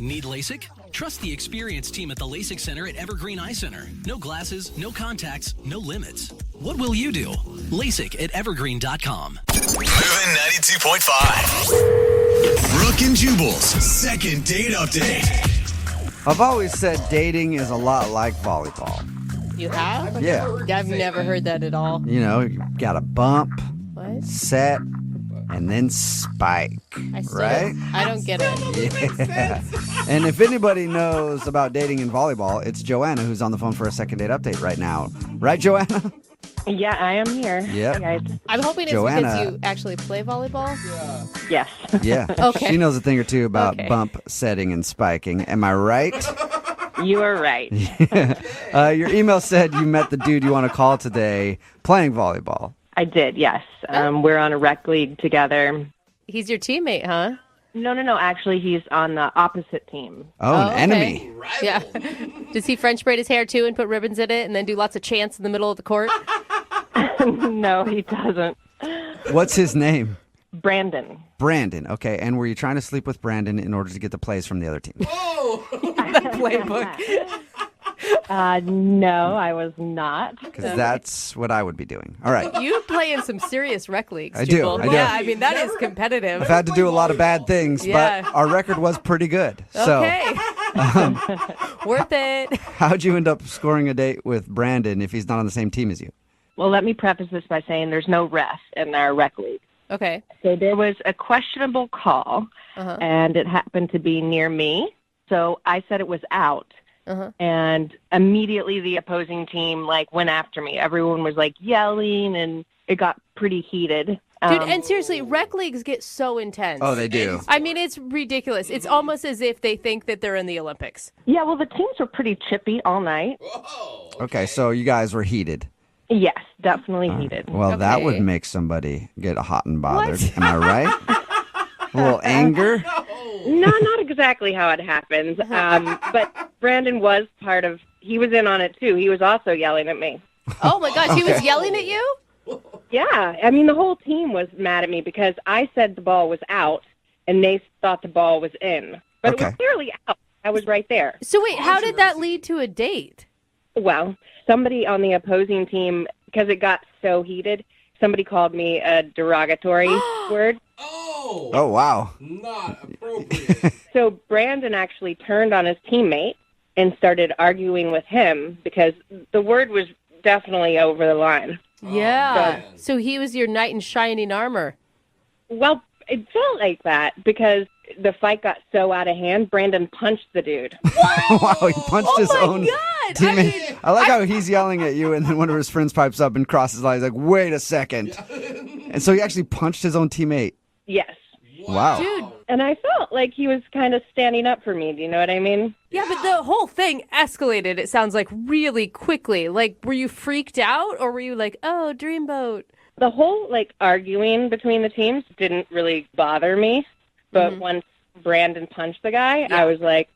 Need LASIK? Trust the experienced team at the LASIK Center at Evergreen Eye Center. No glasses, no contacts, no limits. What will you do? LASIK at evergreen.com. Moving 92.5. Brooke and Jubal's second date update. I've always said dating is a lot like volleyball. You have? Yeah. I've never heard that at all. You know, you got a bump, What? set, and then spike, right? I don't get it. Yeah. And if anybody knows about dating in volleyball, it's Joanna, who's on the phone for a second date update right now. Right, Joanna? Yeah, I am here. Yep. Hey, guys. I'm hoping it's Joanna. because you actually play volleyball. Yes. Yeah. Okay. She knows a thing or two about Okay. bump setting and spiking. Am I right? You are right. Your email said you met the dude you want to call today playing volleyball. I did, yes. We're on a rec league together. He's your teammate, huh? No. Actually, he's on the opposite team. Oh, an okay. enemy. Yeah. Does he French braid his hair too and put ribbons in it and then do lots of chants in the middle of the court? No, he doesn't. What's his name? Brandon. Brandon. Okay. And were you trying to sleep with Brandon in order to get the plays from the other team? Playbook. No, I was not. Because that's what I would be doing. All right. You play in some serious rec leagues, I do, Jubal. I do. Yeah, I mean, that is competitive. I've had to do a lot of bad things, Yeah. but our record was pretty good. So Okay. Worth it. how'd you end up scoring a date with Brandon if he's not on the same team as you? Well, let me preface this by saying there's no ref in our rec league. Okay. So there was a questionable call, and it happened to be near me. So I said it was out. And immediately the opposing team went after me. Everyone was yelling, and it got pretty heated. Dude, and seriously, rec leagues get so intense. Oh, they do. I mean, it's ridiculous. It's almost as if they think that they're in the Olympics. Yeah, well, the teams were pretty chippy all night. Okay, so you guys were heated. Yes, definitely heated. Well, that Okay. would make somebody get hot and bothered. Am I right? A little anger? No, not exactly how it happens. But Brandon was he was in on it too. He was also yelling at me. Oh my gosh, he was yelling at you? Yeah, I mean, the whole team was mad at me because I said the ball was out and they thought the ball was in. But it was clearly out. I was right there. So wait, how did that lead to a date? Well, somebody on the opposing team, because it got so heated, somebody called me a derogatory word. Oh, wow. Not appropriate. So Brandon actually turned on his teammate and started arguing with him because the word was definitely over the line. Yeah. So he was your knight in shining armor. Well, it felt like that because the fight got so out of hand, Brandon punched the dude. Wow, he punched his own God. teammate. I like how he's yelling at you, and then one of his friends pipes up and crosses his eyes like, wait a second. And so he actually punched his own teammate. Yes. Wow. Dude. And I felt like he was kind of standing up for me. Do you know what I mean? Yeah, but the whole thing escalated, it sounds like, really quickly. Were you freaked out, or were you like, oh, dreamboat? The whole, arguing between the teams didn't really bother me. But once Brandon punched the guy, I was like,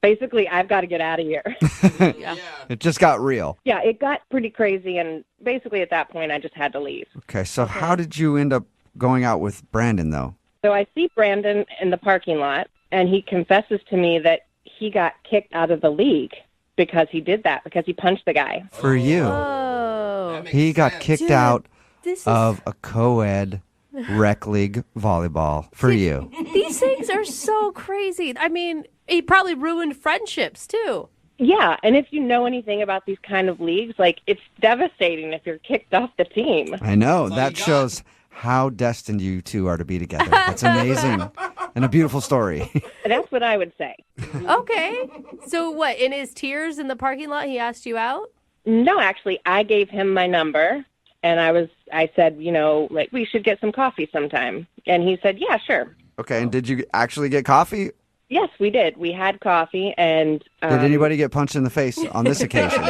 basically, I've got to get out of here. Yeah. It just got real. Yeah, it got pretty crazy. And basically, at that point, I just had to leave. Okay, so how did you end up going out with Brandon, though? So I see Brandon in the parking lot, and he confesses to me that he got kicked out of the league because he did that, because he punched the guy. For you. Oh. He got kicked Dude, out this is... of a co-ed rec league volleyball for you. These things are so crazy. I mean, he probably ruined friendships, too. Yeah, and if you know anything about these kind of leagues, it's devastating if you're kicked off the team. I know. That shows how destined you two are to be together. That's amazing. And a beautiful story. That's what I would say. Okay. So what, in his tears in the parking lot, he asked you out? No, actually, I gave him my number, and I said, we should get some coffee sometime. And he said, yeah, sure. Okay, and did you actually get coffee? Yes, we did. We had coffee, and... Did anybody get punched in the face on this occasion?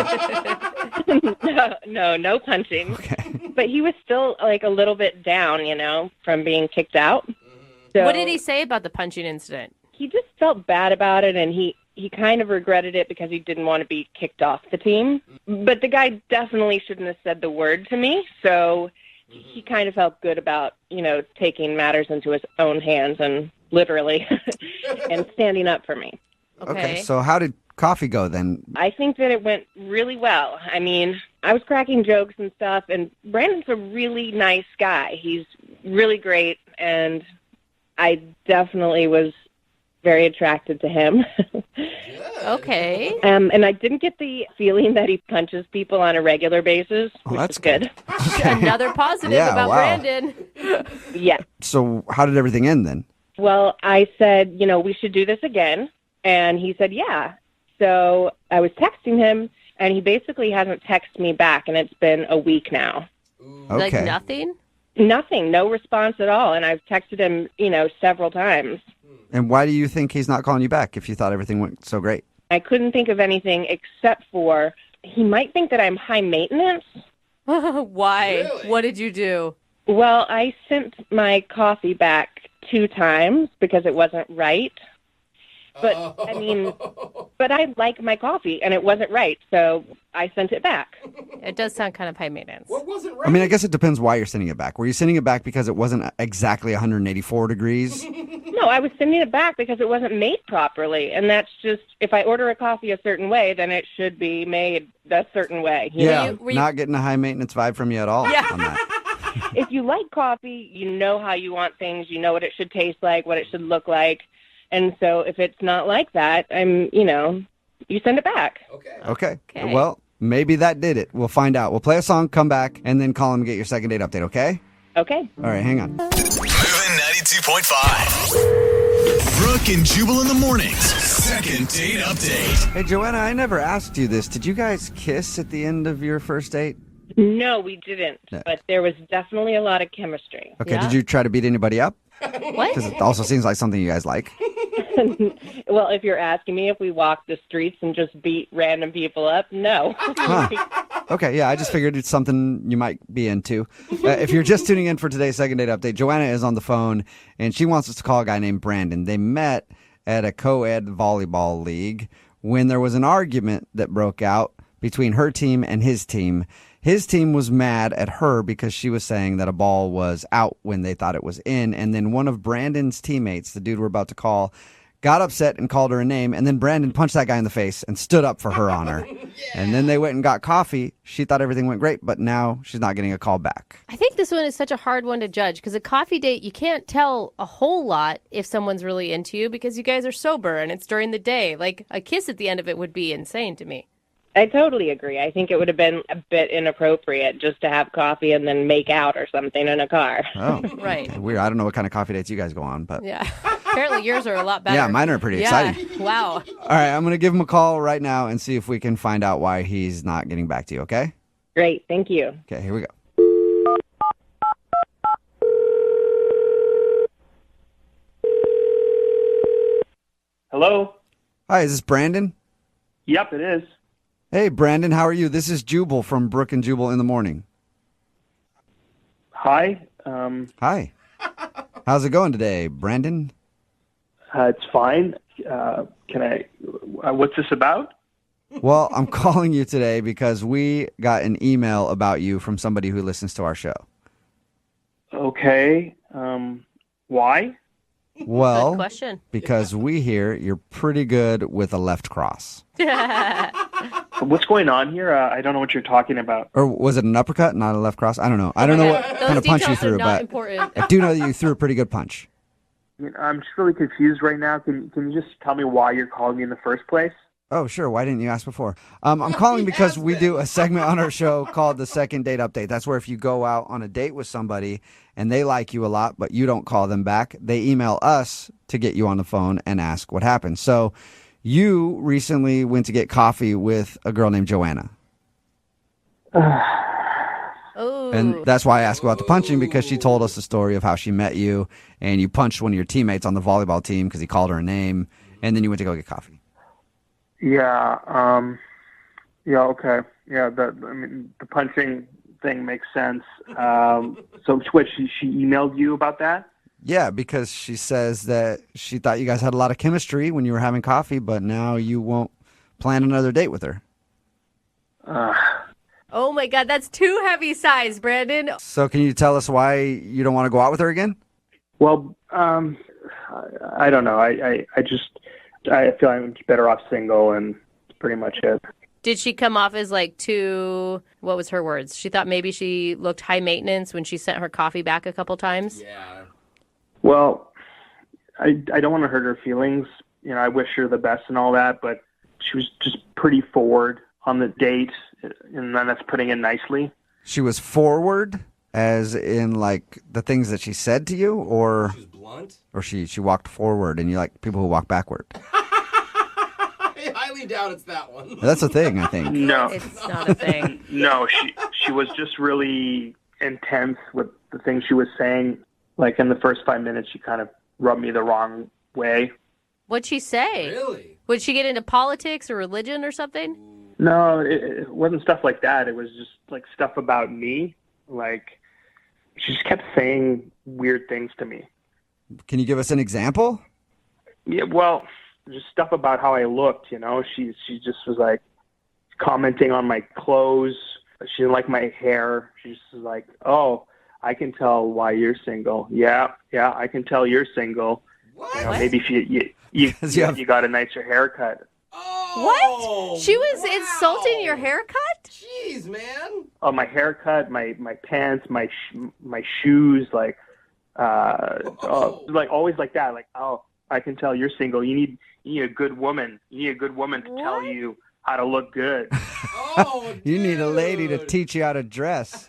No punching. Okay. But he was still, a little bit down, from being kicked out. So What did he say about the punching incident? he just felt bad about it, and he kind of regretted it because he didn't want to be kicked off the team. But the guy definitely shouldn't have said the word to me, so he kind of felt good about, taking matters into his own hands and literally and standing up for me. Okay, so how did coffee go then? I think that it went really well. I mean, I was cracking jokes and stuff, and Brandon's a really nice guy. He's really great, and I definitely was very attracted to him. Okay. And I didn't get the feeling that he punches people on a regular basis, which that's is good. Another positive about Brandon. Yeah. So how did everything end then? Well, I said, we should do this again. And he said, yeah. So I was texting him, and he basically hasn't texted me back, and it's been a week now. Okay. Like nothing? Nothing, no response at all. And I've texted him, several times. And why do you think he's not calling you back if you thought everything went so great? I couldn't think of anything except for he might think that I'm high maintenance. Why? Really? What did you do? Well, I sent my coffee back 2 times because it wasn't right. But, but I like my coffee, and it wasn't right, so I sent it back. It does sound kind of high maintenance. What wasn't right? I mean, I guess it depends why you're sending it back. Were you sending it back because it wasn't exactly 184 degrees? No, I was sending it back because it wasn't made properly, and that's just, if I order a coffee a certain way, then it should be made a certain way. Yeah, Were you- not getting a high maintenance vibe from you at all on that. If you like coffee, you know how you want things, you know what it should taste like, what it should look like. And so if it's not like that, you send it back. Okay. Well, maybe that did it. We'll find out. We'll play a song, come back, and then call him and get your second date update, okay? Okay. All right, hang on. Moving 92.5. Brooke and Jubal in the mornings. Second date update. Hey, Joanna, I never asked you this. Did you guys kiss at the end of your first date? No, we didn't, Yeah. but there was definitely a lot of chemistry. Okay, Yeah. did you try to beat anybody up? What? Because it also seems like something you guys like. Well, if you're asking me if we walked the streets and just beat random people up, no. Huh. Okay, yeah, I just figured it's something you might be into. If you're just tuning in for today's second date update, Joanna is on the phone, and she wants us to call a guy named Brandon. They met at a co-ed volleyball league when there was an argument that broke out between her team and his team. His team was mad at her because she was saying that a ball was out when they thought it was in. And then one of Brandon's teammates, the dude we're about to call, got upset and called her a name. And then Brandon punched that guy in the face and stood up for her honor. And then they went and got coffee. She thought everything went great, but now she's not getting a call back. I think this one is such a hard one to judge because a coffee date, you can't tell a whole lot if someone's really into you because you guys are sober and it's during the day. Like a kiss at the end of it would be insane to me. I totally agree. I think it would have been a bit inappropriate just to have coffee and then make out or something in a car. Oh, Right. weird. I don't know what kind of coffee dates you guys go on, but Yeah. Apparently yours are a lot better. yeah, mine are pretty exciting. Wow. All right, I'm going to give him a call right now and see if we can find out why he's not getting back to you, okay? Great. Thank you. Okay, here we go. Hello? Hi, is this Brandon? Yep, it is. Hey, Brandon, how are you? This is Jubal from Brooke and Jubal in the Morning. Hi. Hi. How's it going today, Brandon? It's fine. Can I? What's this about? Well, I'm calling you today because we got an email about you from somebody who listens to our show. Okay. Why? Well, Good question. because we hear you're pretty good with a left cross. What's going on here? I don't know what you're talking about. Or was it an uppercut, not a left cross? I don't know. I don't know what Those kind of punch you details are threw, not but important. I do know that you threw a pretty good punch. I'm just really confused right now. Can you just tell me why you're calling me in the first place? Oh, sure. Why didn't you ask before? I'm calling because we do a segment on our show called the Second Date Update. That's where if you go out on a date with somebody and they like you a lot, but you don't call them back, they email us to get you on the phone and ask what happened. So you recently went to get coffee with a girl named Joanna. Oh. And that's why I asked about the punching, because she told us the story of how she met you and you punched one of your teammates on the volleyball team because he called her a name, and then you went to go get coffee. Yeah. Yeah. Okay. Yeah. The punching thing makes sense. So what? She emailed you about that? Yeah, because she says that she thought you guys had a lot of chemistry when you were having coffee, but now you won't plan another date with her. Oh my God, that's too heavy size, Brandon. So can you tell us why you don't want to go out with her again? Well, I don't know. I feel I'm better off single, and that's pretty much it. Did she come off as like too, what was her words? She thought maybe she looked high maintenance when she sent her coffee back a couple times? Yeah. Well, I don't want to hurt her feelings. I wish her the best and all that, but she was just pretty forward on the date, and then that's putting it nicely. She was forward, as in like the things that she said to you, or She's blunt. or she walked forward, and you like people who walk backward. I highly doubt it's that one. That's a thing, I think. No, It's not a thing. no, she was just really intense with the things she was saying. Like in the first 5 minutes, she kind of rubbed me the wrong way. What'd she say? Really? Would she get into politics or religion or something? No, it wasn't stuff like that. It was just like stuff about me. Like she just kept saying weird things to me. Can you give us an example? Yeah, well, just stuff about how I looked. She just was like commenting on my clothes. She didn't like my hair. She just was like, "Oh, I can tell why you're single." Yeah, I can tell you're single. What? Maybe if you got a nicer haircut. Oh, What? She was wow. insulting your haircut? Jeez, man. Oh, my haircut, my pants, my shoes, like like always like that. Like, oh, I can tell you're single. You need a good woman. You need a good woman to tell What? you how to look good. Oh, You need a lady to dude. teach you how to dress.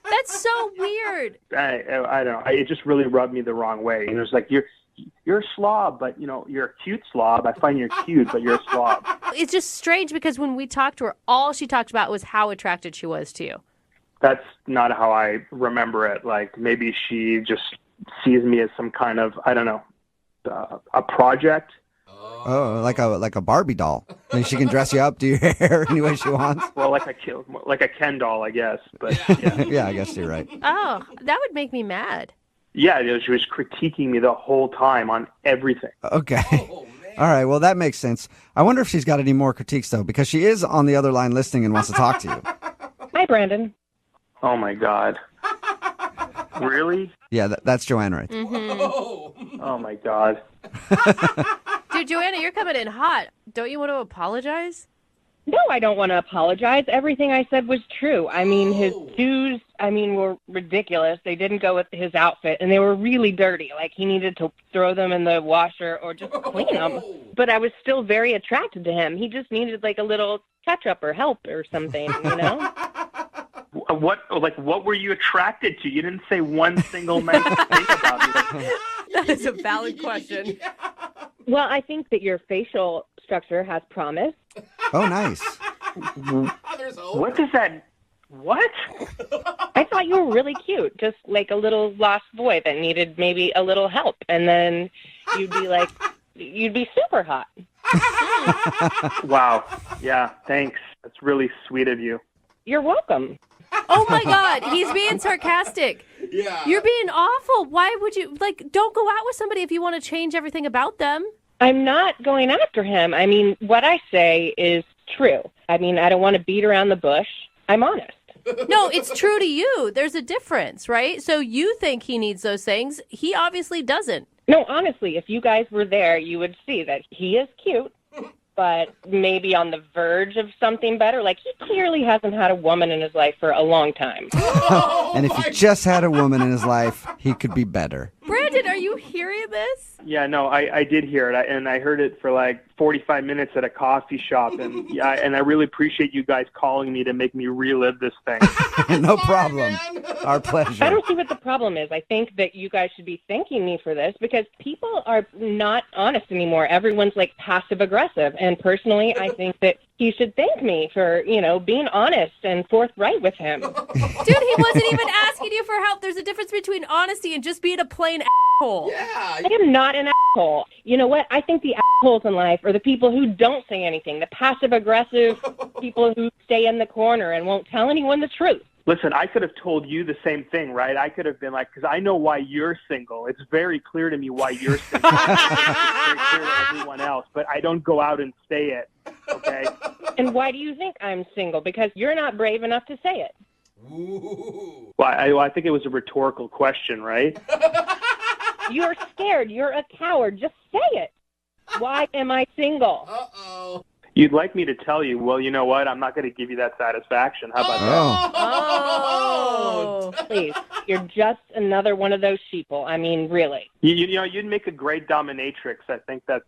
That's so weird. I don't know. It just really rubbed me the wrong way. And it was like you're a slob, but you're a cute slob. I find you're cute, but you're a slob. It's just strange because when we talked to her, all she talked about was how attracted she was to you. That's not how I remember it. Like maybe she just sees me as some kind of, I don't know, a project. Oh, like a Barbie doll. I mean, she can dress you up, do your hair any way she wants. Well, like a Ken doll, I guess. But yeah. Yeah, I guess you're right. Oh, that would make me mad. Yeah, she was critiquing me the whole time on everything. Okay. Oh, man. All right, well, that makes sense. I wonder if she's got any more critiques, though, because she is on the other line listening and wants to talk to you. Hi, Brandon. Oh my God. Really? Yeah, that's Joanna right there. Oh. Oh my God. Dude, Joanna, you're coming in hot. Don't you want to apologize? No, I don't want to apologize. Everything I said was true. I mean, his shoes, were ridiculous. They didn't go with his outfit, and they were really dirty. Like, he needed to throw them in the washer or just clean them. But I was still very attracted to him. He just needed, like, a little catch-up or help or something, you know? What were you attracted to? You didn't say one single nice thing about me. That is a valid question. Well, I think that your facial structure has promise. Oh, nice. There's hope. What does that... What? I thought you were really cute, just like a little lost boy that needed maybe a little help. And then you'd be super hot. Wow. Yeah, thanks. That's really sweet of you. You're welcome. Oh my God, he's being sarcastic. Yeah. You're being awful. Why would you, don't go out with somebody if you want to change everything about them. I'm not going after him. I mean, what I say is true. I mean, I don't want to beat around the bush. I'm honest. No, it's true to you. There's a difference, right? So you think he needs those things. He obviously doesn't. No, honestly, if you guys were there, you would see that he is cute, but maybe on the verge of something better. Like, he clearly hasn't had a woman in his life for a long time. And if he just had a woman in his life, he could be better. Brandon, are you hearing this? Yeah, no, I did hear it, and I heard it for like 45 minutes at a coffee shop, and and I really appreciate you guys calling me to make me relive this thing. No problem. Our I pleasure. don't see what the problem is. I think that you guys should be thanking me for this because people are not honest anymore. Everyone's like passive aggressive. And personally, I think that he should thank me for, being honest and forthright with him. Dude, he wasn't even asking you for help. There's a difference between honesty and just being a plain asshole. Yeah. I am not an asshole. You know what? I think the assholes in life are the people who don't say anything, the passive aggressive people who stay in the corner and won't tell anyone the truth. Listen, I could have told you the same thing, right? I could have been like, because I know why you're single. It's very clear to me why you're single. It's very clear to everyone else, but I don't go out and say it. Okay? And why do you think I'm single? Because you're not brave enough to say it. Ooh. Well, I think it was a rhetorical question, right? You're scared. You're a coward. Just say it. Why am I single? Uh-oh. You'd like me to tell you, well, you know what? I'm not going to give you that satisfaction. How about that? Oh. Please. You're just another one of those sheeple. I mean, really. You know, you'd make a great dominatrix. I think that's...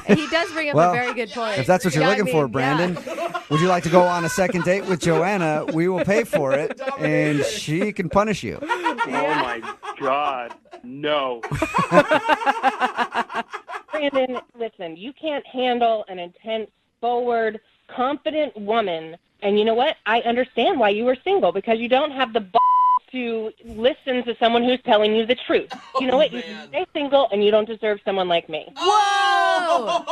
He does bring up a very good point. If that's what you're Yeah, looking for, Brandon, would you like to go on a second date with Joanna? We will pay for it, and she can punish you. Oh, my God. No. Brandon, listen, you can't handle an intense, forward, confident woman. And you know what? I understand why you were single, because you don't have the balls to listen to someone who's telling you the truth. You know what? You man. stay single, and you don't deserve someone like me. Whoa!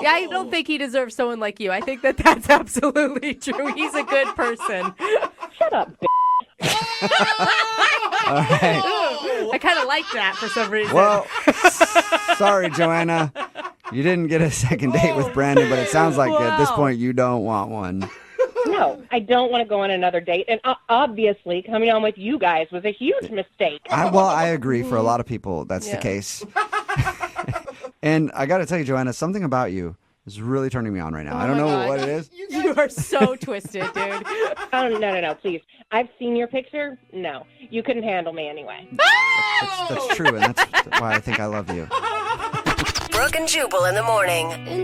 Yeah, I don't think he deserves someone like you. I think that that's absolutely true. He's a good person. Shut up, bitch. All right. I kind of like that for some reason. Well, sorry, Joanna. You didn't get a second date with Brandon, but it sounds like at this point you don't want one. No, I don't want to go on another date. And obviously, coming on with you guys was a huge mistake. I agree. For a lot of people, that's the case. And I got to tell you, Joanna, something about you is really turning me on right now. I don't know what it is. You are so twisted, dude. Oh, no, please. I've seen your picture. No, you couldn't handle me anyway. That's true, and that's why I think I love you. Brooke and Jubal in the morning.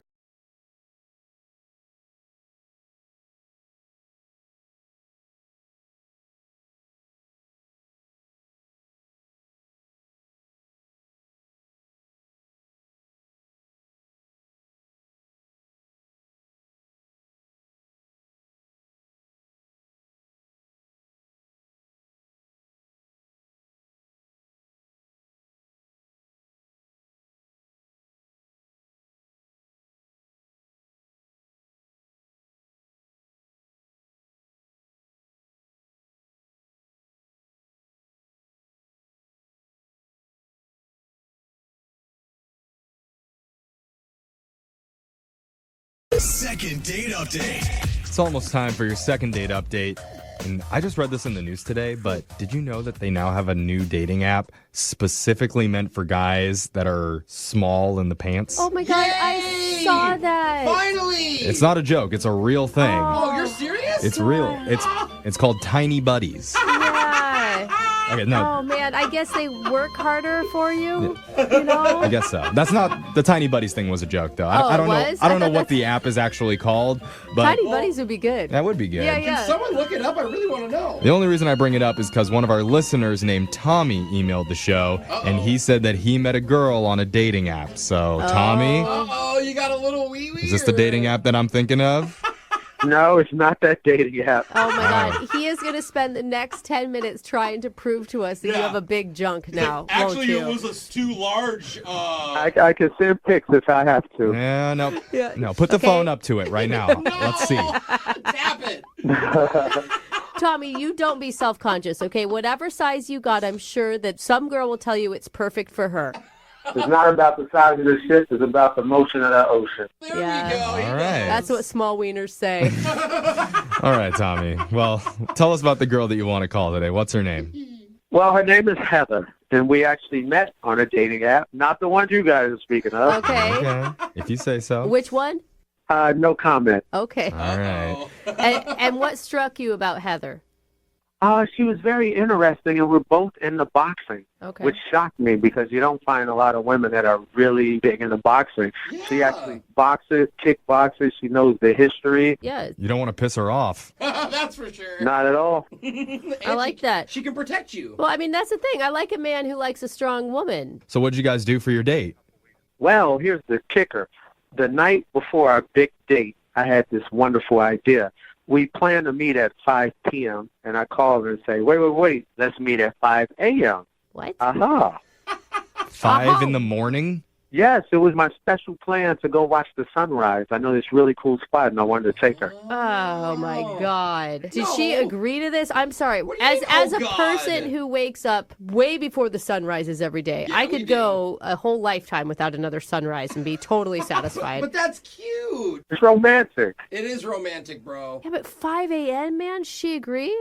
Second date update. It's almost time for your second date update. And I just read this in the news today, but did you know that they now have a new dating app specifically meant for guys that are small in the pants? Oh my God, I saw that. Finally! It's not a joke. It's a real thing. Oh, you're serious? It's real. It's called Tiny Buddies. Yeah. Okay, no. Oh man, I guess they work harder for you. You know. I guess so. That's not the Tiny Buddies thing. Was a joke though. I don't know. I don't know what the app is actually called, but Tiny Buddies would be good. that would be good. Yeah. Can someone look it up? I really want to know. The only reason I bring it up is because one of our listeners named Tommy emailed the show, and he said that he met a girl on a dating app. So, Tommy, Uh-oh, you got a little wee-wee. is this the dating app that I'm thinking of? No, it's not that dating app. Oh my God, he is going to spend the next 10 minutes trying to prove to us that you have a big junk now. Actually, won't you? it was too large. I can send pics if I have to. Yeah, no. No, put the phone up to it right now. Let's see. Tap it. Tommy, you don't be self-conscious, okay? Whatever size you got, I'm sure that some girl will tell you it's perfect for her. It's not about the size of the ship. It's about the motion of the ocean. There we go. All right. That's what small wieners say. All right, Tommy. Well, tell us about the girl that you want to call today. What's her name? Well, her name is Heather, and we actually met on a dating app, not the ones you guys are speaking of. Okay. Okay, if you say so. Which one? No comment. Okay. All right. And what struck you about Heather? She was very interesting, and we're both into boxing, Okay. which shocked me because you don't find a lot of women that are really big into boxing. Yeah. She actually boxes, kickboxes. She knows the history. Yeah, You don't want to piss her off. That's for sure. Not at all. I like that. She can protect you. Well, I mean, that's the thing. I like a man who likes a strong woman. So what'd you guys do for your date? Well, here's the kicker. The night before our big date, I had this wonderful idea. We planned to meet at 5 p.m., and I called her and say, wait, let's meet at 5 a.m. What? Aha. 5 in the morning? Yes, it was my special plan to go watch the sunrise. I know this really cool spot, and I wanted to take her. Oh my God! Did she agree to this? I'm sorry. What do you mean, As oh, a God? person who wakes up way before the sun rises every day, I could go a whole lifetime without another sunrise and be totally satisfied. But that's cute. It's romantic. It is romantic, bro. Yeah, but 5 a.m., man, she agree?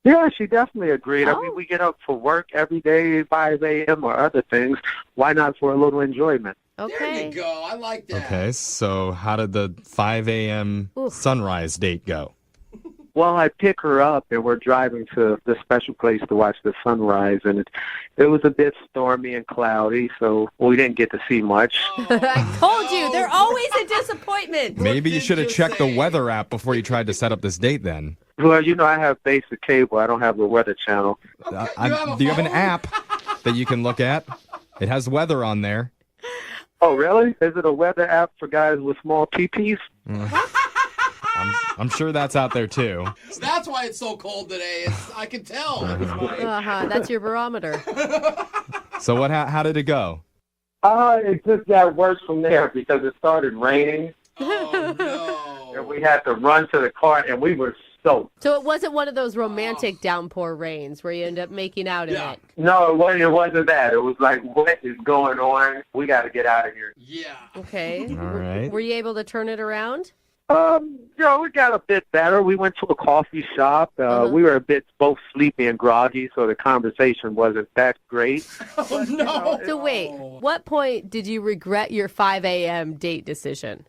Yeah, she definitely agreed. Oh. I mean, we get up for work every day, 5 a.m. or other things. Why not for a little enjoyment? Okay. There you go. I like that. Okay, so how did the 5 a.m. sunrise date go? Well, I pick her up, and we're driving to the special place to watch the sunrise, and it was a bit stormy and cloudy, so we didn't get to see much. I told you, they're always a disappointment. Maybe you did should have you checked the say? weather app before you tried to set up this date then. Well, you know, I have basic cable. I don't have the weather channel. Okay, Do you have an phone? app that you can look at? It has weather on there. Oh, really? Is it a weather app for guys with small peepees? I'm sure that's out there too. That's why it's so cold today. I can tell. That's your barometer. So how did it go? It just got worse from there because it started raining, Oh, no. and we had to run to the car, and we were soaked. So it wasn't one of those romantic downpour rains where you end up making out in it. No, it wasn't that. It was like, what is going on? We got to get out of here. Yeah. Okay. All right. Were you able to turn it around? We got a bit better. We went to a coffee shop. We were a bit both sleepy and groggy, so the conversation wasn't that great. Oh, no. So wait, what point did you regret your 5 a.m. date decision?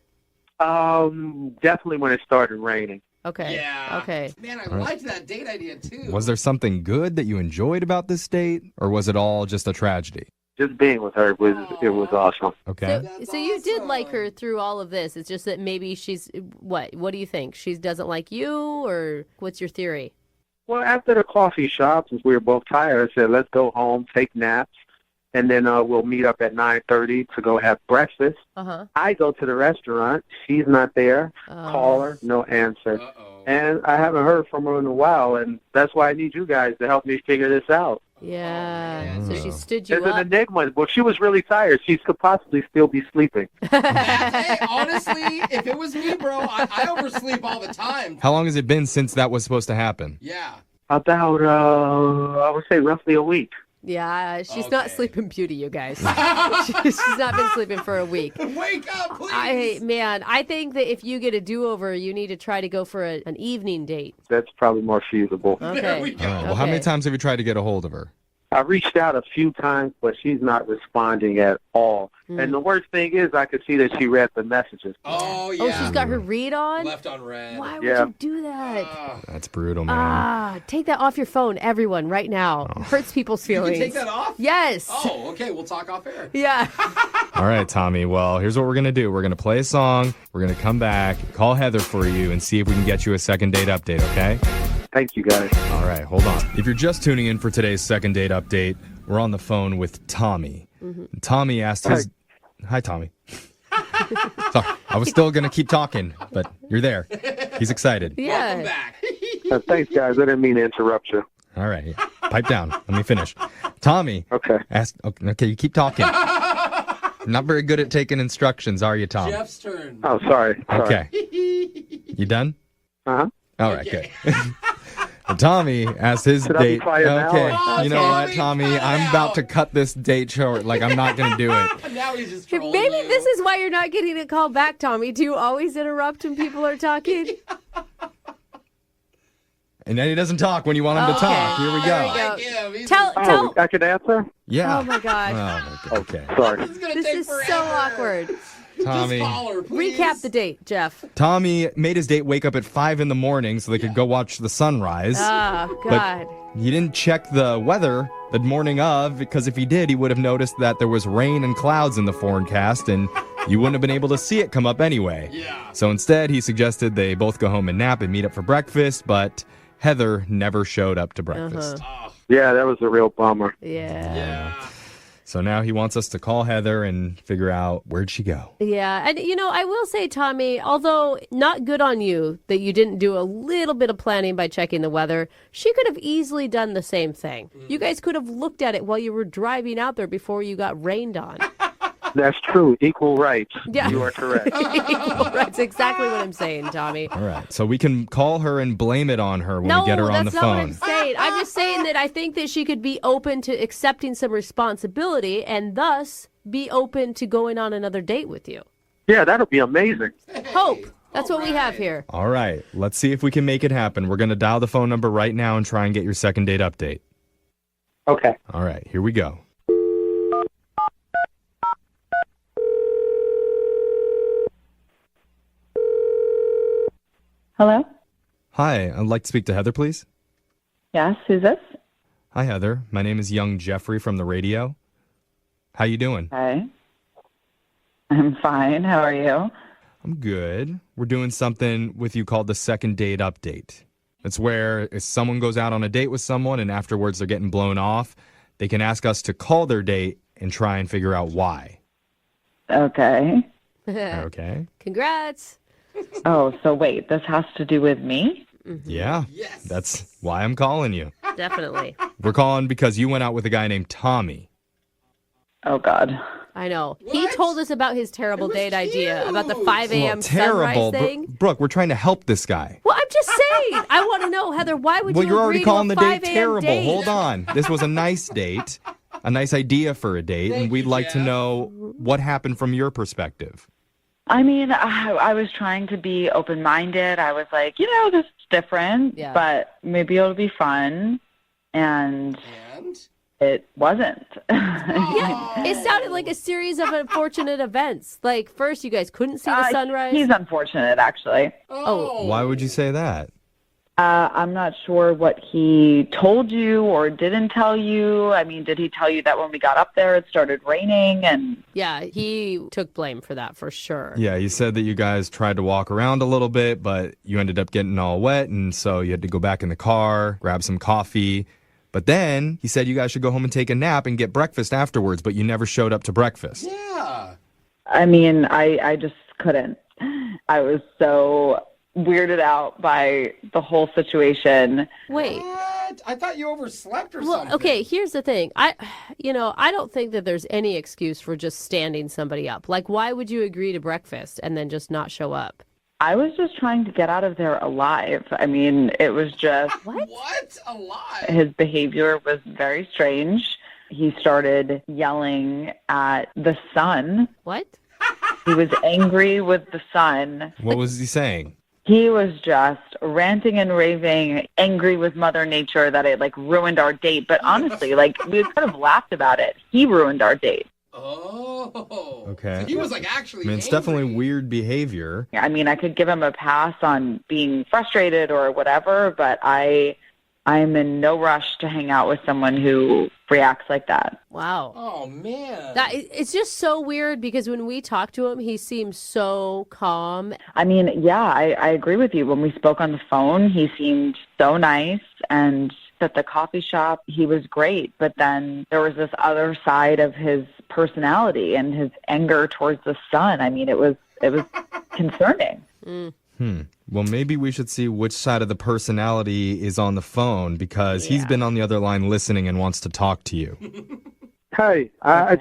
Definitely when it started raining. Okay. Yeah. Okay. Man, I liked that date idea, too. Was there something good that you enjoyed about this date, or was it all just a tragedy? Just being with her was awesome. Okay. So you did like her through all of this. It's just that maybe she's what? What do you think? She doesn't like you, or what's your theory? Well, after the coffee shop, since we were both tired, I said, let's go home, take naps, and then we'll meet up at 9:30 to go have breakfast. I go to the restaurant. She's not there. Call her, no answer. And I haven't heard from her in a while, and that's why I need you guys to help me figure this out. Yeah. So she stood you It's an up. enigma. Well, she was really tired. She could possibly still be sleeping. Hey, honestly, if it was me, bro, I oversleep all the time. How long has it been since that was supposed to happen? Yeah. About, I would say roughly a week. Yeah, she's not sleeping beauty, you guys. She's not been sleeping for a week. Wake up, please. I think that if you get a do-over, you need to try to go for an evening date. That's probably more feasible. Okay. There we go. Well, how many times have you tried to get a hold of her? I reached out a few times, but she's not responding at all. And the worst thing is I could see that she read the messages. Oh, yeah. Oh, she's got her read on? Left on red. Why would Yeah. you do that? That's brutal, man. Take that off your phone, everyone, right now. It hurts people's You feelings. can take that off? Yes. Oh, okay. We'll talk off air. Yeah. All right, Tommy. Well, here's what we're going to do. We're going to play a song. We're going to come back, call Heather for you, and see if we can get you a second date update, okay? Thank you, guys. All right, hold on. If you're just tuning in for today's second date update, we're on the phone with Tommy. Tommy asked his... Hi, Tommy. Sorry, I was still going to keep talking, but you're there. He's excited. Welcome back. Thanks, guys. I didn't mean to interrupt you. All right, pipe down. Let me finish. Tommy asked... Okay, you keep talking. Not very good at taking instructions, are you, Tom? Jeff's turn. Oh, sorry. Okay. You done? Uh-huh. All right, good. Tommy asked his Should I be date. quiet now? Okay, Oh, you know what, Tommy, Tommy? cut it I'm about out. to cut this date short. Like, I'm not going to do it. Now he's just trolling Maybe you. this is why you're not getting a call back, Tommy. Do you always interrupt when people are talking? And then he doesn't talk when you want him to talk. Here we There we go. go. Like him. He's Tell. I can answer? Yeah. Oh my gosh. Oh, my God. Okay. Sorry. This is gonna This take is forever. so awkward. Tommy. Just call her, please. Recap the date, Jeff. Tommy made his date wake up at 5 in the morning so they could go watch the sunrise. Oh, God. He didn't check the weather the morning of, because if he did, he would have noticed that there was rain and clouds in the forecast, and you wouldn't have been able to see it come up anyway. Yeah. So instead, he suggested they both go home and nap and meet up for breakfast, but Heather never showed up to breakfast. Yeah, that was a real bummer. Yeah. So now he wants us to call Heather and figure out where'd she go. Yeah. And, I will say, Tommy, although not good on you that you didn't do a little bit of planning by checking the weather, she could have easily done the same thing. You guys could have looked at it while you were driving out there before you got rained on. That's true. Equal rights. Yeah. You are correct. That's exactly what I'm saying, Tommy. All right. So we can call her and blame it on her when No, we get her on the that's not what phone. I'm saying. I'm just saying that I think that she could be open to accepting some responsibility and thus be open to going on another date with you. Yeah, that'll be amazing. Hope. That's what we have here. All right. Let's see if we can make it happen. We're going to dial the phone number right now and try and get your second date update. Okay. All right. Here we go. Hello? Hi. I'd like to speak to Heather, please. Yes, who's this? Hi, Heather. My name is Young Jeffrey from the radio. How you doing? Hi. I'm fine. How are you? I'm good. We're doing something with you called the second date update. It's where if someone goes out on a date with someone and afterwards they're getting blown off, they can ask us to call their date and try and figure out why. Okay. Okay. Congrats. Oh, so wait, this has to do with me? Yeah. Yes. That's why I'm calling you. Definitely. We're calling because you went out with a guy named Tommy. Oh, God. I know. He What? told us about his terrible date idea, about the cute. 5 a.m. Terrible. sunrise thing. Brooke, we're trying to help this guy. Well, I'm just saying. I want to know, Heather, why would Well, you you're already agree calling to the a date 5 a.m. terrible. date? Hold on. This was a nice date, a nice idea for a date, and Thank we'd you, like to Jeff. know what happened from your perspective. I mean, I was trying to be open-minded. I was like, this is different, Yeah. but maybe it'll be fun. And And? it wasn't. Yeah, it sounded like a series of unfortunate events. Like, first, you guys couldn't see the sunrise. He's unfortunate, actually. Oh. Why would you say that? I'm not sure what he told you or didn't tell you. I mean, did he tell you that when we got up there it started raining? And Yeah, he took blame for that for sure. Yeah, you said that you guys tried to walk around a little bit, but you ended up getting all wet, and so you had to go back in the car, grab some coffee. But then he said you guys should go home and take a nap and get breakfast afterwards, but you never showed up to breakfast. Yeah. I mean, I just couldn't. I was so weirded out by the whole situation. Wait. What? I thought you overslept or Well, something. okay, here's the thing. I don't think that there's any excuse for just standing somebody up. Like, why would you agree to breakfast and then just not show up? I was just trying to get out of there alive. I mean, it was just What? Alive? his behavior was very strange. He started yelling at the sun. What? He was angry with the sun. What was he saying? He was just ranting and raving, angry with Mother Nature that it ruined our date. But honestly, we could have laughed about it. He ruined our date. Oh. Okay. So he was actually I mean, it's angry. definitely weird behavior. I mean, I could give him a pass on being frustrated or whatever, but I'm in no rush to hang out with someone who reacts like that. Wow. Oh, man. It's just so weird because when we talked to him, he seems so calm. I mean, yeah, I agree with you. When we spoke on the phone, he seemed so nice, and at the coffee shop, he was great. But then there was this other side of his personality and his anger towards the sun. I mean, it was concerning. Well, maybe we should see which side of the personality is on the phone because he's been on the other line listening and wants to talk to you. Hey, I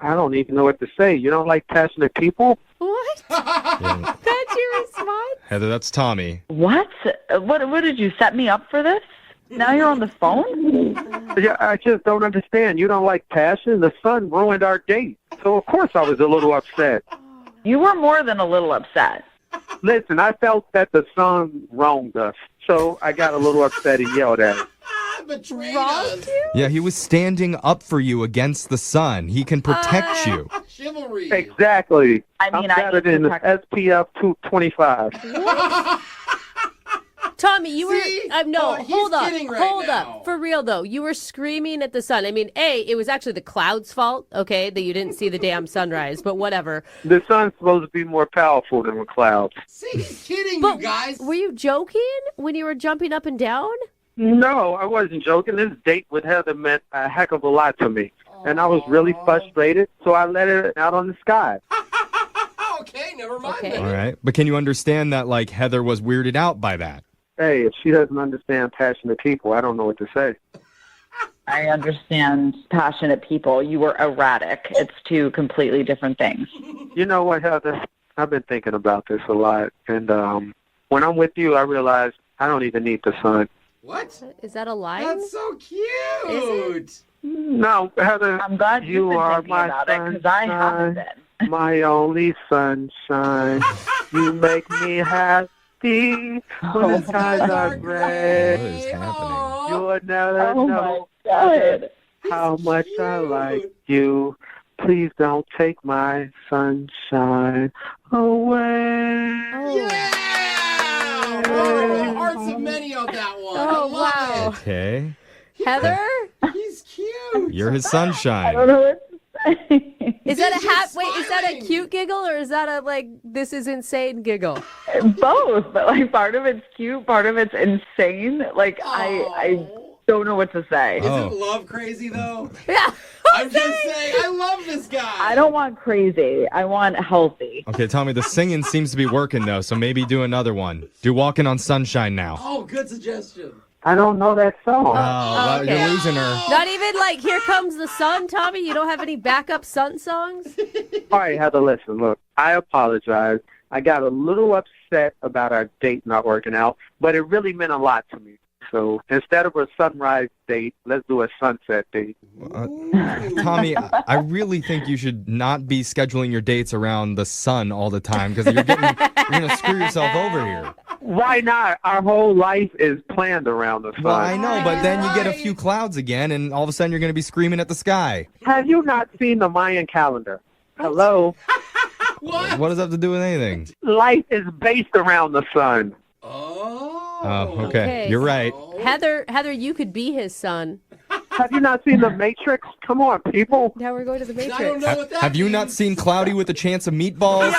don't even know what to say. You don't like passionate people? What? Yeah. That's your response? Heather, that's Tommy. What? What did you set me up for this? Now you're on the phone? Yeah, I just don't understand. You don't like passion? The sun ruined our date. So, of course, I was a little upset. You were more than a little upset. Listen, I felt that the sun wronged us. So I got a little upset and yelled at him. Betrayed Wronged us. you? Yeah, he was standing up for you against the sun. He can protect you. Chivalry. Exactly. I mean, I'm I better get than protect- SPF 225. Tommy, you See? were no. He's Hold up, kidding right hold now. up. For real though, you were screaming at the sun. I mean, it was actually the clouds' fault. Okay, that you didn't see the damn sunrise. But whatever. The sun's supposed to be more powerful than the clouds. See, he's kidding But you guys. were you joking when you were jumping up and down? No, I wasn't joking. This date with Heather meant a heck of a lot to me. And I was really frustrated, so I let it out on the sky. Okay, never mind. Okay. All right. But can you understand that, Heather was weirded out by that? Hey, if she doesn't understand passionate people, I don't know what to say. I understand passionate people. You were erratic. It's two completely different things. You know what, Heather? I've been thinking about this a lot. And when I'm with you, I realize I don't even need the sun. What? Is that a line? That's so cute. No, Heather, I'm glad you you've been are thinking my about it because I haven't been. my only sunshine. You make me happy when the skies are gray. What is happening? You'll never Oh, know my God. how much I like you. Please don't take my sunshine away. Yeah! Oh, hearts of many on that one. Oh, wow. Okay. Heather? He's cute. You're his I sunshine. don't know what to say. Is that a just wait, is that a smiling. cute giggle or is that a this is insane giggle? Both, but like part of it's cute, part of it's insane. Like I don't know what to say. Isn't love crazy, though? Yeah. I'm just saying, I love this guy. I don't want crazy. I want healthy. Okay, Tommy, the singing seems to be working, though, so maybe do another one. Do Walking on Sunshine now. Oh, good suggestion. I don't know that song. Oh, well, okay. you're losing her. Not even Here Comes the Sun, Tommy? You don't have any backup sun songs? All right, Heather, listen, look, I apologize. I got a little upset about our date not working out, but it really meant a lot to me. So instead of a sunrise date, let's do a sunset date. Tommy, I really think you should not be scheduling your dates around the sun all the time because you're going to screw yourself over here. Why not? Our whole life is planned around the sun. Well, I know, but then you get a few clouds again, and all of a sudden you're going to be screaming at the sky. Have you not seen the Mayan calendar? Hello? What? What does that have to do with anything? Life is based around the sun. Oh, okay. You're right. Heather, you could be his son. Have you not seen The Matrix? Come on, people. Now we're going to the Matrix. I don't know what that Have you not seen Cloudy with a Chance of Meatballs?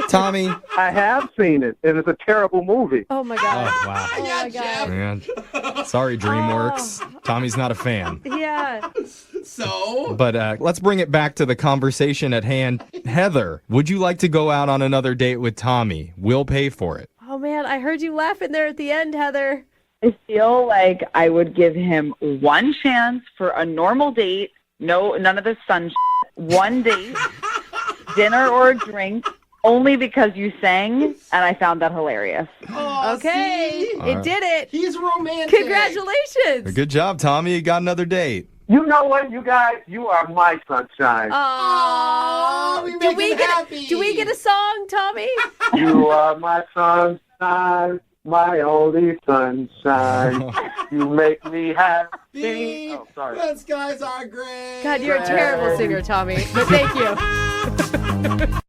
Tommy? I have seen it, and it's a terrible movie. Oh, my God. Oh, wow. Oh, my God. Man. Sorry, DreamWorks. Tommy's not a fan. Yeah. So? But let's bring it back to the conversation at hand. Heather, would you like to go out on another date with Tommy? We'll pay for it. Oh, man, I heard you laughing there at the end, Heather. I feel like I would give him one chance for a normal date. No, none of this sun shit. One date, dinner or a drink, only because you sang, and I found that hilarious. Oh, Okay, see? it did it. He's romantic. Congratulations. Good job, Tommy. You got another date. You know what, you guys? You are my sunshine. Oh, we make him happy. Do we get a song, Tommy? You are my sunshine, my only sunshine. You make me happy. Oh, sorry. Those guys are great. God, you're a terrible singer, Tommy. But thank you.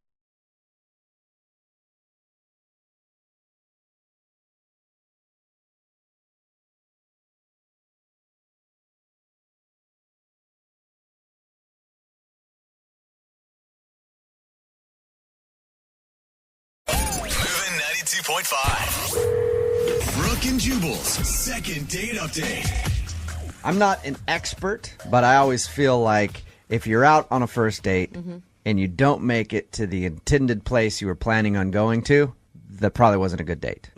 Moving 92.5. Brooke and Jubal's second date update. I'm not an expert, but I always feel like if you're out on a first date and you don't make it to the intended place you were planning on going to, that probably wasn't a good date.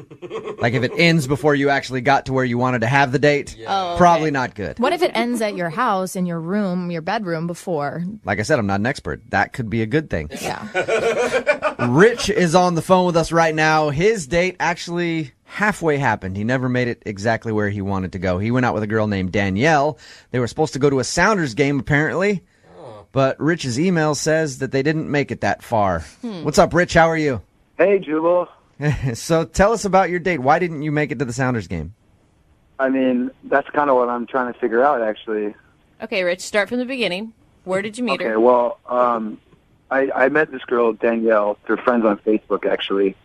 Like if it ends before you actually got to where you wanted to have the date, probably not good. What if it ends at your house, in your room, your bedroom before? Like I said, I'm not an expert. That could be a good thing. Yeah. Rich is on the phone with us right now. His date actually halfway happened. He never made it exactly where he wanted to go. He went out with a girl named Danielle. They were supposed to go to a Sounders game, apparently. But Rich's email says that they didn't make it that far. What's up, Rich? How are you? Hey, Jubal. So tell us about your date. Why didn't you make it to the Sounders game? I mean, that's kind of what I'm trying to figure out, actually. Okay, Rich, start from the beginning. Where did you meet her? Okay, well, I met this girl, Danielle, through friends on Facebook, actually.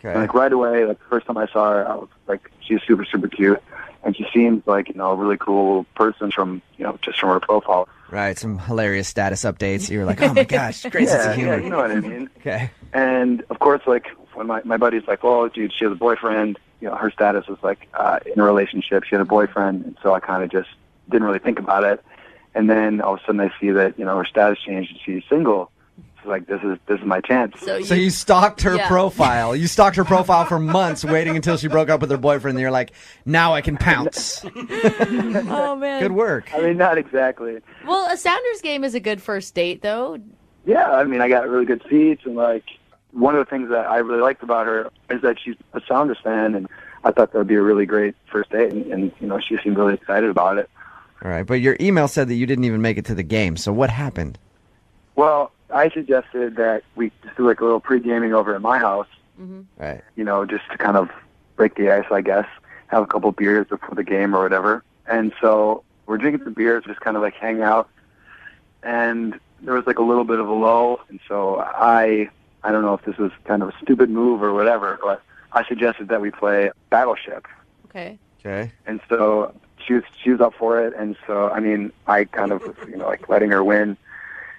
Okay. And, like, right away, like, the first time I saw her, I was like, she's super, super cute. And she seems like, you know, a really cool person from, you know, just from her profile. Right, some hilarious status updates. You were like, oh my gosh, great sense of humor. Yeah, you know what I mean. Okay. And, of course, like, when my buddy's like, oh, dude, she has a boyfriend, you know, her status was, like, in a relationship. She had a boyfriend, and so I kind of just didn't really think about it. And then all of a sudden I see that, you know, her status changed and she's single. like, this is my chance. So you stalked her profile. You stalked her profile for months, waiting until she broke up with her boyfriend. And you're like, now I can pounce. Oh, man. Good work. I mean, not exactly. Well, a Sounders game is a good first date, though. Yeah, I mean, I got really good seats, and like one of the things that I really liked about her is that she's a Sounders fan, and I thought that would be a really great first date, and you know, she seemed really excited about it. All right, but your email said that you didn't even make it to the game. So what happened? Well, I suggested that we just do like a little pre-gaming over at my house. Right. You know, just to kind of break the ice, I guess. Have a couple beers before the game or whatever. And so we're drinking some beers, just kind of like hang out. And there was like a little bit of a lull, and so I don't know if this was kind of a stupid move or whatever, but I suggested that we play Battleship. Okay. Okay. And so she was up for it, and so I mean, I kind of was, you know, like letting her win,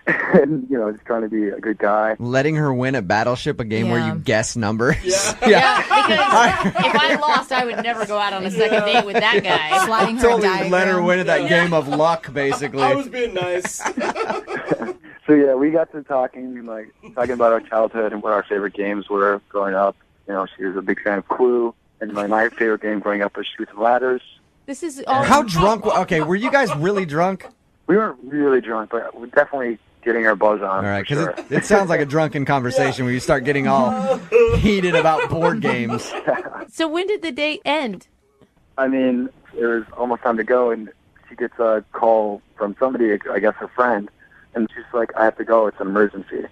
and you know, just trying to be a good guy. Letting her win at Battleship, a game where you guess numbers. Yeah, because if I lost, I would never go out on a second date with that guy. Sliding her Totally diagram. let her win at that game of luck, basically. I was being nice. So yeah, we got to talking about our childhood and what our favorite games were growing up. You know, she was a big fan of Clue, and my favorite game growing up was Chutes and Ladders. This is all. How drunk? Okay, were you guys really drunk? We weren't really drunk, but we're definitely getting our buzz on. All right, because sure. it sounds like a drunken conversation where you start getting all heated about board games. So when did the date end? I mean, it was almost time to go, and she gets a call from somebody, I guess her friend, and she's like, I have to go, it's an emergency.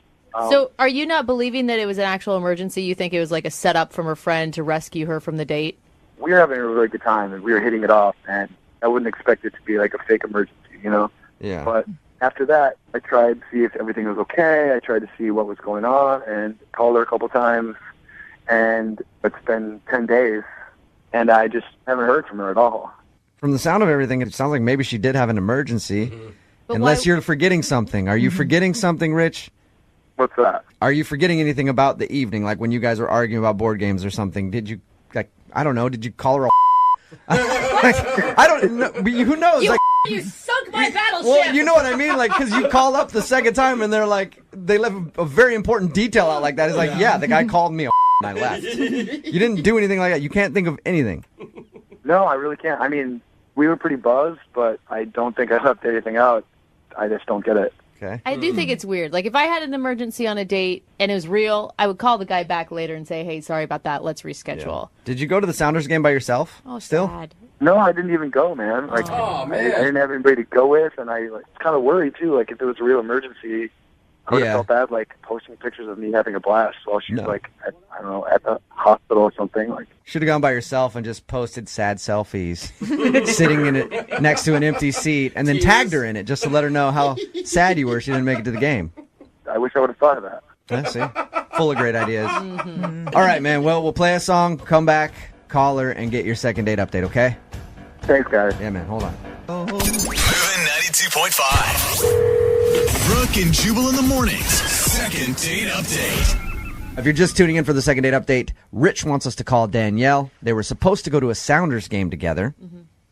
So are you not believing that it was an actual emergency? You think it was like a setup from her friend to rescue her from the date? We were having a really good time, and we were hitting it off, and I wouldn't expect it to be like a fake emergency, you know? Yeah. But after that, I tried to see if everything was okay. I tried to see what was going on, and called her a couple times, and it's been 10 days, and I just haven't heard from her at all. From the sound of everything, it sounds like maybe she did have an emergency. But Unless why- you're forgetting something. Are you forgetting something, Rich? What's that? Are you forgetting anything about the evening, like when you guys were arguing about board games or something? Did you, like, I don't know, did you call her a I don't know. Who knows? You sunk my battleship! Well, you know what I mean? Like, because you call up the second time and they're like, they left a very important detail out like that. It's like, yeah, the guy called me a and I left. You didn't do anything like that. You can't think of anything. No, I really can't. I mean, we were pretty buzzed, but I don't think I left anything out. I just don't get it. Okay. I do think it's weird. Like, if I had an emergency on a date and it was real, I would call the guy back later and say, hey, sorry about that. Let's reschedule. Did you go to the Sounders game by yourself? Oh, still? sad. No, I didn't even go, man. Like, Oh, man. I didn't have anybody to go with, and I was kind of worried, too. Like, if it was a real emergency, I would have felt bad, like, posting pictures of me having a blast while she was, like, I don't know, at the hospital or something. Like, Should have gone by yourself and just posted sad selfies, sitting in it next to an empty seat, and then tagged her in it just to let her know how sad you were she didn't make it to the game. I wish I would have thought of that. Yeah, see? Full of great ideas. All right, man. Well, we'll play a song, come back, call her, and get your second date update, okay? Thanks, guys. Yeah, man. Hold on. Moving 92.5. Brooke and Jubal in the mornings. Second date update. If you're just tuning in for the second date update, Rich wants us to call Danielle. They were supposed to go to a Sounders game together.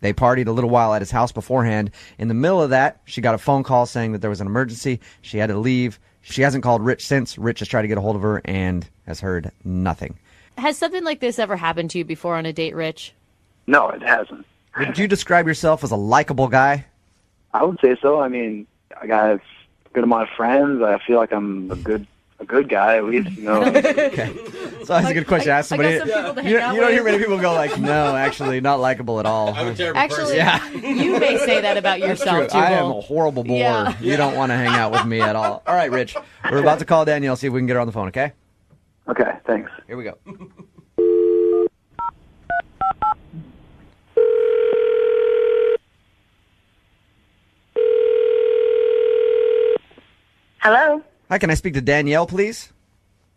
They partied a little while at his house beforehand. In the middle of that, she got a phone call saying that there was an emergency. She had to leave. She hasn't called Rich since. Rich has tried to get a hold of her and has heard nothing. Has something like this ever happened to you before on a date, Rich? No, it hasn't. Would you describe yourself as a likable guy? I would say so. I mean, I got a good amount of friends. I feel like I'm a good guy, at least, you know. Okay. So that's a good question to ask somebody. some people to hang You out don't hear with. many people go like, no, actually, not likable at all. I'm a terrible Actually, person. you may say that about That's yourself, true. I am a Jubal. horrible bore. Yeah. You don't want to hang out with me at all. All right, Rich. We're about to call Danielle, see if we can get her on the phone, okay? Okay, thanks. Here we go. Hello? Hi, can I speak to Danielle, please?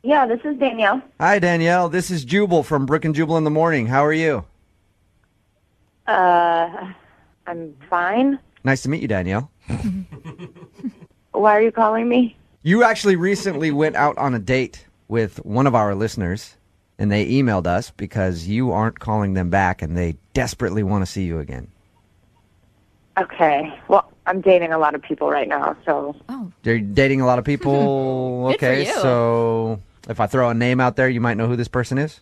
Yeah, this is Danielle. Hi, Danielle. This is Jubal from Brooke and Jubal in the Morning. How are you? I'm fine. Nice to meet you, Danielle. Why are you calling me? You actually recently went out on a date with one of our listeners, and they emailed us because you aren't calling them back, and they desperately want to see you again. Okay. Well, I'm dating a lot of people right now, so. You're dating a lot of people. Good for Okay, you. so if I throw a name out there, you might know who this person is.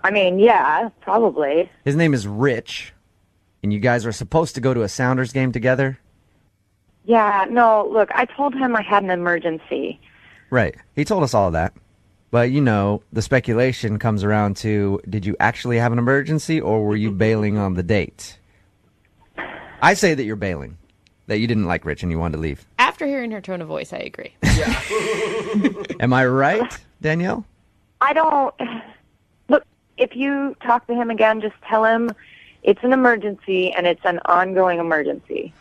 I mean, yeah, probably. His name is Rich, and you guys are supposed to go to a Sounders game together. Yeah, no, look, I told him I had an emergency. Right. He told us all of that. But, you know, the speculation comes around to, did you actually have an emergency, or were you bailing on the date? I say that you're bailing, that you didn't like Rich and you wanted to leave. After hearing her tone of voice, I agree. Am I right, Danielle? I don't. Look, if you talk to him again, just tell him it's an emergency and it's an ongoing emergency.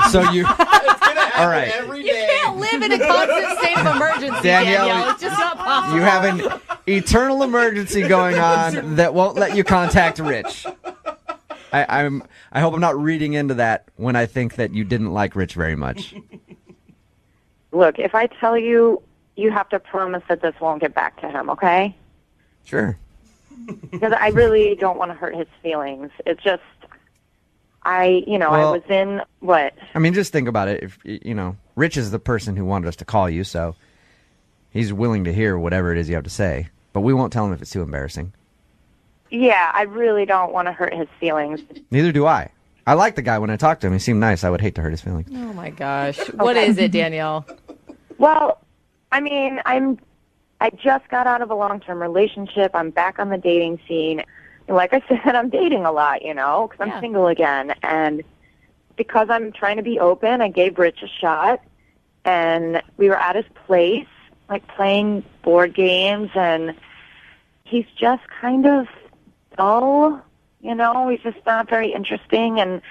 So you. All right. Every You day. can't live in a constant state of emergency, Danielle. It's just not possible. You have an eternal emergency going on that won't let you contact Rich. I hope I'm not reading into that when I think that you didn't like Rich very much. Look, if I tell you, you have to promise that this won't get back to him, okay? Sure. Because I really don't want to hurt his feelings. It's just, I Well- was in, what? I mean, just think about it. If you know, Rich is the person who wanted us to call you, so he's willing to hear whatever it is you have to say. But we won't tell him if it's too embarrassing. Yeah, I really don't want to hurt his feelings. Neither do I. I like the guy when I talked to him. He seemed nice. I would hate to hurt his feelings. Oh, my gosh. What is it, Danielle? Well, I mean, I just got out of a long-term relationship. I'm back on the dating scene. And like I said, I'm dating a lot, because I'm single again. And because I'm trying to be open, I gave Rich a shot. And we were at his place, like playing board games. And he's just kind of dull, He's just not very interesting. And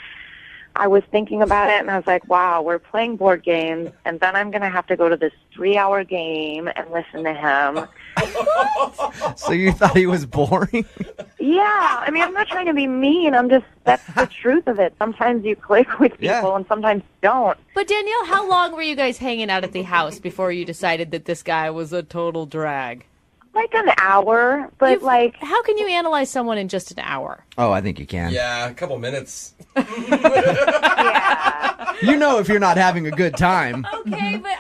I was thinking about it, and I was like, wow, we're playing board games, and then I'm going to have to go to this 3-hour game and listen to him. So you thought he was boring? Yeah, I mean, I'm not trying to be mean. That's the truth of it. Sometimes you click with people, and sometimes you don't. But Danielle, how long were you guys hanging out at the house before you decided that this guy was a total drag? Like an hour, but how can you analyze someone in just an hour? Oh, I think you can. Yeah, a couple minutes. You know if you're not having a good time. Okay, but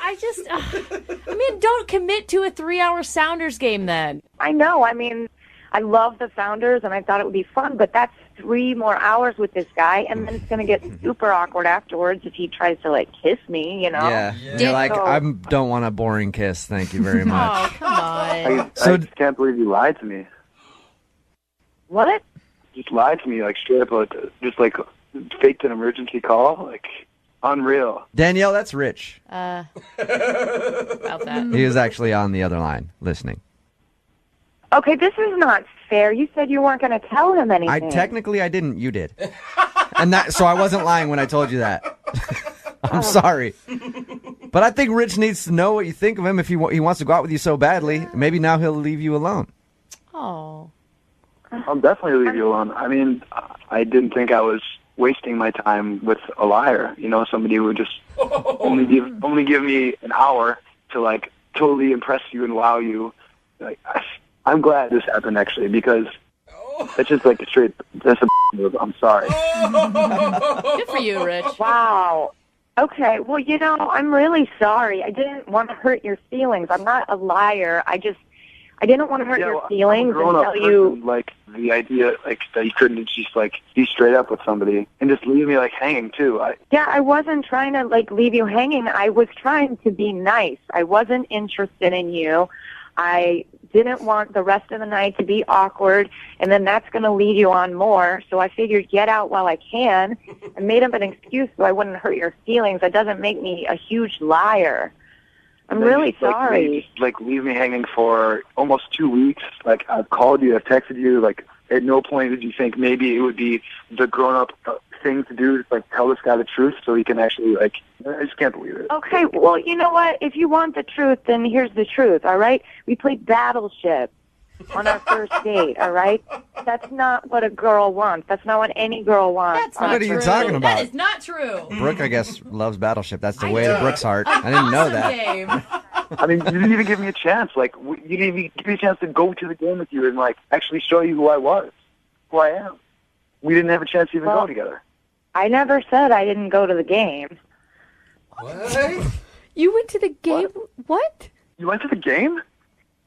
don't commit to a 3-hour Sounders game then. I know. I mean, I love the Founders, and I thought it would be fun, but that's 3 more hours with this guy, and then it's going to get super awkward afterwards if he tries to, kiss me, Yeah. You're like, I don't want a boring kiss. Thank you very much. Oh, come on. I just can't believe you lied to me. What? Just lied to me, straight up, just faked an emergency call, unreal. Danielle, that's Rich. About that. He is actually on the other line listening. Okay, this is not fair. You said you weren't going to tell him anything. I didn't. You did. So I wasn't lying when I told you that. I'm sorry. But I think Rich needs to know what you think of him if he wants to go out with you so badly. Maybe now he'll leave you alone. Oh. I'll definitely leave you alone. I mean, I didn't think I was wasting my time with a liar. Somebody who would just only give me an hour to totally impress you and wow you. I'm glad this happened actually because that's just that's a move. I'm sorry. Good for you, Rich. Wow. Okay, well, I'm really sorry. I didn't want to hurt your feelings. I'm not a liar. I didn't want to hurt your feelings and tell you. The idea, that you couldn't just, be straight up with somebody and just leave me, hanging, too. Yeah, I wasn't trying to, leave you hanging. I was trying to be nice. I wasn't interested in you. I didn't want the rest of the night to be awkward, and then that's going to lead you on more. So I figured get out while I can and made up an excuse so I wouldn't hurt your feelings. That doesn't make me a huge liar. I'm really sorry. Leave me hanging for almost 2 weeks. I've called you, I've texted you. At no point did you think maybe it would be the grown-up thing to do, tell this guy the truth so he can actually, I just can't believe it. Okay, well, you know what? If you want the truth, then here's the truth, all right? We played Battleship on our first date, all right? That's not what a girl wants. That's not what any girl wants. That's not What are true. you talking about? That is not true. Brooke, I guess, loves Battleship. That's the way to Brooke's heart. I didn't know Awesome that. game. I mean, you didn't even give me a chance. You didn't even give me a chance to go to the game with you and, actually show you who I was, who I am. We didn't have a chance to even go together. I never said I didn't go to the game. What? You went to the game? What? You went to the game?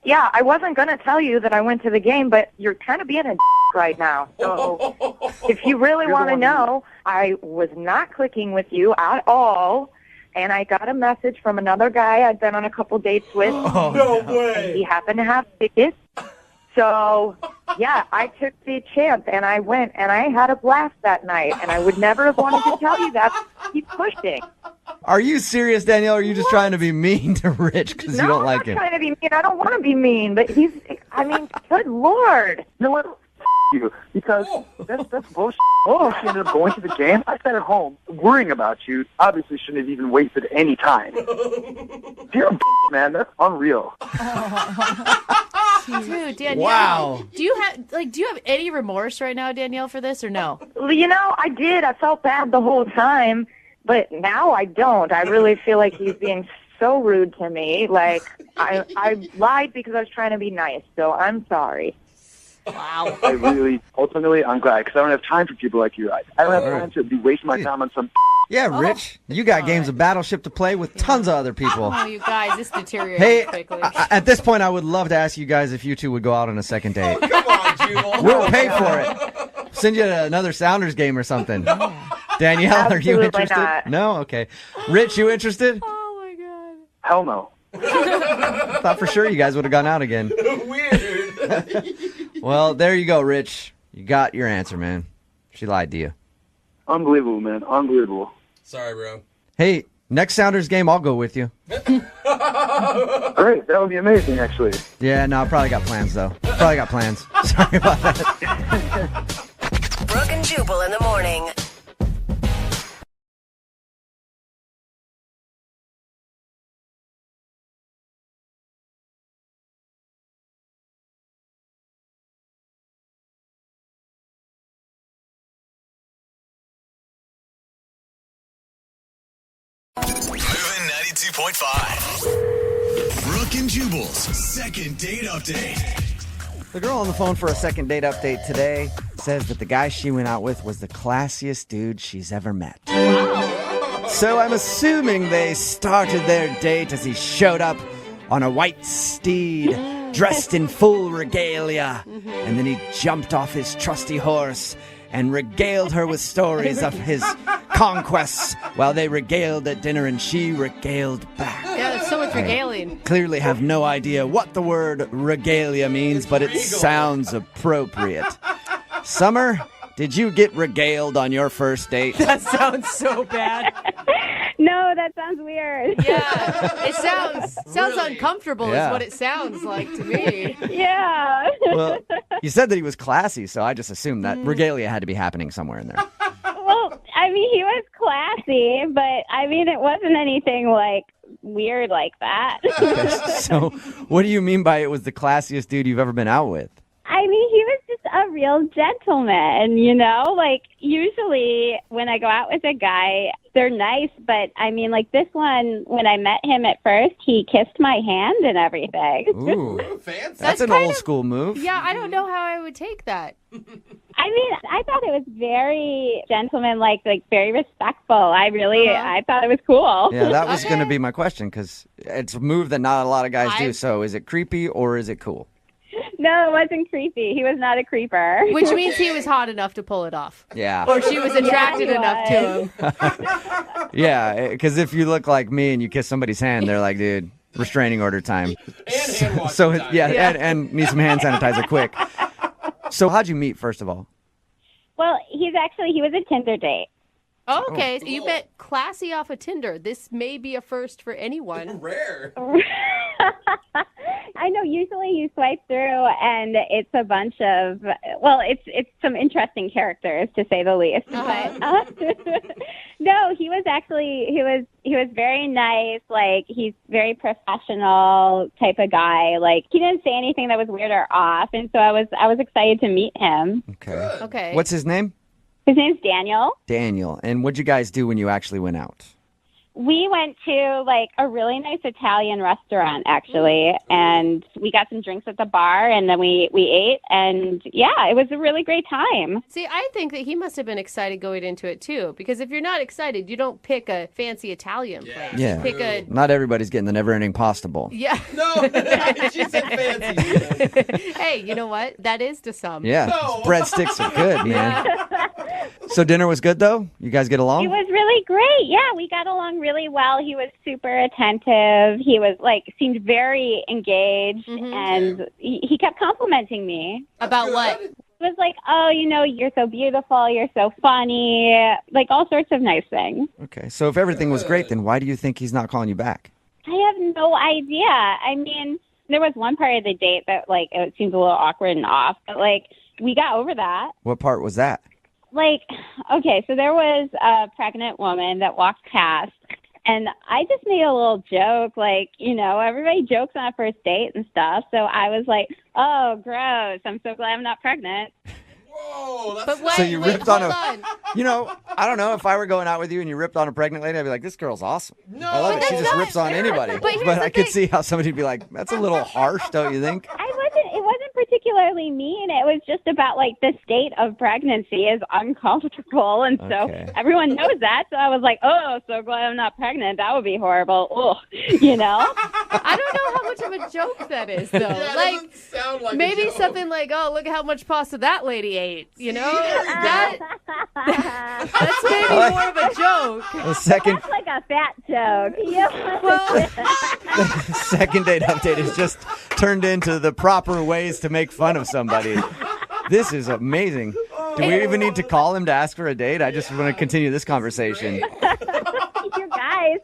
Yeah, I wasn't going to tell you that I went to the game, but you're kind of being a right now. So if you really want to know, I was not clicking with you at all, and I got a message from another guy I'd been on a couple dates with. Oh, no way. He happened to have tickets. So, yeah, I took the chance, and I went, and I had a blast that night, and I would never have wanted to tell you that. Keep pushing. Are you serious, Danielle, or are you just trying to be mean to Rich because you don't like him? No, I'm not trying to be mean. I don't want to be mean, but good Lord. You know what? You, because that's bullshit. Oh, she ended up going to the game. I sat at home worrying about you. Obviously, shouldn't have even wasted any time. You're a man. That's unreal. Dude, Danielle. Wow. Do you have any remorse right now, Danielle, for this or no? You know, I did. I felt bad the whole time, but now I don't. I really feel like he's being so rude to me. Like, I lied because I was trying to be nice, so I'm sorry. Wow. Ultimately, I'm glad, because I don't have time for people like you. I don't have time to be wasting my time on some... Yeah, Rich, you got games of Battleship to play with tons of other people. Oh, you guys, this deteriorates Hey, quickly. at this point, I would love to ask you guys if you two would go out on a second date. Come on, Jubal. We'll pay for it. Send you to another Sounders game or something. Danielle, are you Absolutely interested? not. No? Okay. Rich, you interested? Oh, my God. Hell no. Thought for sure you guys would have gone out again. Weird. Well, there you go, Rich. You got your answer, man. She lied to you. Unbelievable, man. Unbelievable. Sorry, bro. Hey, next Sounders game, I'll go with you. Great. That would be amazing, actually. Yeah, no, I probably got plans, though. Probably got plans. Sorry about that. Brooke and Jubal in the morning. Moving 92.5. Brooke and Jubal's second date update. The girl on the phone for a second date update today says that the guy she went out with was the classiest dude she's ever met. Wow. So I'm assuming they started their date as he showed up on a white steed, dressed in full regalia, and then he jumped off his trusty horse and regaled her with stories of his conquests while they regaled at dinner and she regaled back. Yeah, there's so much regaling. Clearly have no idea what the word regalia means, but it sounds appropriate. Summer, did you get regaled on your first date? That sounds so bad. No, that sounds weird. Yeah, it sounds really uncomfortable Yeah. is what it sounds like to me. Yeah. Well, you said that he was classy, so I just assumed that regalia had to be happening somewhere in there. Well, I mean, he was classy, but I mean, it wasn't anything like weird like that. Okay, so what do you mean by it was the classiest dude you've ever been out with? I mean, he was just a real gentleman, you know? Like, usually when I go out with a guy, they're nice, but I mean, like this one, when I met him at first, he kissed my hand and everything. Ooh, fancy. that's an old school move. Yeah, I don't know how I would take that. I mean, I thought it was very gentleman-like, like very respectful. I thought it was cool. Yeah, that was going to be my question because it's a move that not a lot of guys do. So is it creepy or is it cool? No, it wasn't creepy. He was not a creeper. Which means he was hot enough to pull it off. Yeah. Or she was attracted enough to him. Yeah, because if you look like me and you kiss somebody's hand, they're like, dude, restraining order time. And hand washing So, time. yeah, and need some hand sanitizer quick. So how'd you meet, first of all? Well, he was a Tinder date. Oh, okay, so you met classy off of Tinder. This may be a first for anyone. Rare. I know. Usually, you swipe through, and it's a bunch of it's some interesting characters to say the least. But no, he was very nice. Like he's very professional type of guy. Like he didn't say anything that was weird or off, and so I was excited to meet him. Okay. Okay. What's his name? His name's Daniel. Daniel. And what'd you guys do when you actually went out? We went to like a really nice Italian restaurant actually, and we got some drinks at the bar, and then we ate, and yeah, it was a really great time. See, I think that he must have been excited going into it too, because if you're not excited, you don't pick a fancy Italian place. Yeah. You pick a Not everybody's getting the never-ending pasta bowl. yeah. No, she said fancy. Hey, you know what? That is to some. Yeah. No. Breadsticks are good, man. So dinner was good, though? You guys get along? It was really great. Yeah, we got along really well. He was super attentive. He was seemed very engaged, and he kept complimenting me. About what? It was like, oh, you're so beautiful, you're so funny, like all sorts of nice things. Okay. So if everything was great, then why do you think he's not calling you back? I have no idea. I mean, there was one part of the date that it seemed a little awkward and off, but we got over that. What part was that? Okay, so there was a pregnant woman that walked past, and I just made a little joke, everybody jokes on a first date and stuff, so I was like, oh, gross, I'm so glad I'm not pregnant. Whoa, But wait, So you ripped on hold I don't know, if I were going out with you and you ripped on a pregnant lady, I'd be like, this girl's awesome. No, I love it. She just rips on anybody. But here's But the I could thing. see how somebody would be like, that's a little harsh, don't you think? It wasn't particularly mean. It was just about the state of pregnancy is uncomfortable, and Okay. so everyone knows that. So I was like, oh, so glad I'm not pregnant. That would be horrible. Ugh, I don't know how much of a joke that is, though. Yeah, it doesn't sound like a maybe joke. something like, oh, look how much pasta that lady ate. There you go. That's maybe more of a joke. The second That's like a fat joke. Yeah. Well, second date update is just turned into the proper ways to make fun of somebody. This is amazing. Do we even need to call him to ask for a date? I just want to continue this conversation. You guys,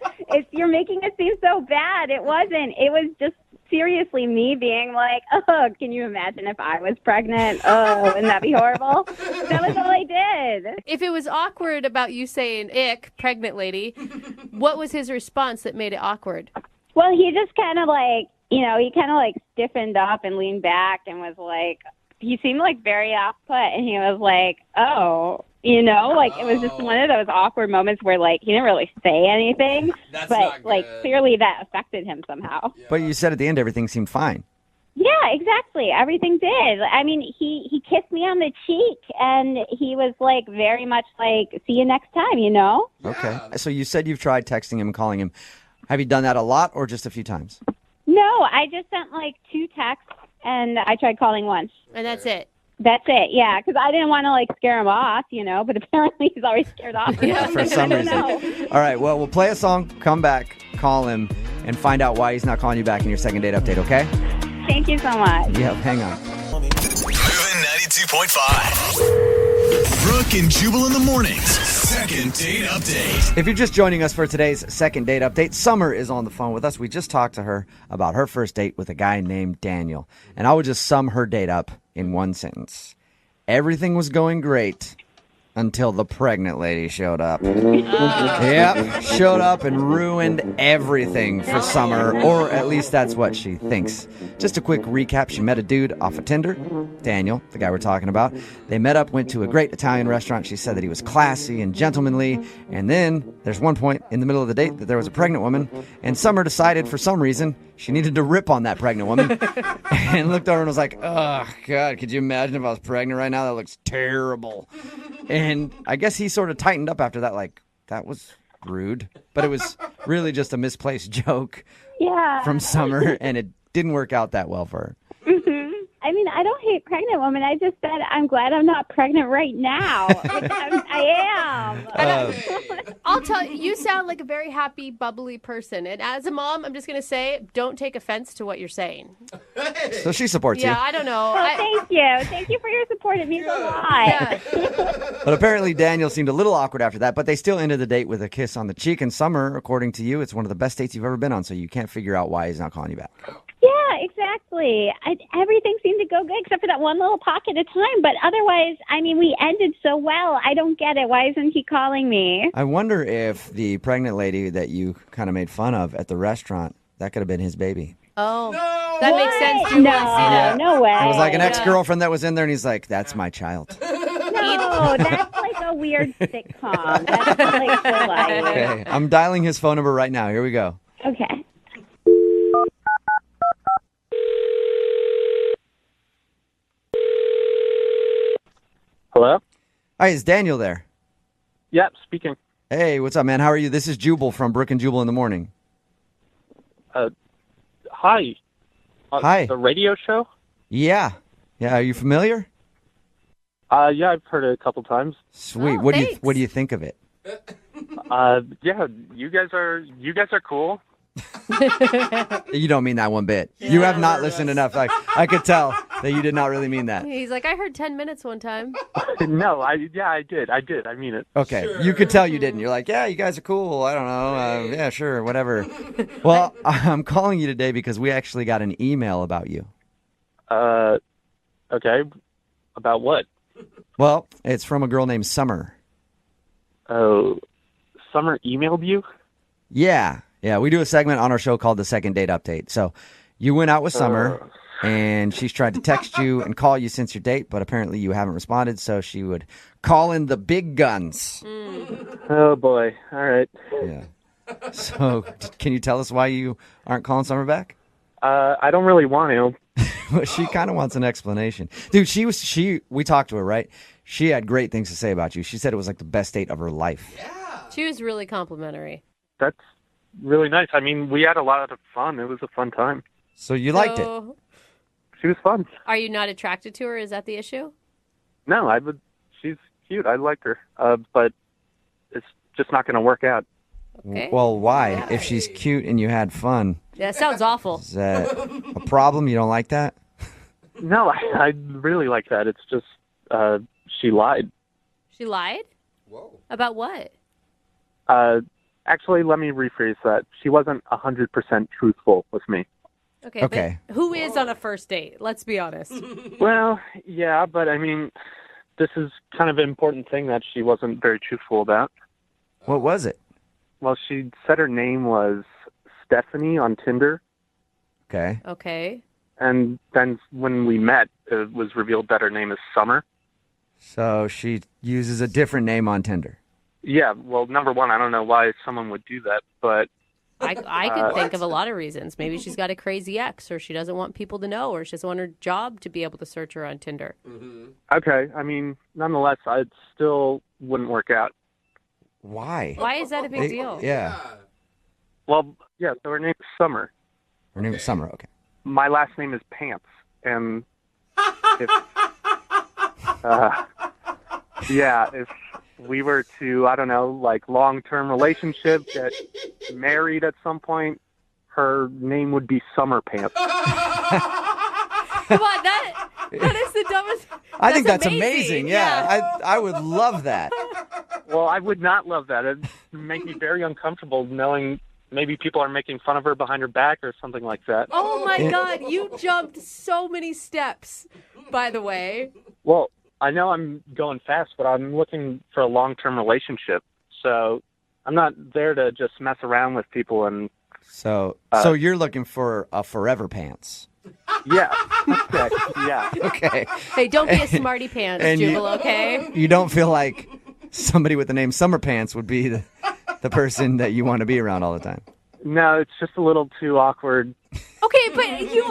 you're making it seem so bad. It wasn't. It was just seriously me being like, oh, can you imagine if I was pregnant? Oh, wouldn't that be horrible? That was all I did. if it was awkward about you saying ick, pregnant lady, what was his response that made it awkward? Well, he just kind of stiffened up and leaned back and was like, he seemed very off put, and he was like, oh, it was just one of those awkward moments where he didn't really say anything, That's but not good. clearly that affected him somehow. But you said at the end everything seemed fine. Yeah, exactly. Everything did. I mean, he kissed me on the cheek, and he was very much see you next time, Okay. So you said you've tried texting him and calling him. Have you done that a lot or just a few times? No, I just sent 2 texts, and I tried calling once. And that's it. That's it, yeah, because I didn't want to scare him off, but apparently he's already scared off. For some reason. All right, well, we'll play a song, come back, call him, and find out why he's not calling you back in your second date update, okay? Thank you so much. Yeah, hang on. Moving 92.5. Brooke and Jubal in the mornings. Second date update. If you're just joining us for today's second date update, Summer is on the phone with us. We just talked to her about her first date with a guy named Daniel. And I would just sum her date up in one sentence. Everything was going great until the pregnant lady showed up. Yep, showed up and ruined everything for Summer, or at least that's what she thinks. Just a quick recap. She met a dude off of Tinder, Daniel, the guy we're talking about. They met up, went to a great Italian restaurant. She said that he was classy and gentlemanly. And then there's one point in the middle of the date that there was a pregnant woman, and Summer decided for some reason she needed to rip on that pregnant woman and looked over and was like, oh, God, could you imagine if I was pregnant right now? That looks terrible. And I guess he sort of tightened up after that, that was rude. But it was really just a misplaced joke from Summer, and it didn't work out that well for her. I mean, I don't hate pregnant women. I just said I'm glad I'm not pregnant right now. I am. I'll tell you, you sound like a very happy, bubbly person. And as a mom, I'm just going to say, don't take offense to what you're saying. So she supports Yeah, you. I don't know. Oh, thank you. Thank you for your support. It means a lot. Yeah. But apparently Daniel seemed a little awkward after that, but they still ended the date with a kiss on the cheek. And Summer, according to you, it's one of the best dates you've ever been on, so you can't figure out why he's not calling you back. Yeah, exactly. Everything seemed to go good except for that one little pocket of time. But otherwise, I mean, we ended so well. I don't get it. Why isn't he calling me? I wonder if the pregnant lady that you kind of made fun of at the rrestaurant, that could have been his baby. Oh, that makes sense. Do you No, want to see that? no way. It was like an ex-girlfriend that was in there, and he's like, that's my child. No, that's like a a weird sitcom. That's like the life. Okay, I'm dialing his phone number right now. Here we go. Okay. Hello? Hi, is Daniel there? Yep, speaking. Hey, what's up, man? How are you? This is Jubal from Brook and Jubal in the Morning. Hi. Hi. The radio show? Yeah. Yeah, are you familiar? Yeah, I've heard it a couple times. Sweet. Oh, What do you think of it? Yeah, you guys are cool. You don't mean that one bit. You have not listened enough. I could tell that you did not really mean that. He's like, I heard 10 minutes one time. No, I did. I mean it. Okay, you could tell you didn't. You're like, yeah, you guys are cool. I don't know. Yeah, sure, whatever. Well, I'm calling you today because we actually got an email about you. Okay. About what? Well, it's from a girl named Summer. Oh, Summer emailed you? Yeah, we do a segment on our show called the Second Date Update. So you went out with Summer, and she's tried to text you and call you since your date, but apparently you haven't responded, so she would call in the big guns. Oh, boy. All right. Yeah. So can you tell us why you aren't calling Summer back? I don't really want to. Well, she kind of wants an explanation. Dude, we talked to her, right? She had great things to say about you. She said it was like the best date of her life. She was really complimentary. That's really nice. I mean, we had a lot of fun. It was a fun time. So you liked it? She was fun. Are you not attracted to her? Is that the issue? No, she's cute. I like her. But it's just not going to work out. Okay. Well, why? If she's cute and you had fun. Yeah, sounds awful. Is that a problem? You don't like that? No, I really like that. It's just she lied. She lied? Whoa. About what? Actually, let me rephrase that. She wasn't 100% truthful with me. Okay. But who is on a first date? Let's be honest. Well, yeah, but I mean, this is kind of an important thing that she wasn't very truthful about. What was it? Well, she said her name was Stephanie on Tinder. Okay. And then when we met, it was revealed that her name is Summer. So she uses a different name on Tinder. Yeah, well, number one, I don't know why someone would do that, but... I could think of a lot of reasons. Maybe she's got a crazy ex, or she doesn't want people to know, or she doesn't want her job to be able to search her on Tinder. Okay, I mean, nonetheless, it still wouldn't work out. Why? Why is that a big deal? Yeah. Well, yeah, so her name is Summer. Her name is Summer, okay. My last name is Pants, and if we were to, I don't know, like long-term relationship, get married at some point, her name would be Summer Pants. Come on, that is the dumbest. I think that's amazing. Yeah. I would love that. Well, I would not love that. It'd make me very uncomfortable knowing maybe people are making fun of her behind her back or something like that. Oh, my God. You jumped so many steps, by the way. Well, I know I'm going fast, but I'm looking for a long-term relationship. So I'm not there to just mess around with people. And So you're looking for a forever pants. Yeah. Okay. Yeah. Okay. Hey, don't be a smarty pants, Jubal, okay? You don't feel like somebody with the name Summer Pants would be the person that you want to be around all the time. No, it's just a little too awkward. Okay, but you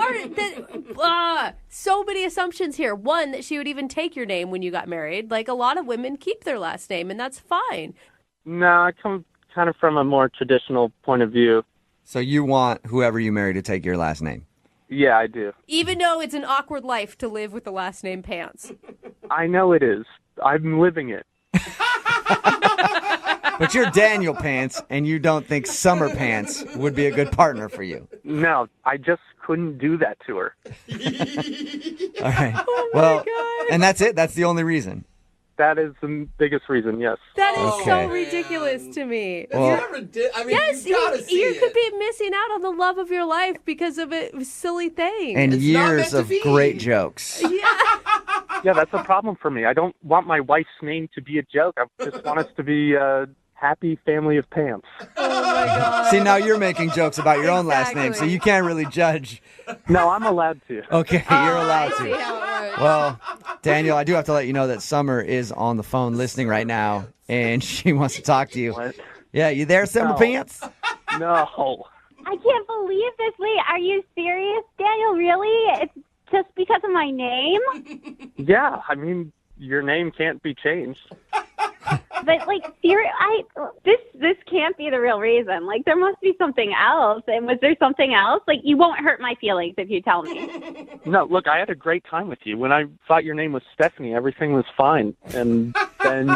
are so many assumptions here. One, that she would even take your name when you got married. Like, a lot of women keep their last name, and that's fine. No, I come kind of from a more traditional point of view. So you want whoever you marry to take your last name? Yeah, I do. Even though it's an awkward life to live with the last name Pants. I know it is. I'm living it. But you're Daniel Pants, and you don't think Summer Pants would be a good partner for you. No, I just couldn't do that to her. All right. Oh well, God. And that's it? That's the only reason? That is the biggest reason, yes. That is so ridiculous to me. Well, Yes, you could be missing out on the love of your life because of a silly thing. And years of great jokes. Yeah, that's a problem for me. I don't want my wife's name to be a joke. I just want us to be a happy family of pants. Oh, my God. See, now you're making jokes about your own last name, so you can't really judge. No, I'm allowed to. Okay, you're allowed I see to. how it works. Well, Daniel, I do have to let you know that Summer is on the phone listening right now, and she wants to talk to you. What? Yeah, you there, Summer No. Pants? No. I can't believe this. Wait, are you serious, Daniel? Really? It's just because of my name? Yeah, I mean, your name can't be changed. But like, this can't be the real reason. Like, there must be something else. And was there something else? Like, you won't hurt my feelings if you tell me. No, look, I had a great time with you. When I thought your name was Stephanie, everything was fine. And then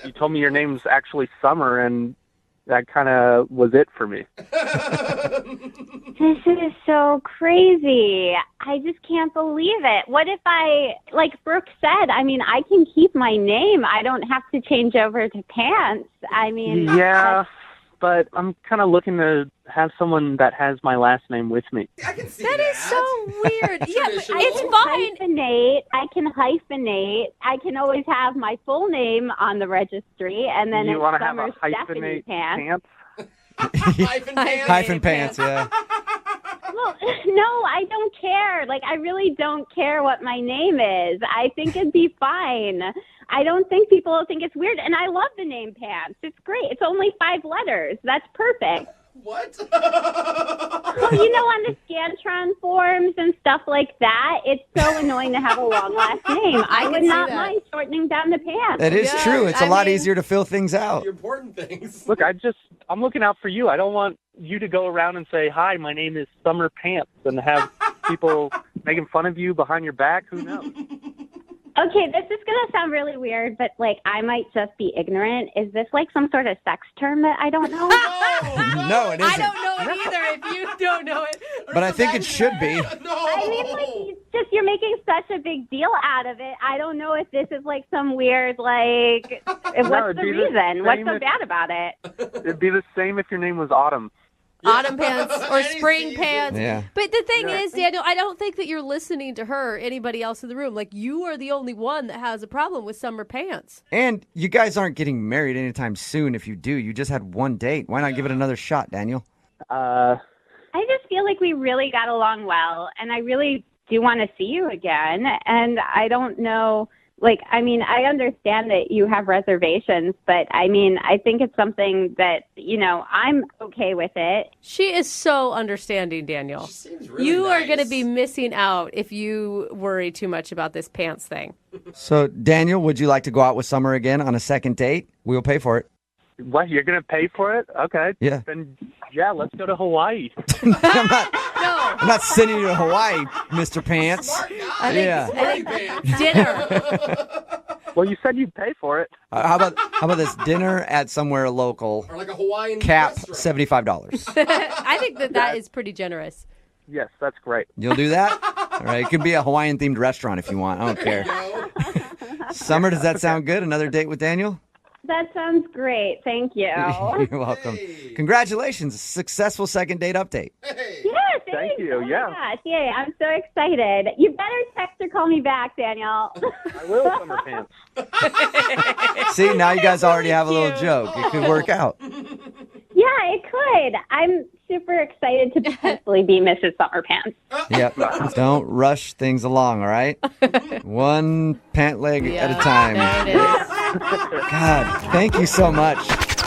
you told me your name's actually Summer, and that kind of was it for me. This is so crazy. I just can't believe it. What if like Brooke said, I mean, I can keep my name. I don't have to change over to Pants. I mean, Yeah, but I'm kind of looking to have someone that has my last name with me. I can see That is so weird. Yeah, but Traditional. it's fine. I can hyphenate. I can always have my full name on the registry, and then You it's want to have a Summer Stephanie hyphenate Pants. pants? Hyphen pants, yeah. Well, no, I don't care. Like, I really don't care what my name is. I think it'd be fine. I don't think people will think it's weird. And I love the name Pants. It's great. It's only 5 letters. That's perfect. What? Well, you know, on the Scantron forms and stuff like that, it's so annoying to have a long last name. I would see not that. mind shortening down the Pants. That is Yeah, true. It's a I lot mean- easier to fill things out. The important things. Look, I'm looking out for you. I don't want you to go around and say, hi, my name is Summer Pants, and have people making fun of you behind your back. Who knows? Okay, this is going to sound really weird, but, like, I might just be ignorant. Is this, like, some sort of sex term that I don't know? No, it I isn't. don't know it either if you don't know it. But I think it should be. No. I mean, like, you're making such a big deal out of it. I don't know if this is, like, some weird, like, what's it'd the be the reason? What's same so if- bad about it? It'd be the same if your name was Autumn. Autumn pants or Any spring season. pants. Yeah. But the thing is, Daniel, I don't think that you're listening to her or anybody else in the room. Like, you are the only one that has a problem with summer pants. And you guys aren't getting married anytime soon. If you do, you just had one date. Why not give it another shot, Daniel? I just feel like we really got along well, and I really do want to see you again. And I don't know, like, I mean, I understand that you have reservations, but I mean, I think it's something that, you know, I'm okay with it. She is so understanding, Daniel. She seems really You are nice. going to be missing out if you worry too much about this pants thing. So, Daniel, would you like to go out with Summer again on a second date? We'll pay for it. What, you're going to pay for it? Okay. Yeah. Then, yeah, let's go to Hawaii. I'm not sending you to Hawaii, Mr. Pants. Smart guy. Yeah. Smarty pants. Dinner. Well, you said you'd pay for it. How about this dinner at somewhere local? Or like a Hawaiian Cap restaurant. $75. I think that is pretty generous. Yes, that's great. You'll do that? All right. It could be a Hawaiian themed restaurant if you want. I don't care. No. Summer, does that sound good? Another date with Daniel? That sounds great. Thank you. You're welcome. Hey. Congratulations. Successful second date update. Hey. Yeah, Thank you, Oh my yeah. gosh, yay, I'm so excited. You better text or call me back, Daniel. I will, Summer Pants. See, now you guys already have a little joke. It could work out. Yeah, it could. I'm super excited to potentially be Mrs. Summer Pants. Yep. Don't rush things along, all right? One pant leg at a time. There it is. God, thank you so much.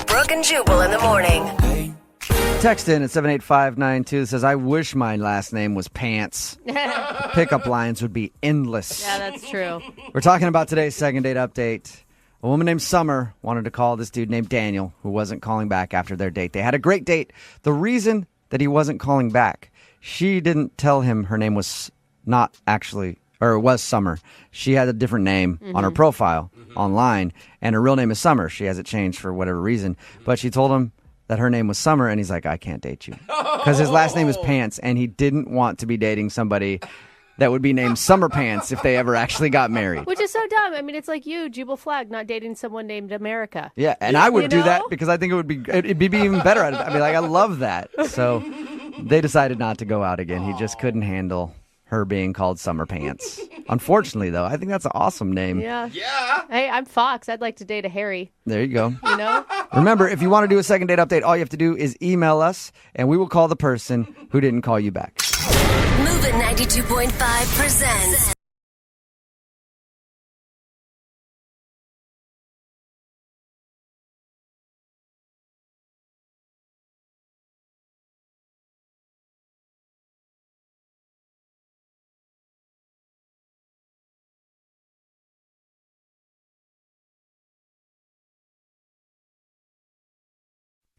Brooke and Jubal in the morning. Text in at 78592 that says, I wish my last name was Pants. Pickup lines would be endless. Yeah, that's true. We're talking about today's second date update. A woman named Summer wanted to call this dude named Daniel, who wasn't calling back after their date. They had a great date. The reason that he wasn't calling back, she didn't tell him her name was not actually, or it was Summer. She had a different name on her profile online, and her real name is Summer. She has it changed for whatever reason. But she told him that her name was Summer, and he's like, I can't date you. Because his last name is Pants, and he didn't want to be dating somebody that would be named Summer Pants if they ever actually got married. Which is so dumb. I mean, it's like you, Jubal Flagg, not dating someone named America. Yeah, and I would You do that know? because I think it'd be even better. I'd be like, I love that. So they decided not to go out again. He just couldn't handle her being called Summer Pants. Unfortunately, though, I think that's an awesome name. Yeah. Yeah. Hey, I'm Fox. I'd like to date a Harry, There you go. you know? Remember, if you want to do a second date update, all you have to do is email us, and we will call the person who didn't call you back. Moving 92.5 presents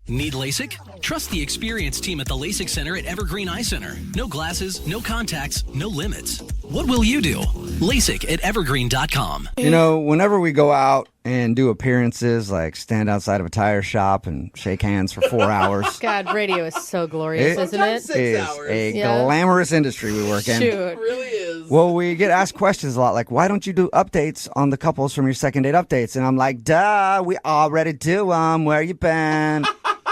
Need LASIK? Trust the experienced team at the LASIK Center at Evergreen Eye Center. No glasses, no contacts, no limits. What will you do? LASIK at evergreen.com. You know, whenever we go out and do appearances, like stand outside of a tire shop and shake hands for 4 hours. God, radio is so glorious, isn't it? It is a glamorous industry we work in. Shoot. It really is. Well, we get asked questions a lot, like, why don't you do updates on the couples from your second date updates? And I'm like, duh, we already do them. Where you been?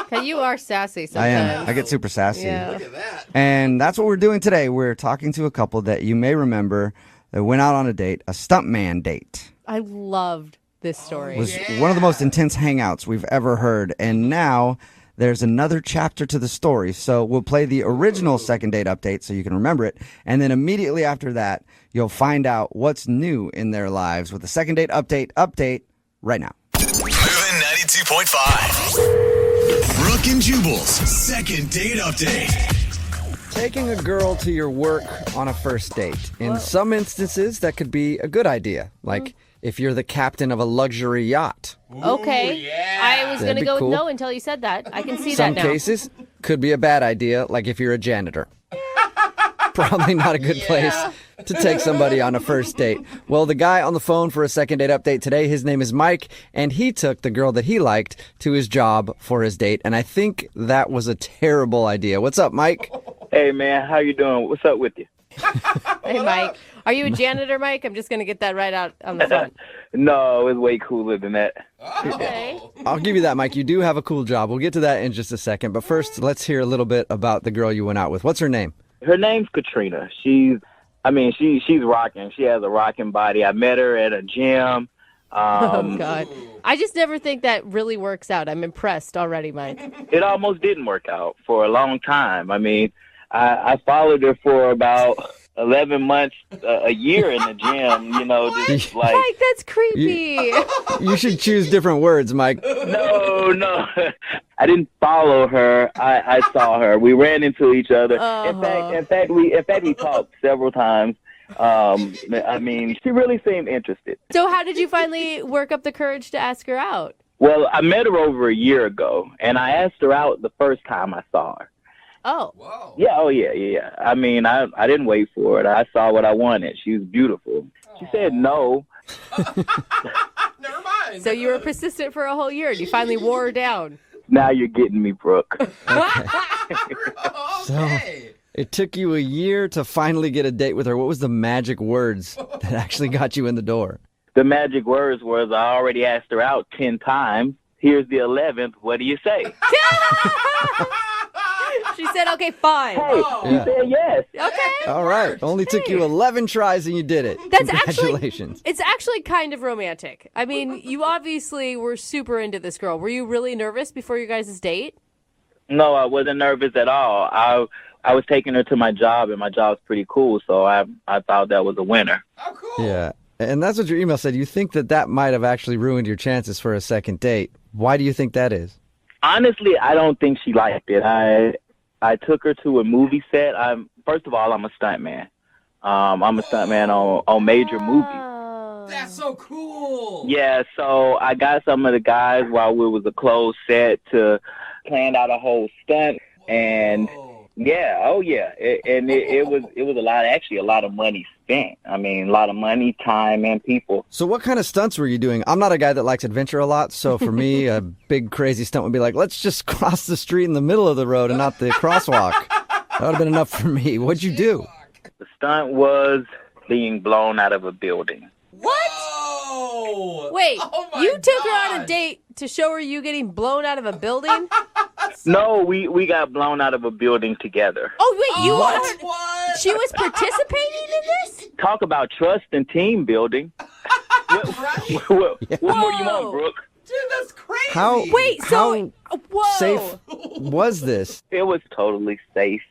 Hey, you are sassy I sometimes. am. I get super sassy. Yeah. Look at that. And that's what we're doing today. We're talking to a couple that you may remember that went out on a date, a stuntman date. I loved this story. It was one of the most intense hangouts we've ever heard. And now there's another chapter to the story. So we'll play the original second date update so you can remember it. And then immediately after that, you'll find out what's new in their lives with the second date update right now. Moving 92.5. Brooke and Jubal's second date update. Taking a girl to your work on a first date. In some instances, that could be a good idea. Like if you're the captain of a luxury yacht. Okay. yeah. I was going to That'd be go cool. with no until you said that. I can see Some that now. cases could be a bad idea, like if you're a janitor. Probably not a good place to take somebody on a first date. Well, the guy on the phone for a second date update today, his name is Mike, and he took the girl that he liked to his job for his date, and I think that was a terrible idea. What's up, Mike? Hey, man, how you doing? What's up with you? Hey, Mike. Are you a janitor, Mike? I'm just going to get that right out on the phone. No, it's way cooler than that. Okay. I'll give you that, Mike. You do have a cool job. We'll get to that in just a second, but first, let's hear a little bit about the girl you went out with. What's her name? Her name's Katrina. She's rocking. She has a rocking body. I met her at a gym. Oh, God. I just never think that really works out. I'm impressed already, Mike. It almost didn't work out for a long time. I mean, I followed her for about 11 months, a year in the gym, you know, just like... Mike, that's creepy. You should choose different words, Mike. No. I didn't follow her. I saw her. We ran into each other. In fact, we talked several times. I mean, she really seemed interested. So how did you finally work up the courage to ask her out? Well, I met her over a year ago, and I asked her out the first time I saw her. Oh. Whoa. Yeah, yeah. I mean, I didn't wait for it. I saw what I wanted. She was beautiful. She said no. Never mind. So you were persistent for a whole year, and you finally wore her down. Now you're getting me, Brooke. Okay. It took you a year to finally get a date with her. What was the magic words that actually got you in the door? The magic words was I already asked her out 10 times. Here's the 11th. What do you say? She said, okay, fine. Hey, she said yes. Okay. All right. Only took you 11 tries and you did it. That's Congratulations. it's actually kind of romantic. I mean, you obviously were super into this girl. Were you really nervous before your guys' date? No, I wasn't nervous at all. I was taking her to my job, and my job's pretty cool, so I thought that was a winner. Oh, cool. Yeah. And that's what your email said. You think that might have actually ruined your chances for a second date. Why do you think that is? Honestly, I don't think she liked it. I took her to a movie set. First of all, I'm a stuntman. I'm a stuntman on major movies. That's so cool. Yeah, so I got some of the guys while it was a closed set to plan out a whole stunt, and it was a lot of money spent. I mean, a lot of money, time, and people. So what kind of stunts were you doing? I'm not a guy that likes adventure a lot, so for me, a big crazy stunt would be like, let's just cross the street in the middle of the road and not the crosswalk. That would have been enough for me. What'd you do? The stunt was being blown out of a building. What? Whoa. Wait, Oh my you took her on God. a date to show her you getting blown out of a building? No, we got blown out of a building together. Oh, wait, you What? are... She was participating in this? Talk about trust and team building. What more do you want, Brooke? Dude, that's crazy. How? Wait, so... Whoa. safe was this? It was totally safe.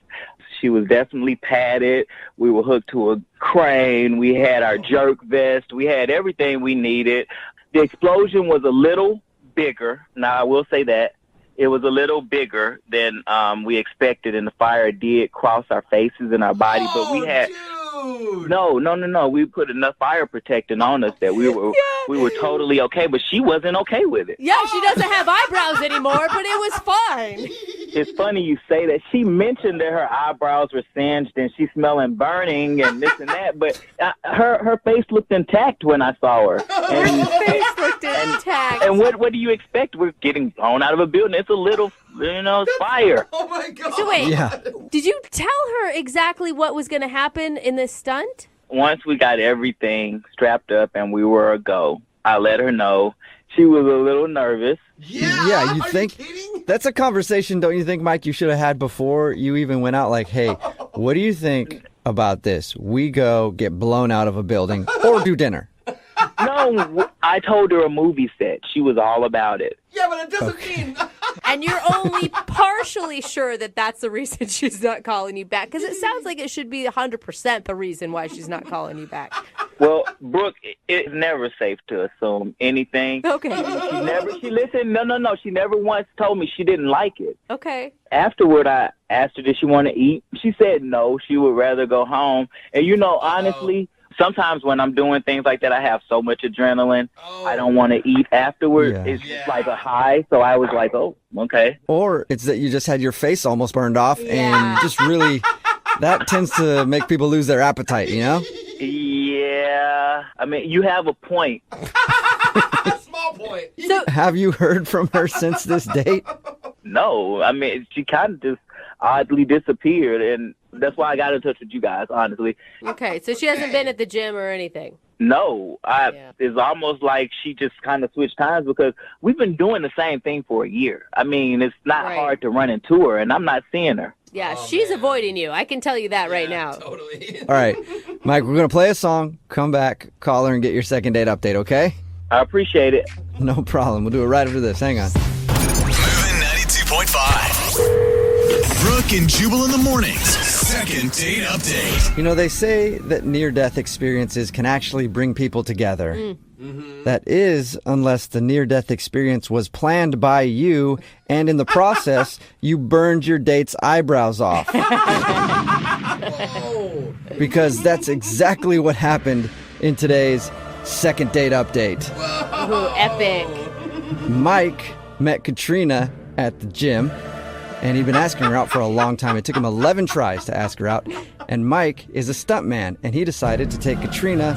She was definitely padded. We were hooked to a crane. We had our jerk vest. We had everything we needed. The explosion was a little bigger. Now, I will say that. It was a little bigger than we expected, and the fire did cross our faces and our body. But we had Dude. No. We put enough fire protecting on us that we were totally okay, but she wasn't okay with it. Yeah, she doesn't have eyebrows anymore, but it was fine. It's funny you say that. She mentioned that her eyebrows were singed and she's smelling burning and this and that, but her face looked intact when I saw her. And, her face looked intact. And what do you expect? We're getting blown out of a building. It's a little, fire. Oh, my God. So wait, did you tell her exactly what was going to happen in this stunt? Once we got everything strapped up and we were a go, I let her know. She was a little nervous. Yeah, you think that's a conversation, don't you think, Mike, you should have had before you even went out? Like, hey, what do you think about this? We go get blown out of a building or do dinner. No, I told her a movie set. She was all about it. Yeah, but it doesn't mean... And you're only partially sure that that's the reason she's not calling you back. Because it sounds like it should be 100% the reason why she's not calling you back. Well, Brooke, it's never safe to assume anything. Okay. She listened. No. She never once told me she didn't like it. Okay. Afterward, I asked her, did she want to eat? She said no. She would rather go home. And, honestly... Sometimes when I'm doing things like that, I have so much adrenaline, I don't want to eat afterward. Yeah. It's just like a high, so I was like, oh, okay. Or it's that you just had your face almost burned off and just really, that tends to make people lose their appetite, Yeah. I mean, you have a point. Small point. So, have you heard from her since this date? No. I mean, she kind of just oddly disappeared, and that's why I got in touch with you guys, honestly. Okay, so she hasn't been at the gym or anything? No. It's almost like she just kind of switched times because we've been doing the same thing for a year. I mean, it's not hard to run into her, and I'm not seeing her. Yeah, she's avoiding you. I can tell you that right now. Totally. All right, Mike, we're going to play a song, come back, call her, and get your second date update, okay? I appreciate it. No problem. We'll do it right after this. Hang on. Moving 92.5. Brooke and Jubal in the mornings. Second date update. They say that near-death experiences can actually bring people together. Mm-hmm. That is, unless the near-death experience was planned by you, and in the process, you burned your date's eyebrows off. Whoa. Because that's exactly what happened in today's second date update. Ooh, epic. Mike met Katrina at the gym. And he'd been asking her out for a long time. It took him 11 tries to ask her out. And Mike is a stuntman, and he decided to take Katrina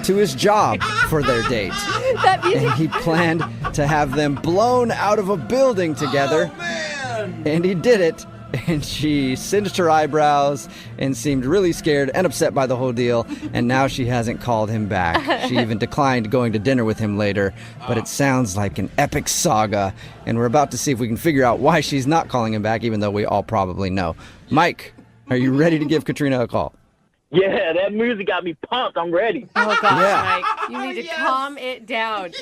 to his job for their date. And he planned to have them blown out of a building together. Oh, man. And he did it. And she singed her eyebrows and seemed really scared and upset by the whole deal. And now she hasn't called him back. She even declined going to dinner with him later. But it sounds like an epic saga. And we're about to see if we can figure out why she's not calling him back, even though we all probably know. Mike, are you ready to give Katrina a call? Yeah, that music got me pumped. I'm ready. Oh, gosh, Mike. You need to calm it down.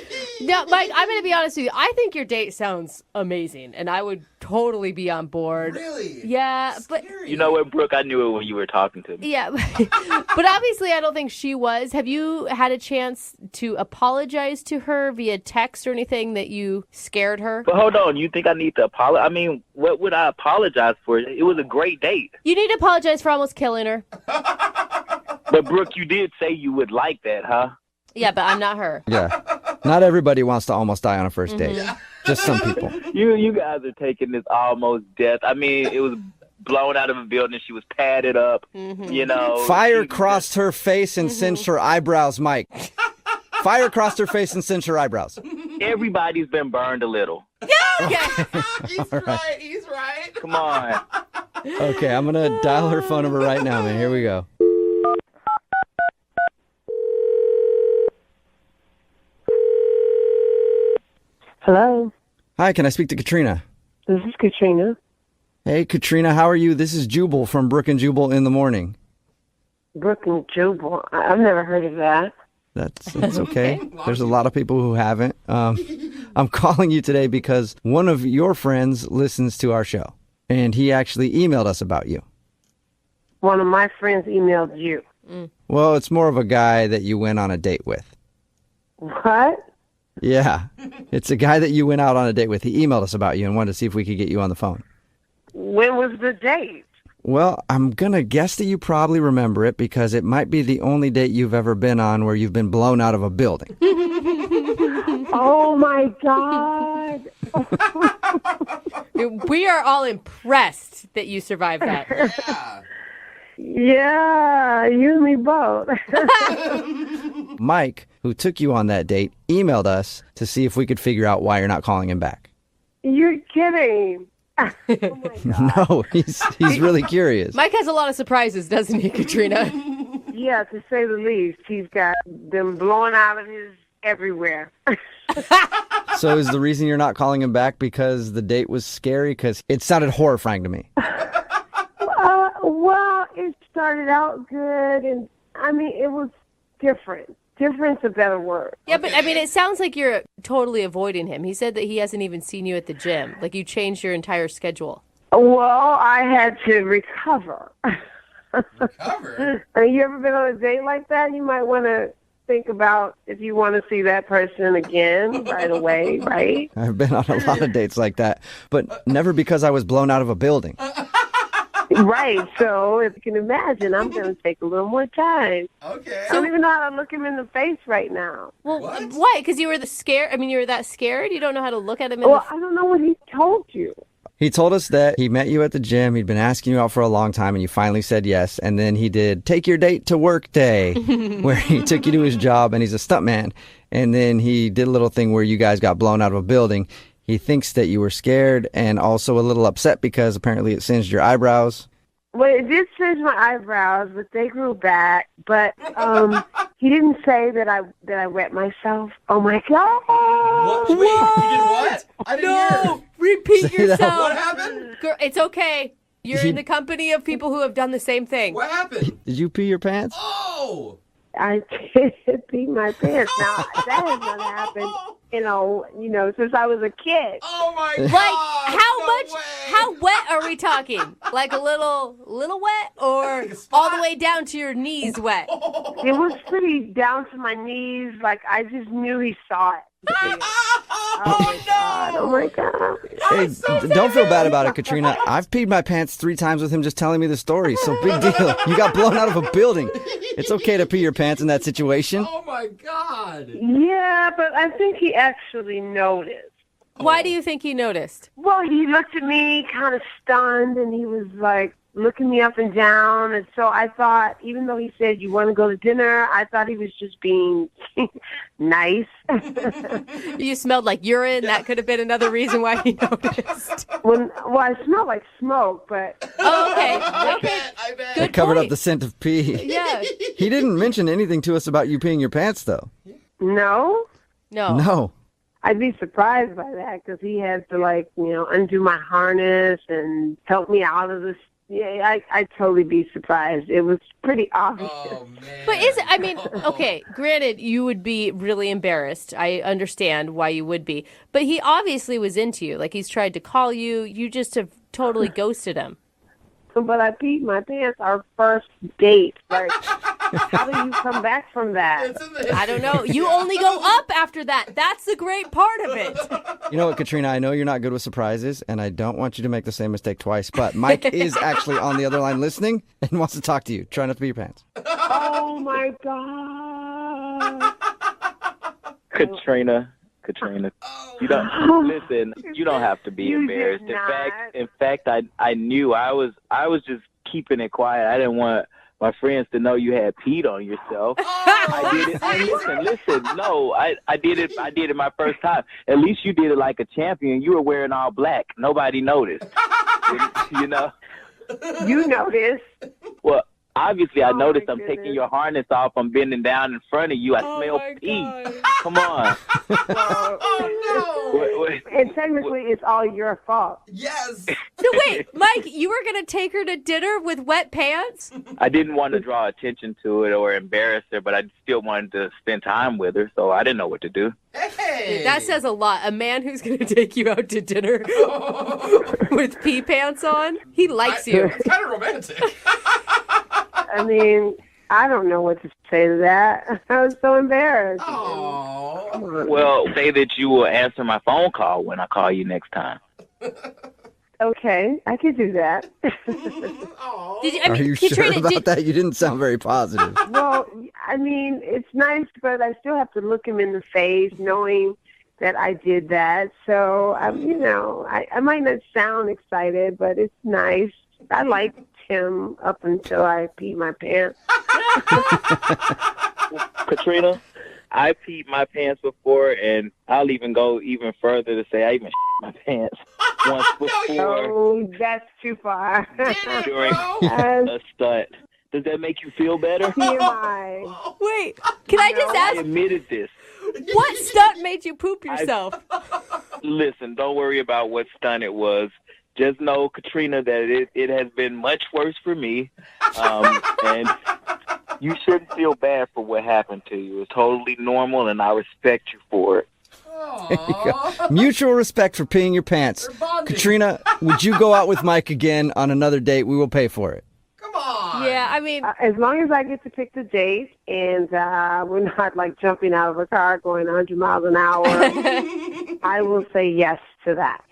Now, Mike, I'm going to be honest with you. I think your date sounds amazing, and I would totally be on board. Really? Yeah, but... You know what, Brooke? I knew it when you were talking to me. Yeah, but obviously I don't think she was. Have you had a chance to apologize to her via text or anything that you scared her? But hold on. You think I need to apologize? I mean, what would I apologize for? It was a great date. You need to apologize for almost killing her. But, Brooke, you did say you would like that, huh? Yeah, but I'm not her. Yeah. Not everybody wants to almost die on a first date. Mm-hmm. Just some people. You guys are taking this almost death. I mean, it was blown out of a building. She was padded up, Fire crossed her face and singed her eyebrows, Mike. Fire crossed her face and singed her eyebrows. Everybody's been burned a little. Yeah. He's right. He's right. Come on. Okay, I'm going to dial her phone number right now, man. Here we go. Hello. Hi, can I speak to Katrina? This is Katrina. Hey, Katrina, how are you? This is Jubal from Brooke and Jubal in the Morning. Brooke and Jubal. I've never heard of that. That's okay. There's a lot of people who haven't. I'm calling you today because one of your friends listens to our show, and he actually emailed us about you. One of my friends emailed you. Well, it's more of a guy that you went on a date with. What? Yeah. It's a guy that you went out on a date with. He emailed us about you and wanted to see if we could get you on the phone. When was the date? Well, I'm going to guess that you probably remember it because it might be the only date you've ever been on where you've been blown out of a building. Oh, my God. We are all impressed that you survived that. Yeah, you and me both. Mike, who took you on that date, emailed us to see if we could figure out why you're not calling him back. You're kidding. Oh my God. No, he's really curious. Mike has a lot of surprises, doesn't he, Katrina? Yeah, to say the least. He's got them blowing out of his everywhere. So is the reason you're not calling him back because the date was scary? Because it sounded horrifying to me. Well, it started out good, and I mean, it was different. Different's a better word. Yeah, but I mean, it sounds like you're totally avoiding him. He said that he hasn't even seen you at the gym. Like you changed your entire schedule. Well, I had to recover. Recover? Have you ever been on a date like that? You might want to think about if you want to see that person again right away, right? I've been on a lot of dates like that, but never because I was blown out of a building. Right, so if you can imagine, I'm going to take a little more time. Okay. I don't even know how to look him in the face right now. Well, why? Because you were scared? I mean, you were that scared? You don't know how to look at him in Well, I don't know what he told you. He told us that he met you at the gym. He'd been asking you out for a long time, and you finally said yes. And then he did take your date to work day, where he took you to his job, and he's a stuntman. And then he did a little thing where you guys got blown out of a building. He thinks that you were scared and also a little upset because apparently it singed your eyebrows. Well, it did singe my eyebrows, but they grew back. But he didn't say that I wet myself. Oh my God! What? Wait, you did what? I didn't hear. Repeat Say that. yourself. What happened? Girl, it's okay. You're in the company of people who have done the same thing. What happened? Did you pee your pants? Oh! I did pee my pants. Now that has not happened. You know, since I was a kid. Oh my God! Like how wet are we talking? Like a little wet, or all the way down to your knees wet? It was pretty down to my knees. Like I just knew he saw it. Oh my God! Hey, don't feel bad about it, Katrina. I've peed my pants 3 times with him just telling me the story. So big deal. You got blown out of a building. It's okay to pee your pants in that situation. Oh my God! Yeah, but I think he actually noticed. Why do you think he noticed? Well, he looked at me kind of stunned, and he was like looking me up and down. And so I thought, even though he said, "You want to go to dinner?" I thought he was just being nice. You smelled like urine. That could have been another reason why he noticed. Well, I smelled like smoke, but... Oh, okay. I bet. It covered up the scent of pee. Yeah. He didn't mention anything to us about you peeing your pants, though. No? No. I'd be surprised by that because he had to, undo my harness and help me out of this. Yeah, I'd totally be surprised. It was pretty obvious. Oh, man. But okay, granted, you would be really embarrassed. I understand why you would be. But he obviously was into you. Like, he's tried to call you. You just have totally ghosted him. But I peed my pants our first date. Like, how do you come back from that? I don't know. You only go up after that. That's the great part of it. You know what, Katrina? I know you're not good with surprises, and I don't want you to make the same mistake twice, but Mike is actually on the other line listening and wants to talk to you. Try not to pee your pants. Oh, my God. Katrina, you don't listen. You don't have to be You embarrassed. did not. In fact, I knew I was just keeping it quiet. I didn't want my friends to know you had peed on yourself. I did it. And listen. No, I did it. I did it my first time. At least you did it like a champion. You were wearing all black. Nobody noticed. You know. You noticed. Well, obviously, I noticed. my I'm goodness. taking your harness off. I'm bending down in front of you. I smell pee. Come on. And technically, it's all your fault. Yes. So wait, Mike, you were going to take her to dinner with wet pants? I didn't want to draw attention to it or embarrass her, but I still wanted to spend time with her, so I didn't know what to do. Hey. That says a lot. A man who's going to take you out to dinner with pee pants on, he likes you. It's kind of romantic. I mean, I don't know what to say to that. I was so embarrassed. Oh. Well, say that you will answer my phone call when I call you next time. Okay, I can do that. Did you, Are you sure about that? You didn't sound very positive. Well, I mean, it's nice, but I still have to look him in the face, knowing that I did that. So, I might not sound excited, but it's nice. I liked him up until I peed my pants. Katrina, I peed my pants before, and I'll even go even further to say I even shit my pants once before. Oh, that's too far. During a stunt. Does that make you feel better? TMI. Wait, can I just I ask, admitted this. what stunt made you poop yourself? Listen, don't worry about what stunt it was. Just know, Katrina, that it has been much worse for me. And you shouldn't feel bad for what happened to you. It's totally normal, and I respect you for it. There you go. Mutual respect for peeing your pants. Katrina, would you go out with Mike again on another date? We will pay for it. Yeah, I mean, as long as I get to pick the date and we're not like jumping out of a car going 100 miles an hour, I will say yes to that.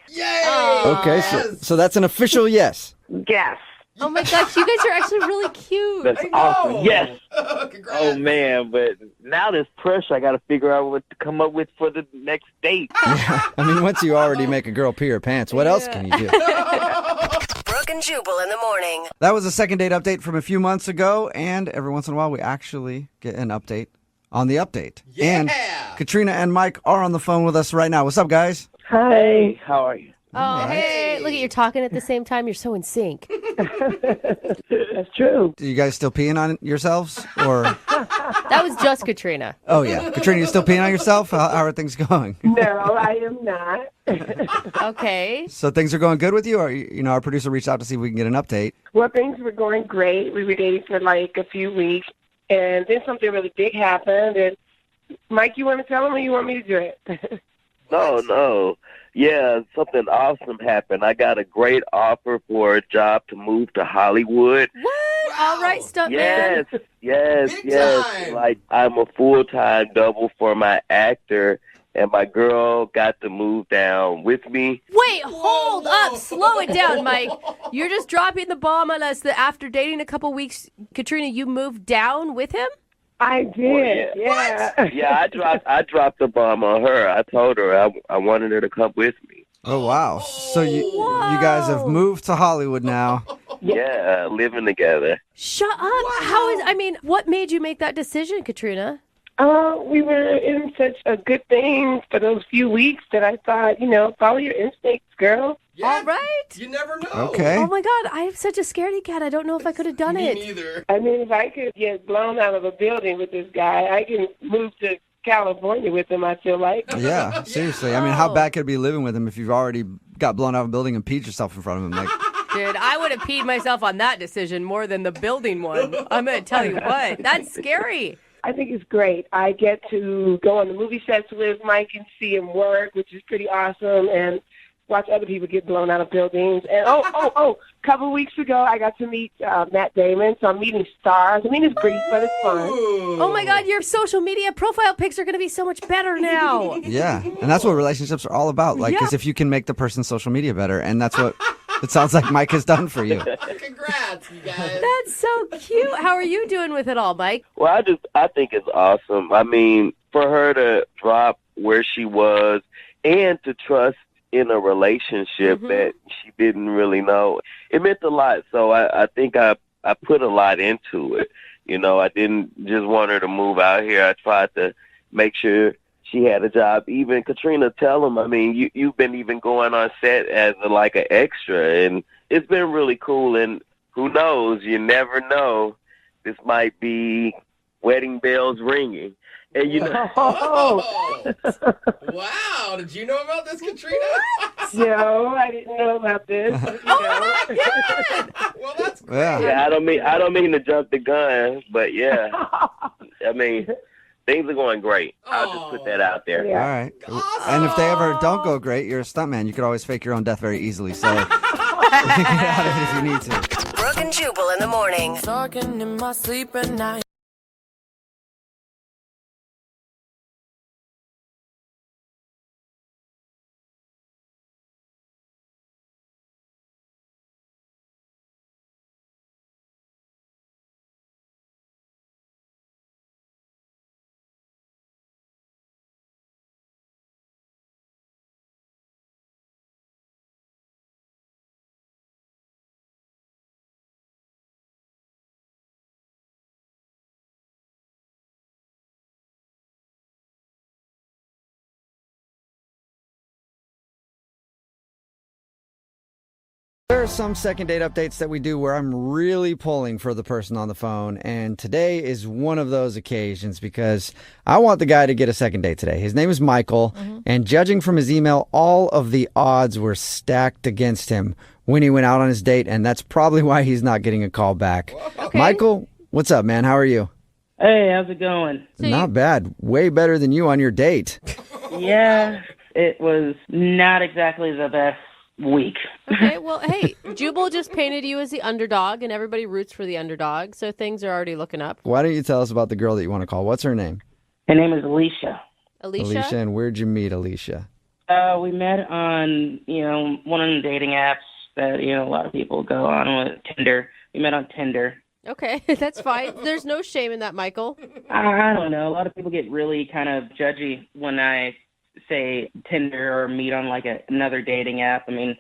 Okay, so that's an official yes. Yes. Oh my gosh, you guys are actually really cute. That's awesome. Yes. Oh, man, but now there's pressure. I got to figure out what to come up with for the next date. Yeah. I mean, once you already make a girl pee her pants, what else can you do? Brooke and Jubal in the morning. That was a second date update from a few months ago, and every once in a while we actually get an update on the update. Yeah! And Katrina and Mike are on the phone with us right now. What's up, guys? Hi. Hey, how are you? Oh, hey, look at you talking at the same time. You're so in sync. That's true. Are you guys still peeing on yourselves? Or That was just Katrina. Oh, yeah. Katrina, you still peeing on yourself? How are things going? No, I am not. Okay. So things are going good with you? Or, our producer reached out to see if we can get an update. Well, things were going great. We were dating for like a few weeks, and then something really big happened. And Mike, you want to tell him, or you want me to do it? No. Yeah, something awesome happened. I got a great offer for a job to move to Hollywood. What? All right, stuntman. Yes. time. Like, I'm a full-time double for my actor, and my girl got to move down with me. Wait, hold up. Slow it down, Mike. You're just dropping the bomb on us that after dating a couple weeks, Katrina, you moved down with him? I did, yeah. Yeah, I dropped the bomb on her. I told her I wanted her to come with me. Oh, wow. So you guys have moved to Hollywood now. Yeah, living together. Shut up. What made you make that decision, Katrina? We were in such a good thing for those few weeks that I thought, follow your instincts, girl. Yeah, all right. You never know. Okay. Oh, my God. I am such a scaredy cat. I don't know if I could have done it. Me neither. I mean, if I could get blown out of a building with this guy, I can move to California with him, I feel like. Yeah, seriously. I mean, how bad could it be living with him if you've already got blown out of a building and peed yourself in front of him? Like, Dude, I would have peed myself on that decision more than the building one. I'm going to tell you what. That's scary. I think it's great. I get to go on the movie sets with Mike and see him work, which is pretty awesome, and watch other people get blown out of buildings. And a couple of weeks ago, I got to meet Matt Damon, so I'm meeting stars. I mean, it's brief, but it's fun. Oh, my God, your social media profile pics are going to be so much better now. yeah, and that's what relationships are all about. Like, is if you can make the person's social media better, and that's what it sounds like Mike has done for you. Congrats, you guys. That's so cute. How are you doing with it all, Mike? Well, I think it's awesome. I mean, for her to drop where she was and to trust in a relationship that she didn't really know, it meant a lot. So I think I put a lot into it. I didn't just want her to move out here. I tried to make sure she had a job. Even Katrina, tell him, I mean, you've been even going on set as an extra, and it's been really cool. And who knows? You never know. This might be wedding bells ringing. And Wow, did you know about this, Katrina? No, I didn't know about this. Oh my God! Well, that's great. Yeah, I don't mean to jump the gun, but yeah. I mean, things are going great. I'll just put that out there. Yeah. All right. Awesome. And if they ever don't go great, you're a stuntman. You could always fake your own death very easily. So you can get out of it if you need to. Brooke and Jubal in the morning. Talking in my sleep at night. There are some second date updates that we do where I'm really pulling for the person on the phone, and today is one of those occasions because I want the guy to get a second date today. His name is Michael, and judging from his email, all of the odds were stacked against him when he went out on his date, and that's probably why he's not getting a call back. Okay. Michael, what's up, man? How are you? Hey, how's it going? Not bad. Way better than you on your date. Yeah, it was not exactly the best week. Okay, well, hey, Jubal just painted you as the underdog, and everybody roots for the underdog, so things are already looking up. Why don't you tell us about the girl that you want to call? What's her name? Her name is Alicia. Alicia, and where'd you meet Alicia? We met on, one of the dating apps that, a lot of people go on with, Tinder. We met on Tinder. Okay, that's fine. There's no shame in that, Michael. I don't know. A lot of people get really kind of judgy when I say Tinder or meet on like another dating app. I mean,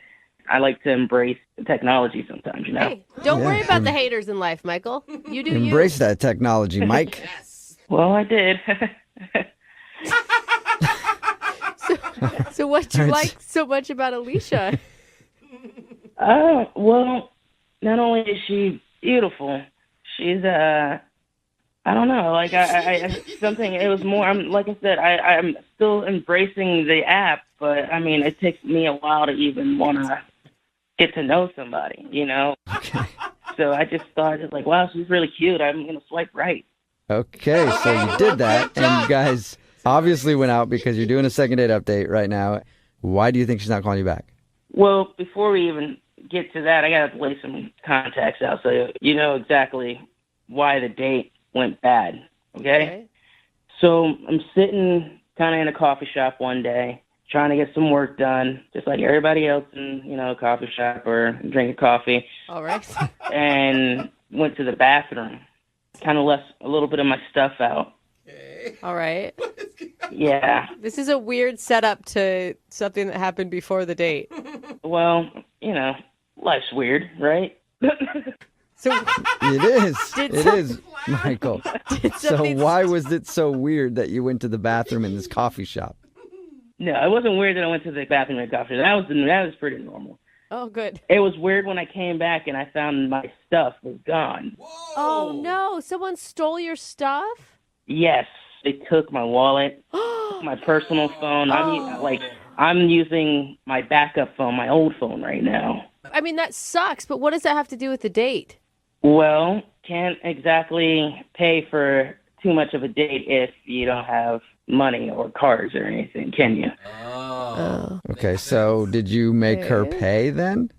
I like to embrace technology sometimes, Hey, don't worry about the haters in life, Michael. You do Embrace that technology, Mike. Well, I did. So what do you like so much about Alicia? Well, not only is she beautiful, she's I don't know, like I something. It was more. Like I said, I'm still embracing the app, but I mean, it takes me a while to even want to get to know somebody, Okay. So I just thought, like, wow, she's really cute. I'm gonna swipe right. Okay, so you did that, and you guys obviously went out because you're doing a second date update right now. Why do you think she's not calling you back? Well, before we even get to that, I gotta lay some context out so you know exactly why the date went bad. Okay? So I'm sitting kind of in a coffee shop one day, trying to get some work done, just like everybody else in, a coffee shop or drinking coffee. All right. And went to the bathroom, kind of left a little bit of my stuff out. All right. Yeah. This is a weird setup to something that happened before the date. Well, life's weird, right? So it is. It is, Michael. So why was it so weird that you went to the bathroom in this coffee shop? No, it wasn't weird that I went to the bathroom in a coffee shop. That was pretty normal. Oh, good. It was weird when I came back and I found my stuff was gone. Oh, no. Someone stole your stuff? Yes. They took my wallet, my personal phone. I'm using my backup phone, my old phone right now. I mean, that sucks, but what does that have to do with the date? Well, can't exactly pay for too much of a date if you don't have money or cars or anything, can you? Oh. Okay, so did you make her pay then?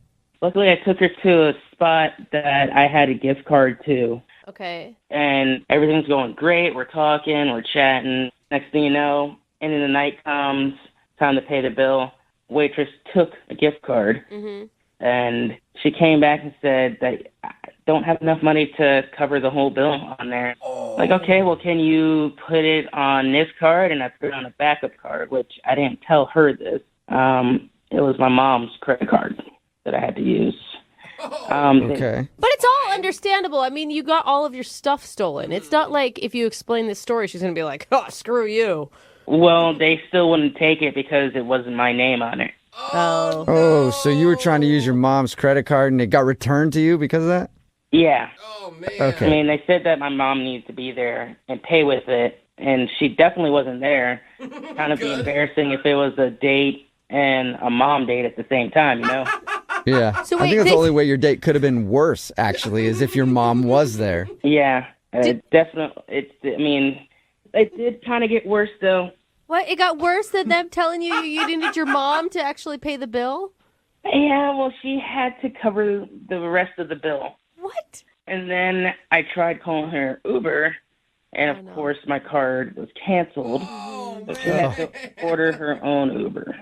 Luckily, I took her to a spot that I had a gift card to. Okay. And everything's going great. We're talking, we're chatting. Next thing you know, end of the night comes, time to pay the bill. Waitress took a gift card. Mm-hmm. And she came back and said that I don't have enough money to cover the whole bill on there. Like, okay, well, can you put it on this card? And I put it on a backup card, which I didn't tell her this. It was my mom's credit card that I had to use. Okay. But it's all understandable. I mean, you got all of your stuff stolen. It's not like if you explain this story, she's going to be like, oh, screw you. Well, they still wouldn't take it because it wasn't my name on it. Oh, so you were trying to use your mom's credit card and it got returned to you because of that? Yeah. Oh, man. Okay. I mean, they said that my mom needs to be there and pay with it, and she definitely wasn't there. Kind of be embarrassing if it was a date and a mom date at the same time, Yeah. So I wait, think that's they- the only way your date could have been worse, actually, is if your mom was there. Yeah. Definitely. It did kind of get worse, though. What? It got worse than them telling you you needed your mom to actually pay the bill? Yeah, well, she had to cover the rest of the bill. What? And then I tried calling her Uber, and of course my card was canceled. So she had to order her own Uber.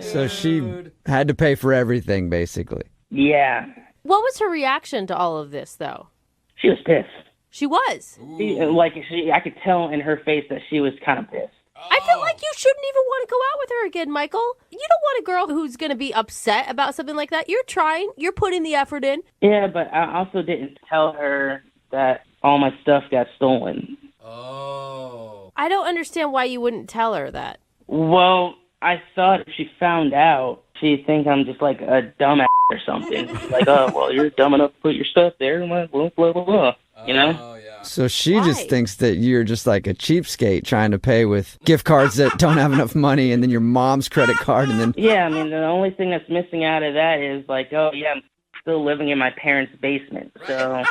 So she had to pay for everything, basically. Yeah. What was her reaction to all of this, though? She was pissed. She was? I could tell in her face that she was kind of pissed. I feel like you shouldn't even want to go out with her again, Michael. You don't want a girl who's going to be upset about something like that. You're trying. You're putting the effort in. Yeah, but I also didn't tell her that all my stuff got stolen. I don't understand why you wouldn't tell her that. Well, I thought if she found out, she'd think I'm just like a dumbass or something. Like, oh, well, you're dumb enough to put your stuff there. I'm like, blah, blah, blah, blah. You know? So she just thinks that you're just like a cheapskate trying to pay with gift cards that don't have enough money, and then your mom's credit card, and then... Yeah, I mean, the only thing that's missing out of that is like, oh, yeah, I'm still living in my parents' basement, so...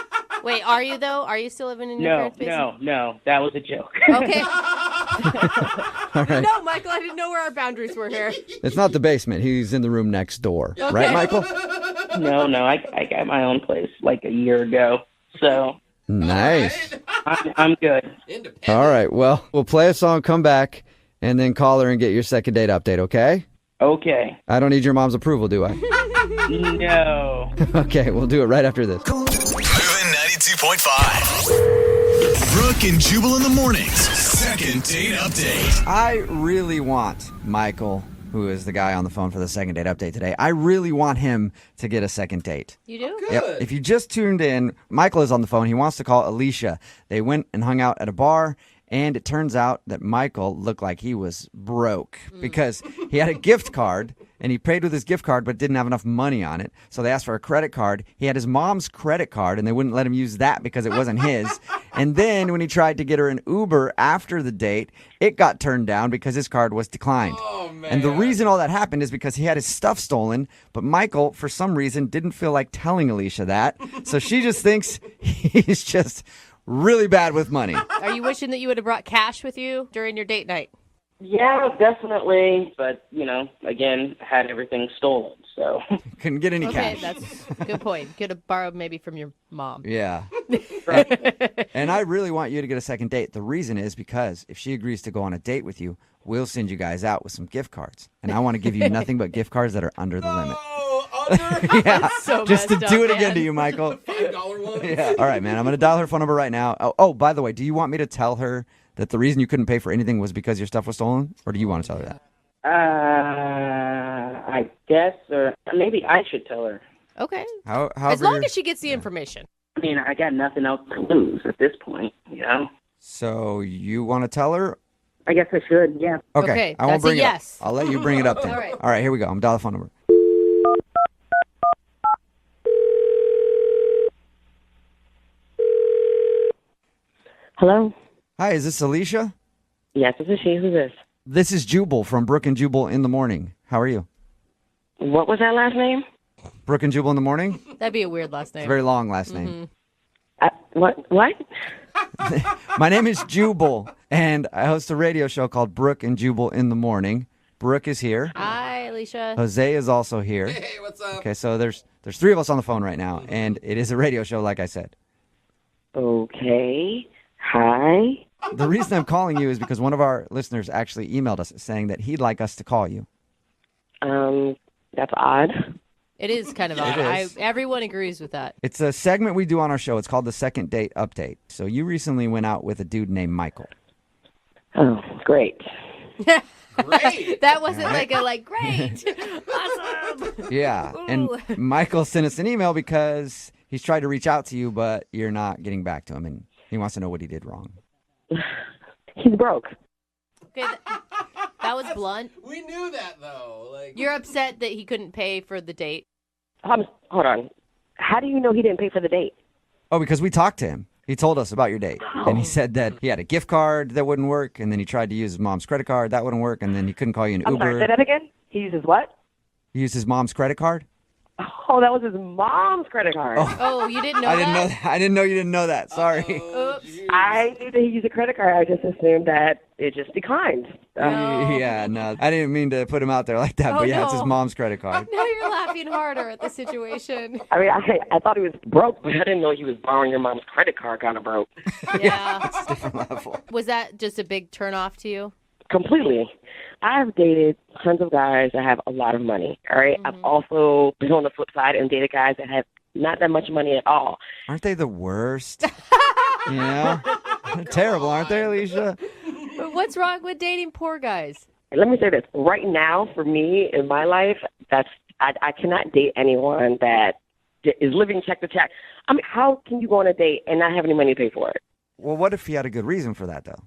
Wait, are you, though? Are you still living in your parents' basement? No, that was a joke. Okay. All right. No, Michael, I didn't know where our boundaries were here. It's not the basement. He's in the room next door. Okay. Right, Michael? No, I got my own place like a year ago, so... Nice. I'm good. All right. Well, we'll play a song, come back, and then call her and get your second date update, okay? Okay. I don't need your mom's approval, do I? No. Okay, we'll do it right after this. Moving 92.5. Brooke and Jubal in the mornings. Second date update. I really want Michael, who is the guy on the phone for the second date update today, I really want him to get a second date. You do? Yep. If you just tuned in, Michael is on the phone. He wants to call Alicia. They went and hung out at a bar, and it turns out that Michael looked like he was broke because he had a gift card, and he paid with his gift card but didn't have enough money on it. So they asked for a credit card. He had his mom's credit card, and they wouldn't let him use that because it wasn't his. And then when he tried to get her an Uber after the date, it got turned down because his card was declined. Oh, man. And the reason all that happened is because he had his stuff stolen, but Michael, for some reason, didn't feel like telling Alicia that. So she just thinks he's just really bad with money. Are you wishing that you would have brought cash with you during your date night? Yeah, definitely. But, again, had everything stolen, so. Couldn't get any Okay, cash. that's a good point. Could have borrowed maybe from your mom. Yeah. And I really want you to get a second date. The reason is because if she agrees to go on a date with you, we'll send you guys out with some gift cards. And I want to give you nothing but gift cards that are under the limit. Yeah, so just to messed do up, it again man. to you, Michael. $5 ones. Yeah. All right, man. I'm going to dial her phone number right now. Oh, by the way, do you want me to tell her that the reason you couldn't pay for anything was because your stuff was stolen? Or do you want to tell her that? I guess, or maybe I should tell her. Okay. However As long you're- as she gets the information. I mean, I got nothing else to lose at this point, So you want to tell her? I guess I should, yeah. Okay. I won't that's a bring it yes. up. I'll let you bring it up then. All right. Here we go. I'm dialing the phone number. Hello? Hi, is this Alicia? Yes, this is she. Who's this? This is Jubal from Brooke and Jubal in the Morning. How are you? What was that last name? Brooke and Jubal in the Morning? That'd be a weird last It's a name. very long last name. What? My name is Jubal, and I host a radio show called Brooke and Jubal in the Morning. Brooke is here. Hi, Alicia. Jose is also here. Hey, what's up? Okay, so there's three of us on the phone right now, and it is a radio show, like I said. Okay. Hi. The reason I'm calling you is because one of our listeners actually emailed us saying that he'd like us to call you. That's odd. It is kind of It odd. is. Everyone agrees with that. It's a segment we do on our show. It's called the Second Date Update. So you recently went out with a dude named Michael. Oh, great. Great. That wasn't great. Awesome. Yeah, and Ooh. Michael sent us an email because he's tried to reach out to you, but you're not getting back to him, and he wants to know what he did wrong. He's broke. Okay, that was blunt. We knew that, though. You're upset that he couldn't pay for the date. Hold on. How do you know he didn't pay for the date? Oh, because we talked to him. He told us about your date, and he said that he had a gift card that wouldn't work, and then he tried to use his mom's credit card. That wouldn't work, and then he couldn't call you an I'm Uber. sorry, say that again? He uses what? He used his mom's credit card? Oh, that was his mom's credit card. Oh, you didn't know I that? didn't know that. I didn't know you didn't know that. Sorry. Oops. I knew that he used a credit card. I just assumed that it just declined. Yeah, no. I didn't mean to put him out there like that, Oh, but yeah, it's no. his mom's credit card. Now you're laughing harder at the situation. I mean, I thought he was broke, but I didn't know he was borrowing your mom's credit card kind of broke. Yeah. It's a different level. Was that just a big turnoff to you? Completely. I've dated tons of guys that have a lot of money, all right? Mm-hmm. I've also been on the flip side and dated guys that have not that much money at all. Aren't they the worst? You know? They're terrible, aren't they, Alicia? But what's wrong with dating poor guys? Let me say this. Right now, for me, in my life, I cannot date anyone that is living check to check. I mean, how can you go on a date and not have any money to pay for it? Well, what if he had a good reason for that, though?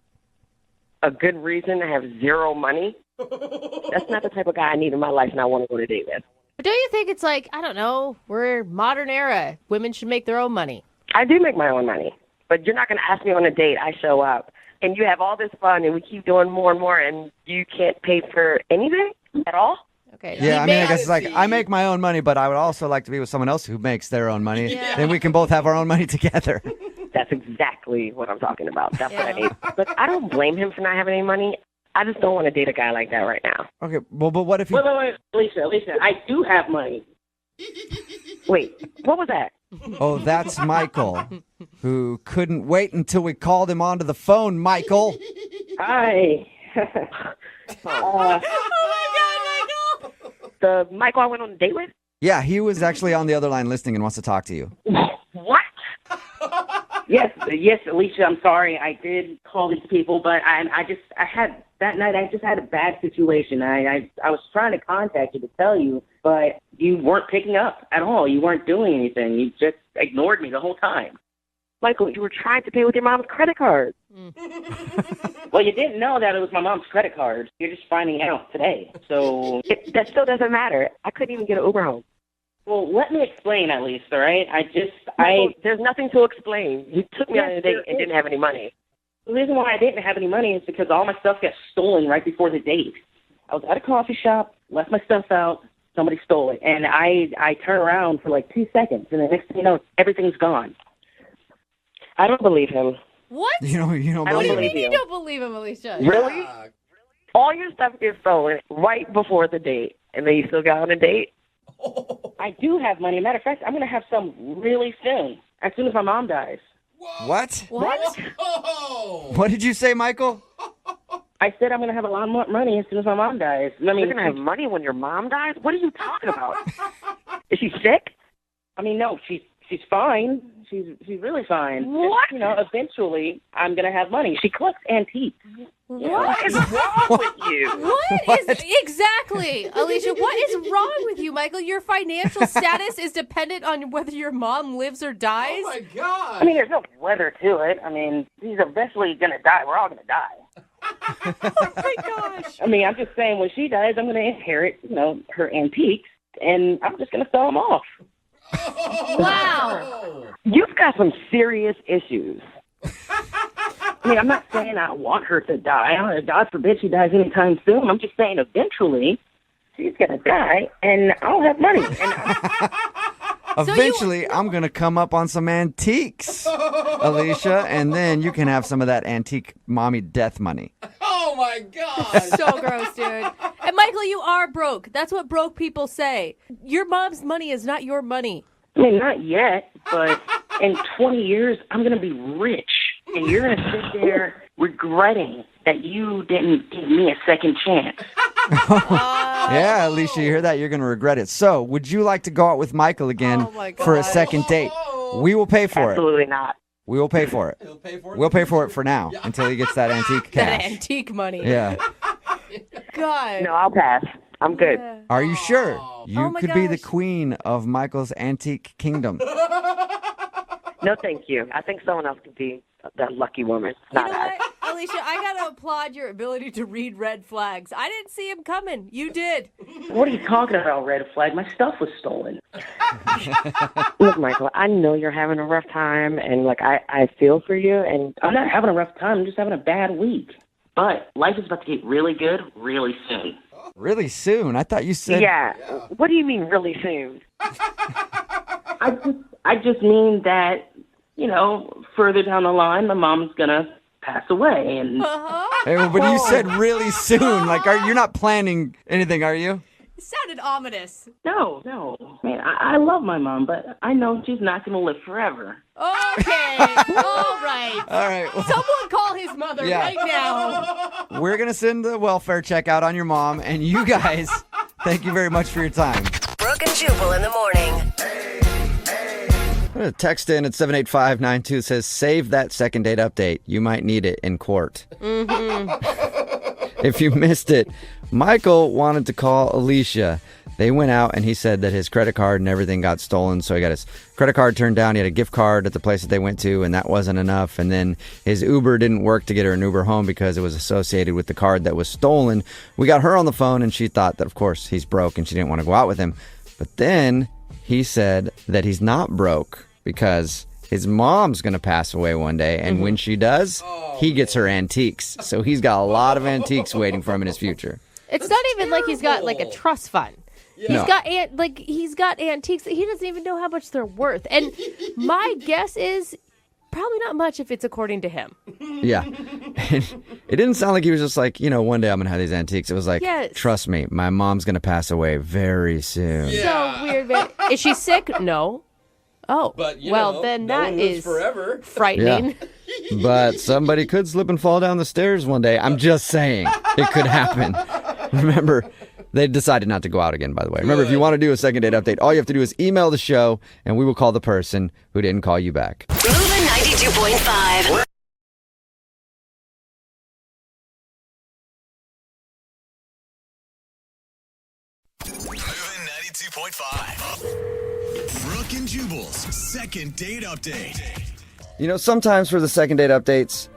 A good reason to have zero money? That's not the type of guy I need in my life and I want to go on a date with. But don't you think it's like, I don't know, we're modern era. Women should make their own money. I do make my own money, but you're not going to ask me on a date. I show up, and you have all this fun, and we keep doing more and more, and you can't pay for anything at all? Okay. Yeah, I mean, I guess it's like, I make my own money, but I would also like to be with someone else who makes their own money. Yeah. Then we can both have our own money together. That's exactly what I'm talking about. That's what I need. But I don't blame him for not having any money. I just don't want to date a guy like that right now. Okay, well, but what if you... Wait, Alicia, I do have money. Wait, what was that? Oh, that's Michael, who couldn't wait until we called him onto the phone, Michael. Hi. Oh, my God, Michael! The Michael I went on a date with? Yeah, he was actually on the other line listening and wants to talk to you. What? Yes, Alicia, I'm sorry. I did call these people, but I had that night. I just had a bad situation. I was trying to contact you to tell you, but you weren't picking up at all. You weren't doing anything. You just ignored me the whole time. Michael, you were trying to pay with your mom's credit card. Well, you didn't know that it was my mom's credit card. You're just finding out today. So that still doesn't matter. I couldn't even get an Uber home. Well, let me explain at least, all right? There's nothing to explain. You took me on a date and didn't have any money. The reason why I didn't have any money is because all my stuff got stolen right before the date. I was at a coffee shop, left my stuff out, somebody stole it, and I turn around for like 2 seconds, and the next thing you know, everything's gone. I don't believe him. What? You don't I don't believe believe him? You don't believe him, Alicia. Really? All your stuff gets stolen right before the date, and then you still got on a date? I do have money. Matter of fact, I'm going to have some really soon, as soon as my mom dies. What? What? What did you say, Michael? I said I'm going to have a lot more money as soon as my mom dies. I mean, You're going to have money when your mom dies? What are you talking about? Is she sick? I mean, no, she's fine. She's really fine. What? Just, eventually I'm going to have money. She collects antiques. What is wrong with you? What is exactly, Alicia? What is wrong with you, Michael? Your financial status is dependent on whether your mom lives or dies. Oh my God! I mean, there's no weather to it. I mean, she's eventually gonna die. We're all gonna die. Oh my gosh! I mean, I'm just saying, when she dies, I'm gonna inherit, her antiques, and I'm just gonna sell them off. Wow! You've got some serious issues. I mean, I'm not saying I want her to die. God forbid she dies anytime soon. I'm just saying eventually she's going to die, and I'll have money. Eventually, I'm going to come up on some antiques, Alicia, and then you can have some of that antique mommy death money. Oh, my God. So gross, dude. And Michael, you are broke. That's what broke people say. Your mom's money is not your money. I mean, not yet, but in 20 years, I'm going to be rich. And you're going to sit there regretting that you didn't give me a second chance. Yeah, Alicia, you hear that? You're going to regret it. So, would you like to go out with Michael again for a second date? We will pay for it. Absolutely not. We will pay for it. We'll pay for it for now until he gets that antique That cash. antique money. Yeah. God. No, I'll pass. I'm good. Are you sure? You Oh my could be the gosh. queen of Michael's antique kingdom. No, thank you. I think someone else could be that lucky woman. Not You know I. what, Alicia? I gotta applaud your ability to read red flags. I didn't see him coming. You did. What are you talking about, red flag? My stuff was stolen. Look, Michael, I know you're having a rough time, and I feel for you. And I'm not having a rough time. I'm just having a bad week. But life is about to get really good really soon. Really soon? I thought you said... Yeah. What do you mean really soon? I just mean that, further down the line, my mom's gonna pass away, and Hey, well, but you said really soon. Like, you're not planning anything, are you? It sounded ominous. no. Man, I love my mom, but I know she's not gonna live forever. Okay. All right. All right. Well, Someone call his mother Yeah. right now. we're going to send the welfare check out on your mom. And you guys, thank you very much for your time. Brooke and Jubal in the morning. I'm going to text in at 78592. It says, save that second date update. You might need it in court. If you missed it, Michael wanted to call Alicia. They went out and he said that his credit card and everything got stolen. So he got his credit card turned down. He had a gift card at the place that they went to, and that wasn't enough. And then his Uber didn't work to get her an Uber home because it was associated with the card that was stolen. We got her on the phone, and she thought that, of course, he's broke and she didn't want to go out with him. But then he said that he's not broke because his mom's going to pass away one day. And when she does, he gets her antiques. So he's got a lot of antiques waiting for him in his future. It's not even like he's got like a trust fund. Yeah. He's got antiques that he doesn't even know how much they're worth. And my guess is probably not much if it's according to him. Yeah. It didn't sound like he was just like, one day I'm going to have these antiques. It was like, trust me, my mom's going to pass away very soon. So weird, man. Is she sick? No. Oh, but, then no that one lives is forever. frightening. Yeah. But somebody could slip and fall down the stairs one day. I'm just saying it could happen. Remember, they decided not to go out again, by the way. Remember, if you want to do a second date update, all you have to do is email the show, and we will call the person who didn't call you back. Moving 92.5. Moving 92.5. Brooke and Jubal's second date update. Sometimes for the second date updates,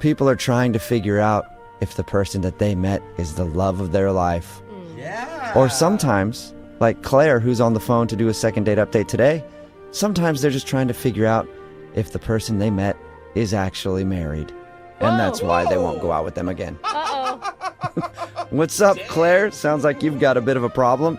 people are trying to figure out if the person that they met is the love of their life. Yeah. Or sometimes, like Claire, who's on the phone to do a second date update today, sometimes they're just trying to figure out if the person they met is actually married. And that's why they won't go out with them again. Uh-oh. What's up, Claire? Sounds like you've got a bit of a problem.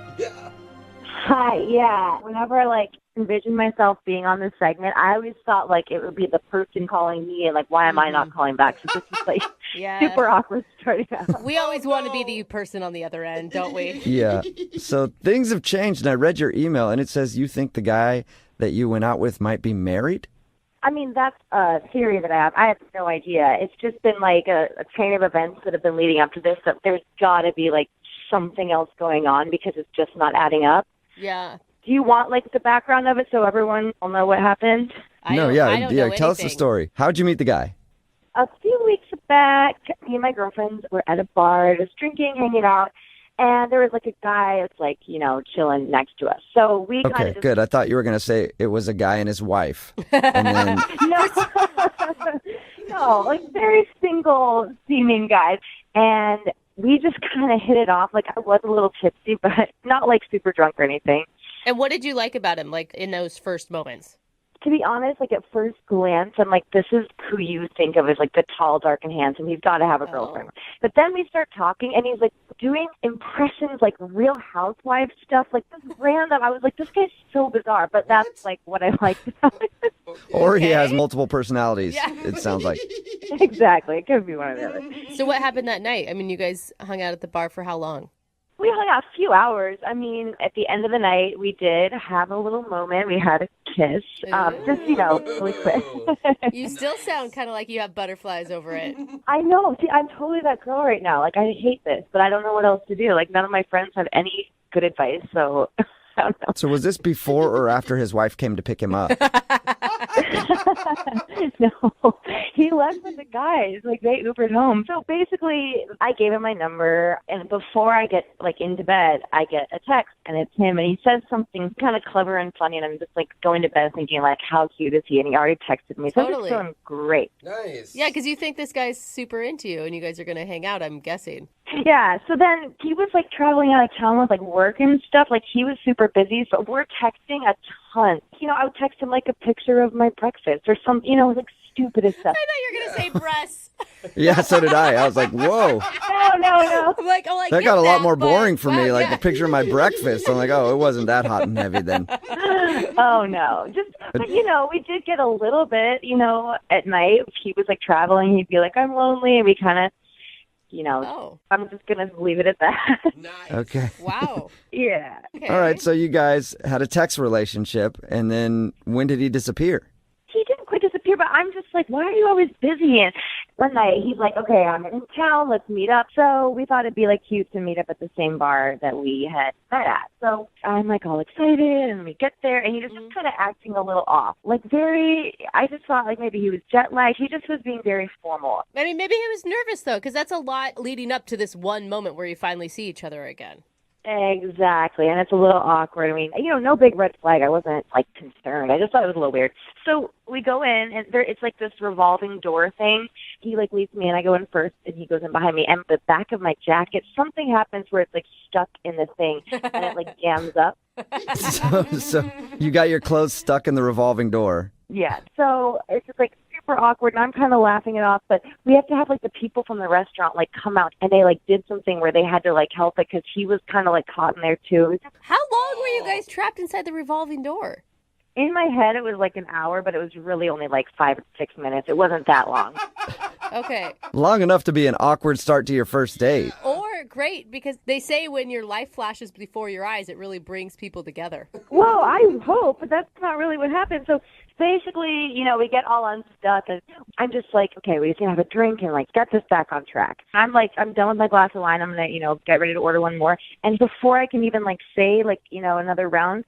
Hi, yeah. Whenever I envision myself being on this segment, I always thought it would be the person calling me and why am I not calling back? So this is super awkward starting out. We always want to be the person on the other end, don't we? Yeah. So things have changed, and I read your email, and it says you think the guy that you went out with might be married? I mean, that's a theory that I have. I have no idea. It's just been a chain of events that have been leading up to this. That there's got to be something else going on because it's just not adding up. Yeah. Do you want the background of it so everyone will know what happened? I don't know Tell us the anything. story. How'd you meet the guy? A few weeks back, me and my girlfriends were at a bar, just drinking, hanging out, and there was a guy that's chilling next to us. So we kind Okay, of good. I thought you were going to say it was a guy and his wife. And then no, very single seeming guys, and we just kind of hit it off. I was a little tipsy, but not super drunk or anything. And what did you like about him, in those first moments? To be honest, at first glance, I'm this is who you think of as the tall, dark, and handsome. He's got to have a girlfriend. But then we start talking, and he's doing impressions, Real Housewives stuff, this random. I was this guy's so bizarre, but that's what I liked about it. Or he has multiple personalities, it sounds like. Exactly. It could be one or the other. So what happened that night? I mean, you guys hung out at the bar for how long? We hung out a few hours. I mean, at the end of the night, we did have a little moment. We had a kiss, just, really quick. You still sound kind of like you have butterflies over it. I know. See, I'm totally that girl right now. I hate this, but I don't know what else to do. None of my friends have any good advice, so I don't know. So was this before or after his wife came to pick him up? No, he left with the guys. They Ubered home. So basically, I gave him my number, and before I get into bed, I get a text, and it's him, and he says something kind of clever and funny, and I'm just going to bed thinking how cute is he? And he already texted me, so I'm just feeling great. Nice. Yeah, because you think this guy's super into you, and you guys are going to hang out, I'm guessing. Yeah, so then he was traveling out of town with work and stuff. He was super busy, so we're texting a ton. I would text him a picture of my breakfast or some, stupidest stuff. I thought you were going to say breasts. Yeah, so did I. I was like, whoa. No. I'm like, that got a lot more boring for me, the picture of my breakfast. I'm like, oh, it wasn't that hot and heavy then. Oh, no. But we did get a little bit, at night. If he was traveling, he'd be I'm lonely, and we kind of, I'm just going to leave it at that. Nice. Okay. Wow. Yeah. Okay. All right, so you guys had a text relationship, and then when did he disappear? He didn't quite disappear, but I'm just why are you always busy? And one night he's okay, I'm in town, let's meet up. So we thought it'd be cute to meet up at the same bar that we had met at. So I'm all excited, and we get there, and he was just kind of acting a little off. I just thought maybe he was jet lagged. He just was being very formal. I mean, maybe he was nervous, though, because that's a lot leading up to this one moment where you finally see each other again. Exactly, and it's a little awkward. I mean, no big red flag. I wasn't, like, concerned. I just thought it was a little weird. So we go in, and it's like this revolving door thing. He, like, leads me in. I go in first, and he goes in behind me. And the back of my jacket, something happens where it's, like, stuck in the thing, and it, like, jams up. So you got your clothes stuck in the revolving door. Yeah, so it's just, like, super awkward, and I'm kind of laughing it off, but we have to have, like, the people from the restaurant, like, come out, and they, like, did something where they had to, like, help it because he was kind of, like, caught in there, too. How long were you guys trapped inside the revolving door? In my head, it was, like, an hour, but it was really only, like, 5 or 6 minutes. It wasn't that long. Okay. Long enough to be an awkward start to your first date. Or great, because they say when your life flashes before your eyes, it really brings people together. Well, I hope, but that's not really what happened. So basically, we get all unstuck, and I'm just like, okay, we just gonna have a drink and, like, get this back on track. I'm done with my glass of wine. I'm gonna, get ready to order one more. And before I can even, like, say, like, another round,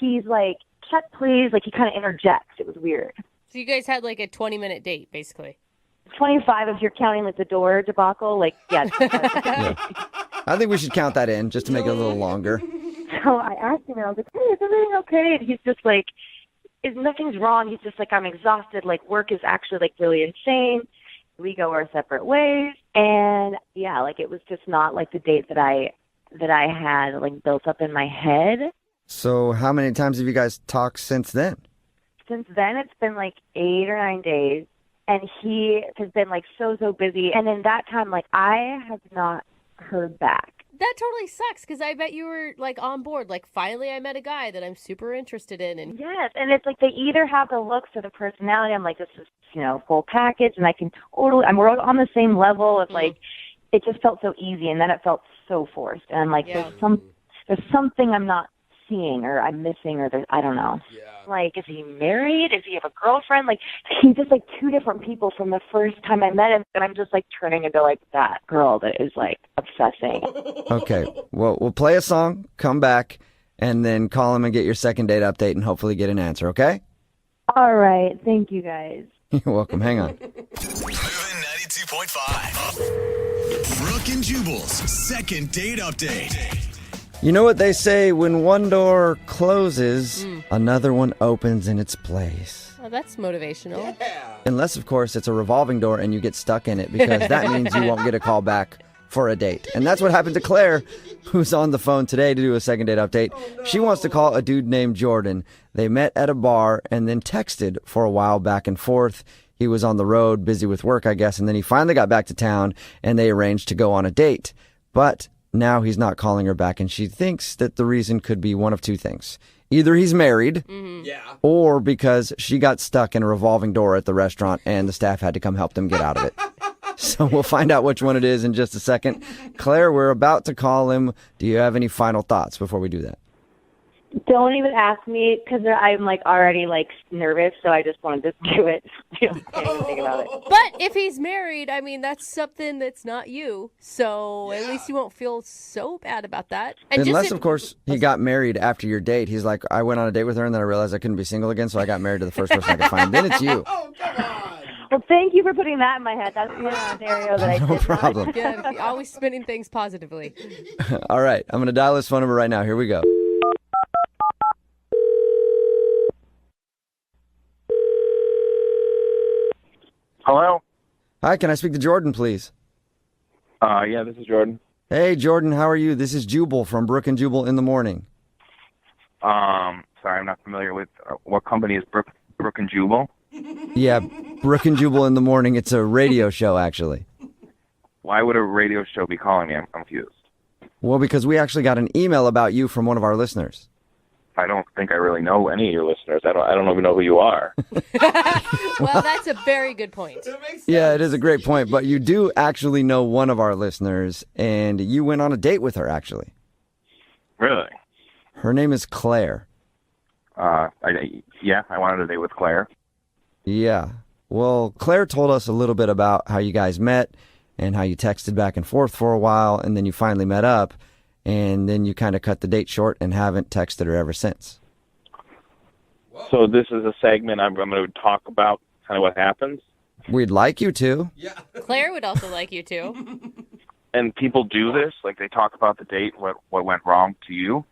he's like, check please. Like, he kind of interjects. It was weird. So you guys had, like, a 20-minute date, basically. 25 if you're counting, like, the door debacle. Like, yeah. Yeah. I think we should count that in just to make it a little longer. So I asked him, and I was like, hey, is everything okay? And he's just like, nothing's wrong. He's just like, I'm exhausted. Like, work is actually, like, really insane. We go our separate ways. And, yeah, like, it was just not, like, the date that I had, like, built up in my head. So how many times have you guys talked since then? Since then, it's been, like, 8 or 9 days. And he has been, like, so busy. And in that time, like, I have not heard back. That totally sucks, because I bet you were, like, on board. Like, finally I met a guy that I'm super interested in. And yes, and it's like they either have the looks or the personality. I'm like, this is, full package, and I can totally, we're on the same level of, like, it just felt so easy, and then it felt so forced. And I'm like, there's something I'm not seeing, or I'm missing, or I don't know. Yeah. Like, is he married? Does he have a girlfriend? Like, he's just, like, two different people from the first time I met him, and I'm just, like, turning into, like, that girl that is, like, obsessing. Okay, well, we'll play a song, come back, and then call him and get your second date update and hopefully get an answer, okay? All right, thank you guys. You're welcome, hang on. Moving 92.5. Brooke and Jubal's second date update. You know what they say, when one door closes, another one opens in its place. Oh, that's motivational. Yeah. Unless, of course, it's a revolving door and you get stuck in it, because that means you won't get a call back for a date. And that's what happened to Claire, who's on the phone today to do a second date update. Oh, no. She wants to call a dude named Jordan. They met at a bar and then texted for a while back and forth. He was on the road, busy with work, I guess, and then he finally got back to town and they arranged to go on a date. But now he's not calling her back, and she thinks that the reason could be one of two things. Either he's married, or because she got stuck in a revolving door at the restaurant and the staff had to come help them get out of it. So we'll find out which one it is in just a second. Claire, we're about to call him. Do you have any final thoughts before we do that? Don't even ask me, because I'm, like, already, like, nervous, so I just wanted to do it. I don't even think about it. But if he's married, I mean, that's something that's not you. So at least you won't feel so bad about that. And unless, of course, he got married after your date. He's like, I went on a date with her, and then I realized I couldn't be single again, so I got married to the first person I could find. Then it's you. Oh, come on. Well, thank you for putting that in my head. That's the scenario that I did. No problem. Yeah, always spinning things positively. All right, I'm going to dial his phone number right now. Here we go. Hello? Hi, can I speak to Jordan, please? Yeah, this is Jordan. Hey, Jordan, how are you? This is Jubal from Brooke and Jubal in the Morning. Sorry, I'm not familiar with what company is Brooke and Jubal. Yeah, Brooke and Jubal in the Morning. It's a radio show, actually. Why would a radio show be calling me? I'm confused. Well, because we actually got an email about you from one of our listeners. I don't think I really know any of your listeners. I don't even know who you are. Well, that's a very good point. Yeah, it is a great point, but you do actually know one of our listeners, and you went on a date with her, actually. Really? Her name is Claire. I wanted a date with Claire. Yeah. Well, Claire told us a little bit about how you guys met and how you texted back and forth for a while, and then you finally met up. And then you kind of cut the date short and haven't texted her ever since. So this is a segment I'm going to talk about kind of what happens? We'd like you to. Yeah. Claire would also like you to. And people do this? Like, they talk about the date, what went wrong to you?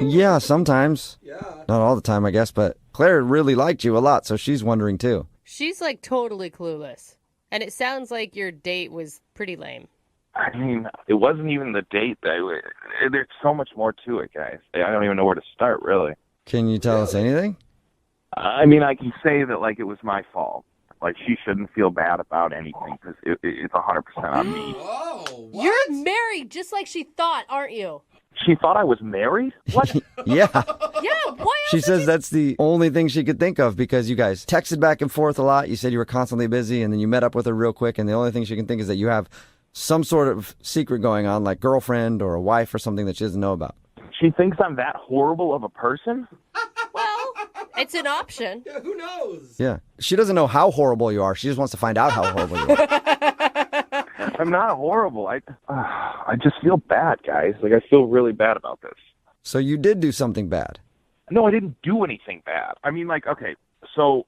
Yeah, sometimes. Yeah. Not all the time, I guess, but Claire really liked you a lot, so she's wondering too. She's like totally clueless. And it sounds like your date was pretty lame. I mean, it wasn't even the date. There's so much more to it, guys. I don't even know where to start, really. Can you tell us anything? I mean, I can say that, like, it was my fault. Like, she shouldn't feel bad about anything because it's 100% on me. Whoa, what? You're married just like she thought, aren't you? She thought I was married? What? Yeah. Yeah, why She says that's the only thing she could think of because you guys texted back and forth a lot. You said you were constantly busy, and then you met up with her real quick, and the only thing she can think is that you have some sort of secret going on, like girlfriend or a wife or something that she doesn't know about. She thinks I'm that horrible of a person? Well, it's an option. Yeah, who knows? Yeah. She doesn't know how horrible you are. She just wants to find out how horrible you are. I'm not horrible. I just feel bad, guys. Like, I feel really bad about this. So you did do something bad? No, I didn't do anything bad. I mean, like, okay, so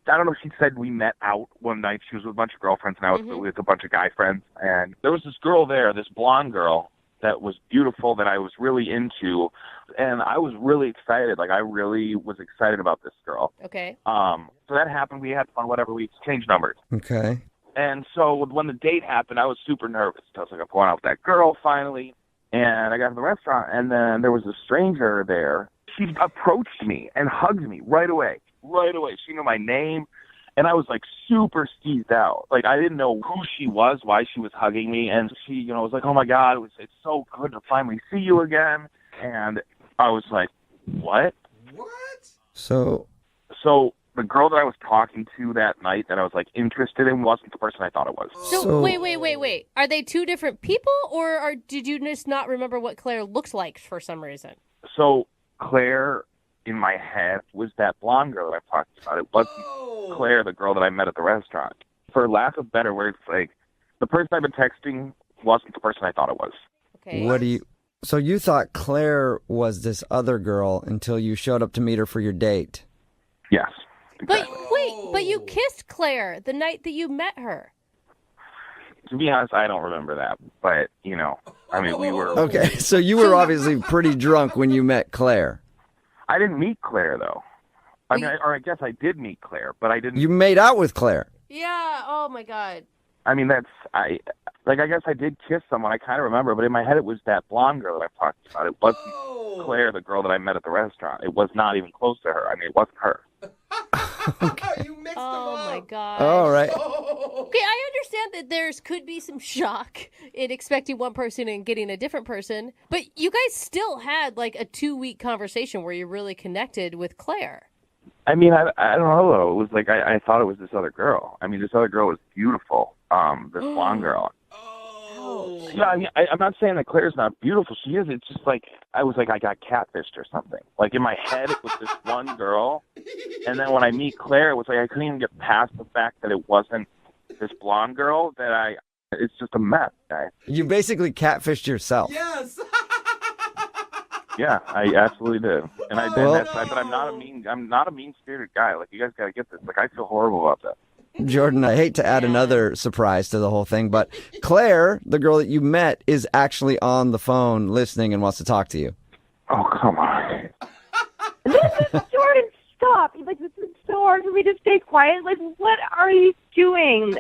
I don't know. She said we met out one night. She was with a bunch of girlfriends, and I was with a bunch of guy friends. And there was this girl there, this blonde girl, that was beautiful, that I was really into. And I was really excited. Like, I really was excited about this girl. Okay. So that happened. We had fun, whatever. We exchanged numbers. Okay. And so when the date happened, I was super nervous. I was like, I'm going out with that girl finally. And I got to the restaurant, and then there was a stranger there. She approached me and hugged me right away. Right away. She knew my name, and I was, like, super skeezed out. Like, I didn't know who she was, why she was hugging me, and she, you know, was like, oh, my God, it's so good to finally see you again. And I was like, what? What? So the girl that I was talking to that night that I was, like, interested in wasn't the person I thought it was. So wait. Are they two different people, or did you just not remember what Claire looked like for some reason? So Claire, in my head, was that blonde girl that I talked about. It wasn't Claire, the girl that I met at the restaurant. For lack of better words, like, the person I've been texting wasn't the person I thought it was. Okay. So you thought Claire was this other girl until you showed up to meet her for your date? Yes. Exactly. But you kissed Claire the night that you met her. To be honest, I don't remember that. But, you know, I mean, we were... Okay, so you were obviously pretty drunk when you met Claire. I didn't meet Claire, though. I guess I did meet Claire, but I didn't... You made out with Claire. Yeah, oh my God. I mean, I guess I did kiss someone. I kind of remember, but in my head it was that blonde girl that I talked about. It wasn't Claire, the girl that I met at the restaurant. It was not even close to her. I mean, it wasn't her. You mixed them up. Oh my God. All right. Okay, I understand that could be some shock in expecting one person and getting a different person, but you guys still had like a 2-week conversation where you really connected with Claire. I mean, I don't know, though. It was like I thought it was this other girl. I mean, this other girl was beautiful, this blonde girl. Yeah, I mean, I'm not saying that Claire's not beautiful. She is. It's just like, I was like, I got catfished or something. Like, in my head, it was this one girl. And then when I meet Claire, it was like I couldn't even get past the fact that it wasn't this blonde girl. It's just a mess, guys. You basically catfished yourself. Yes. Yeah, I absolutely did. And I did but I'm not a mean-spirited guy. Like, you guys got to get this. Like, I feel horrible about that. Jordan, I hate to add another surprise to the whole thing, but Claire, the girl that you met, is actually on the phone listening and wants to talk to you. Oh, come on. Jordan, stop. Like, this is so hard for me to stay quiet. Like, what are you doing?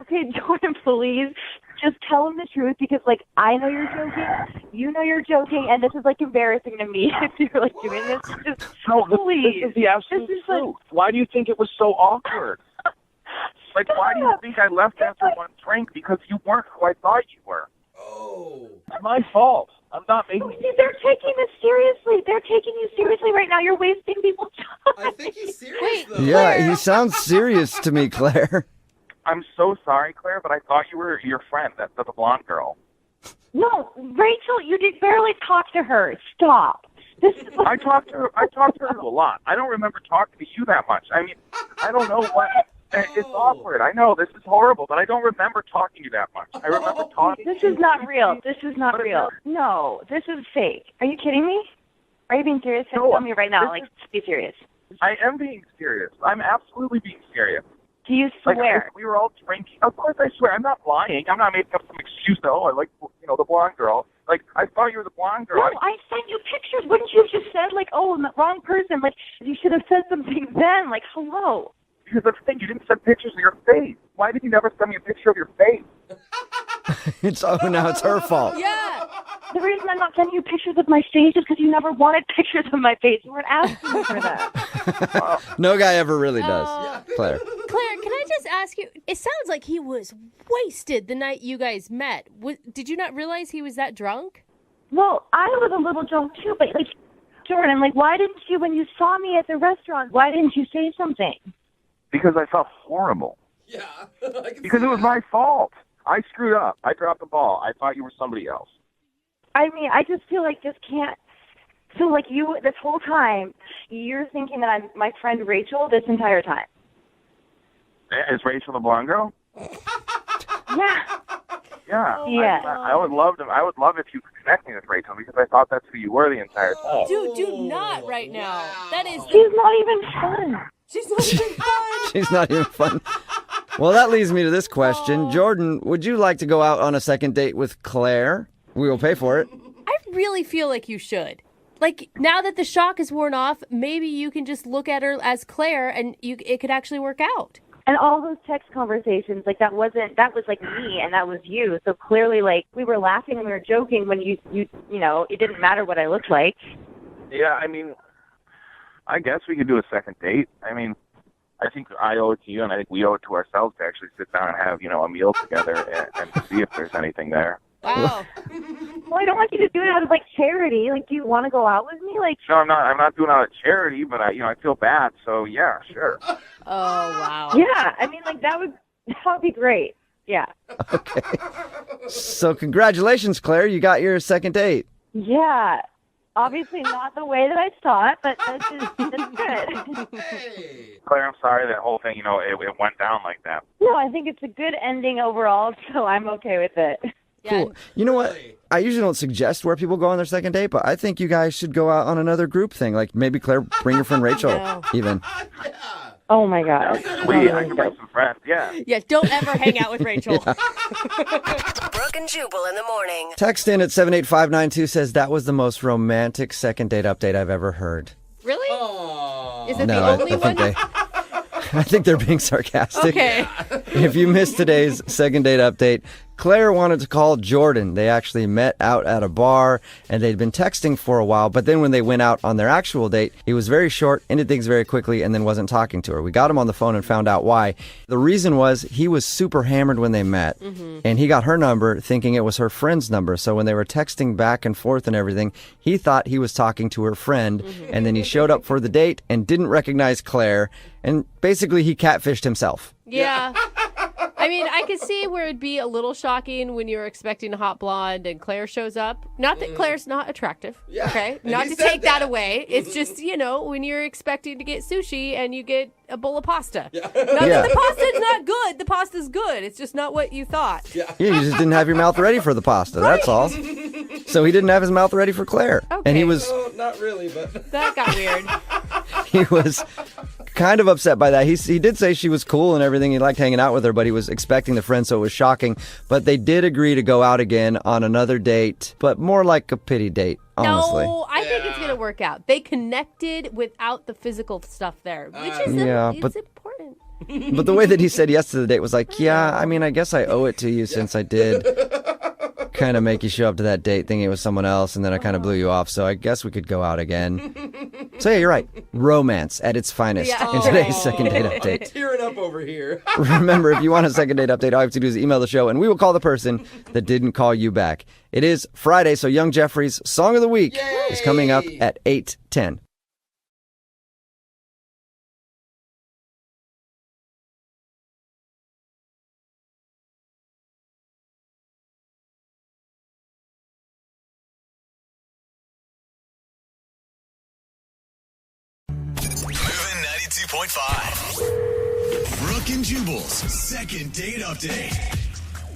Okay, Jordan, please. Just tell him the truth because, like, I know you're joking, you know you're joking, and this is, like, embarrassing to me if you're, like, doing this. Just, please. This is the absolute truth. Why do you think it was so awkward? Like, why do you think I left after one drink? Because you weren't who I thought you were. Oh. It's my fault. I'm not making... They're taking this seriously. They're taking you seriously right now. You're wasting people's time. I think he's serious, though. Yeah, he sounds serious to me, Claire. I'm so sorry, Claire, but I thought you were your friend, the blonde girl. No, Rachel, you did barely talk to her. Stop. I talked to her a lot. I don't remember talking to you that much. I mean, I don't know what... It's awkward. I know this is horrible, but I don't remember talking to you that much. I remember talking. This is not real. This is not real. No, this is fake. Are you kidding me? Are you being serious? No, tell me right now. Like, be serious. I am being serious. I'm absolutely being serious. Do you swear? We were all drinking. Of course I swear. I'm not lying. I'm not making up some excuse that, I like, the blonde girl. Like, I thought you were the blonde girl. No, I sent you pictures. Wouldn't you have just said, like, oh, I'm the wrong person? Like, you should have said something then. Like, hello. Because that's the thing. You didn't send pictures of your face. Why did you never send me a picture of your face? Now it's her fault. Yeah. The reason I'm not sending you pictures of my face is because you never wanted pictures of my face. You weren't asking me for that. No guy ever really does. Claire. Claire, can I just ask you, it sounds like he was wasted the night you guys met. Did you not realize he was that drunk? Well, I was a little drunk too, but, like, Jordan, like, why didn't you, when you saw me at the restaurant, why didn't you say something? Because I felt horrible. Yeah. Because it was my fault. I screwed up. I dropped the ball. I thought you were somebody else. I mean, I just feel like this can't. So, like, you, this whole time, you're thinking that I'm my friend Rachel this entire time. Is Rachel the blonde girl? Yeah. Yeah. Yeah. I would love to. I would love if you could connect me with Rachel because I thought that's who you were the entire time. Dude, do not right now. That is. She's not even fun. She's not even fun. She's not even fun. Well, that leads me to this question. Jordan, would you like to go out on a second date with Claire? We will pay for it. I really feel like you should. Like, now that the shock is worn off, maybe you can just look at her as Claire and it could actually work out. And all those text conversations, like, that was like me and that was you. So clearly, like, we were laughing and we were joking when you know, it didn't matter what I looked like. Yeah, I mean, I guess we could do a second date. I mean, I think I owe it to you and I think we owe it to ourselves to actually sit down and have, a meal together and see if there's anything there. Wow. Well, I don't want you to do it out of, like, charity. Like, do you want to go out with me? Like, no, I'm not doing it out of charity, but I feel bad. So yeah, sure. Oh, wow. Yeah, I mean, like, that would be great. Yeah. Okay. So congratulations, Claire. You got your second date. Yeah. Obviously not the way that I thought, but that's good. Claire, I'm sorry that whole thing, it went down like that. No, I think it's a good ending overall, so I'm okay with it. Cool. You know what? I usually don't suggest where people go on their second date, but I think you guys should go out on another group thing. Like maybe Claire, bring your friend Rachel, even. Oh my God. Sweet. I can bring some friends. Yeah. Yeah, don't ever hang out with Rachel. Brooke and Jubal in the morning. Text in at 78592 says that was the most romantic second date update I've ever heard. Really? Is it No, the only one? I think they're being sarcastic. Okay. If you missed today's second date update, Claire wanted to call Jordan. They actually met out at a bar, and they'd been texting for a while, but then when they went out on their actual date, he was very short, ended things very quickly, and then wasn't talking to her. We got him on the phone and found out why. The reason was he was super hammered when they met, and he got her number thinking it was her friend's number, so when they were texting back and forth and everything, he thought he was talking to her friend, and then he showed up for the date and didn't recognize Claire, and basically he catfished himself. Yeah. I mean, I could see where it'd be a little shocking when you're expecting a hot blonde and Claire shows up. Not that Claire's not attractive, okay? Not to take that away. It's just, when you're expecting to get sushi and you get a bowl of pasta. Not that the pasta's not good. The pasta's good. It's just not what you thought. Yeah, you just didn't have your mouth ready for the pasta, that's all. So he didn't have his mouth ready for Claire. Okay. And he was... Oh, not really, but... That got weird. He was kind of upset by that. He did say she was cool and everything. He liked hanging out with her, but he was expecting the friend, so it was shocking. But they did agree to go out again on another date, but more like a pity date, honestly. No, I think it's going to work out. They connected without the physical stuff there, which is it's important. But the way that he said yes to the date was like, yeah, I mean, I guess I owe it to you since I did kind of make you show up to that date thinking it was someone else, and then I kind of blew you off, so I guess we could go out again. So yeah, you're right. Romance at its finest in today's second date update. Tearing up over here. Remember, if you want a second date update, all you have to do is email the show, and we will call the person that didn't call you back. It is Friday, so Young Jeffrey's Song of the Week is coming up at 8:10. Moving 92.5. Brooke and Jubal's second date update.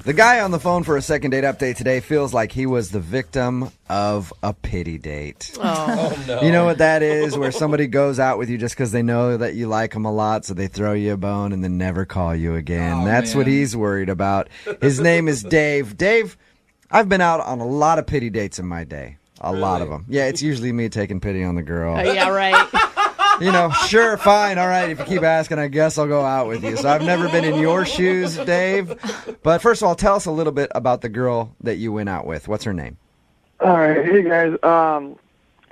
The guy on the phone for a second date update today feels like he was the victim of a pity date. Oh, no. You know what that is? Where somebody goes out with you just because they know that you like them a lot, so they throw you a bone and then never call you again. That's what he's worried about. His name is Dave. Dave, I've been out on a lot of pity dates in my day. A lot of them. Yeah, it's usually me taking pity on the girl. Yeah, right. You know, sure, fine, all right. If you keep asking, I guess I'll go out with you. So I've never been in your shoes, Dave. But first of all, tell us a little bit about the girl that you went out with. What's her name? All right, hey guys.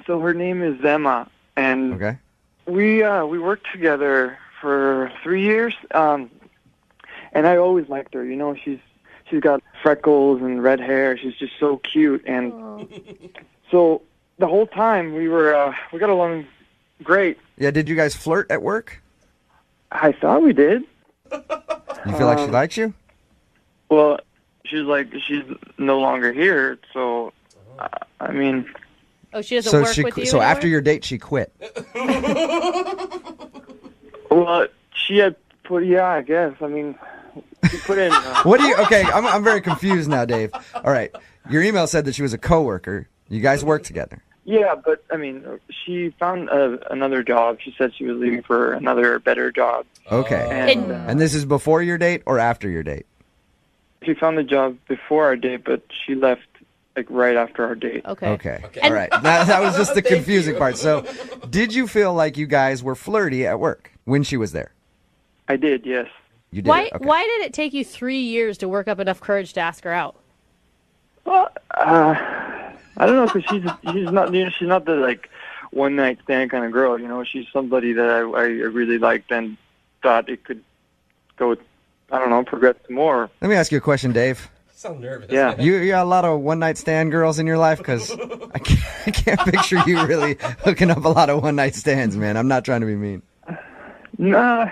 So her name is Emma, and we worked together for 3 years. And I always liked her. You know, she's got freckles and red hair. She's just so cute, and so the whole time we got along great. Yeah, did you guys flirt at work? I thought we did. You feel like she likes you? Well, she's no longer here, so I mean. Oh, she doesn't work with you So anymore? after your date, she quit. Well, she had put. Yeah, I guess. I mean, she put in. What do you? Okay, I'm very confused now, Dave. All right, your email said that she was a coworker. You guys worked together. Yeah, but I mean, she found another job. She said she was leaving for another better job. Okay. And this is before your date or after your date? She found the job before our date, but she left like right after our date. Okay. All right. That was just the confusing part. So, did you feel like you guys were flirty at work when she was there? I did, yes. You did. Why? Okay. Why did it take you 3 years to work up enough courage to ask her out? Well, I don't know, because she's not the like one night stand kind of girl. You know, she's somebody that I really liked and thought it could go. I don't know, progress more. Let me ask you a question, Dave. So nervous. Yeah. You got a lot of one night stand girls in your life, because I can't picture you really hooking up a lot of one night stands, man. I'm not trying to be mean. No,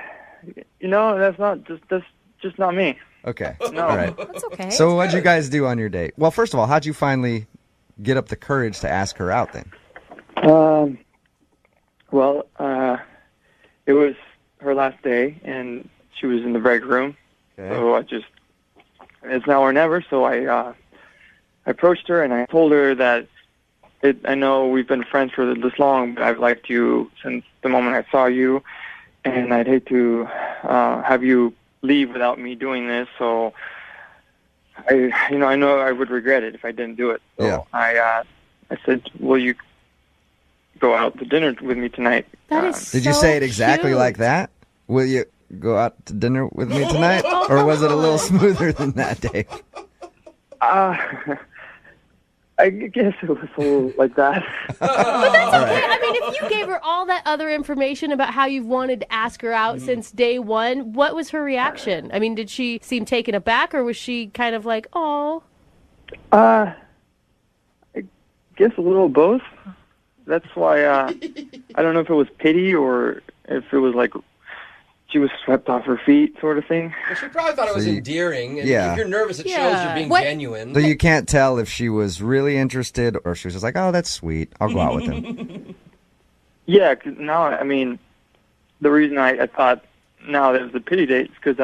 you know, that's just not me. Okay. No. All right. That's okay. So what'd you guys do on your date? Well, first of all, how'd you finally get up the courage to ask her out then? Well, it was her last day, and she was in the break room. Okay. So it's now or never. So I approached her and I told her that I know we've been friends for this long, but I've liked you since the moment I saw you, and I'd hate to have you leave without me doing this. So I know I would regret it if I didn't do it. So I said, will you go out to dinner with me tonight? That is Did you say it exactly like that? Will you go out to dinner with me tonight? Or was it a little smoother than that, Dave? I guess it was a little like that. But that's okay. I mean, if you gave her all that other information about how you've wanted to ask her out since day one, what was her reaction? I mean, did she seem taken aback, or was she kind of like, oh? I guess a little of both. That's why I don't know if it was pity or if it was like she was swept off her feet sort of thing. Well, she probably thought it was endearing. And yeah. if you're nervous, it shows you're being genuine. So you can't tell if she was really interested or she was just like, oh, that's sweet. I'll go out with him. Yeah, 'cause now, I mean, the reason I thought now that it was a pity date is because,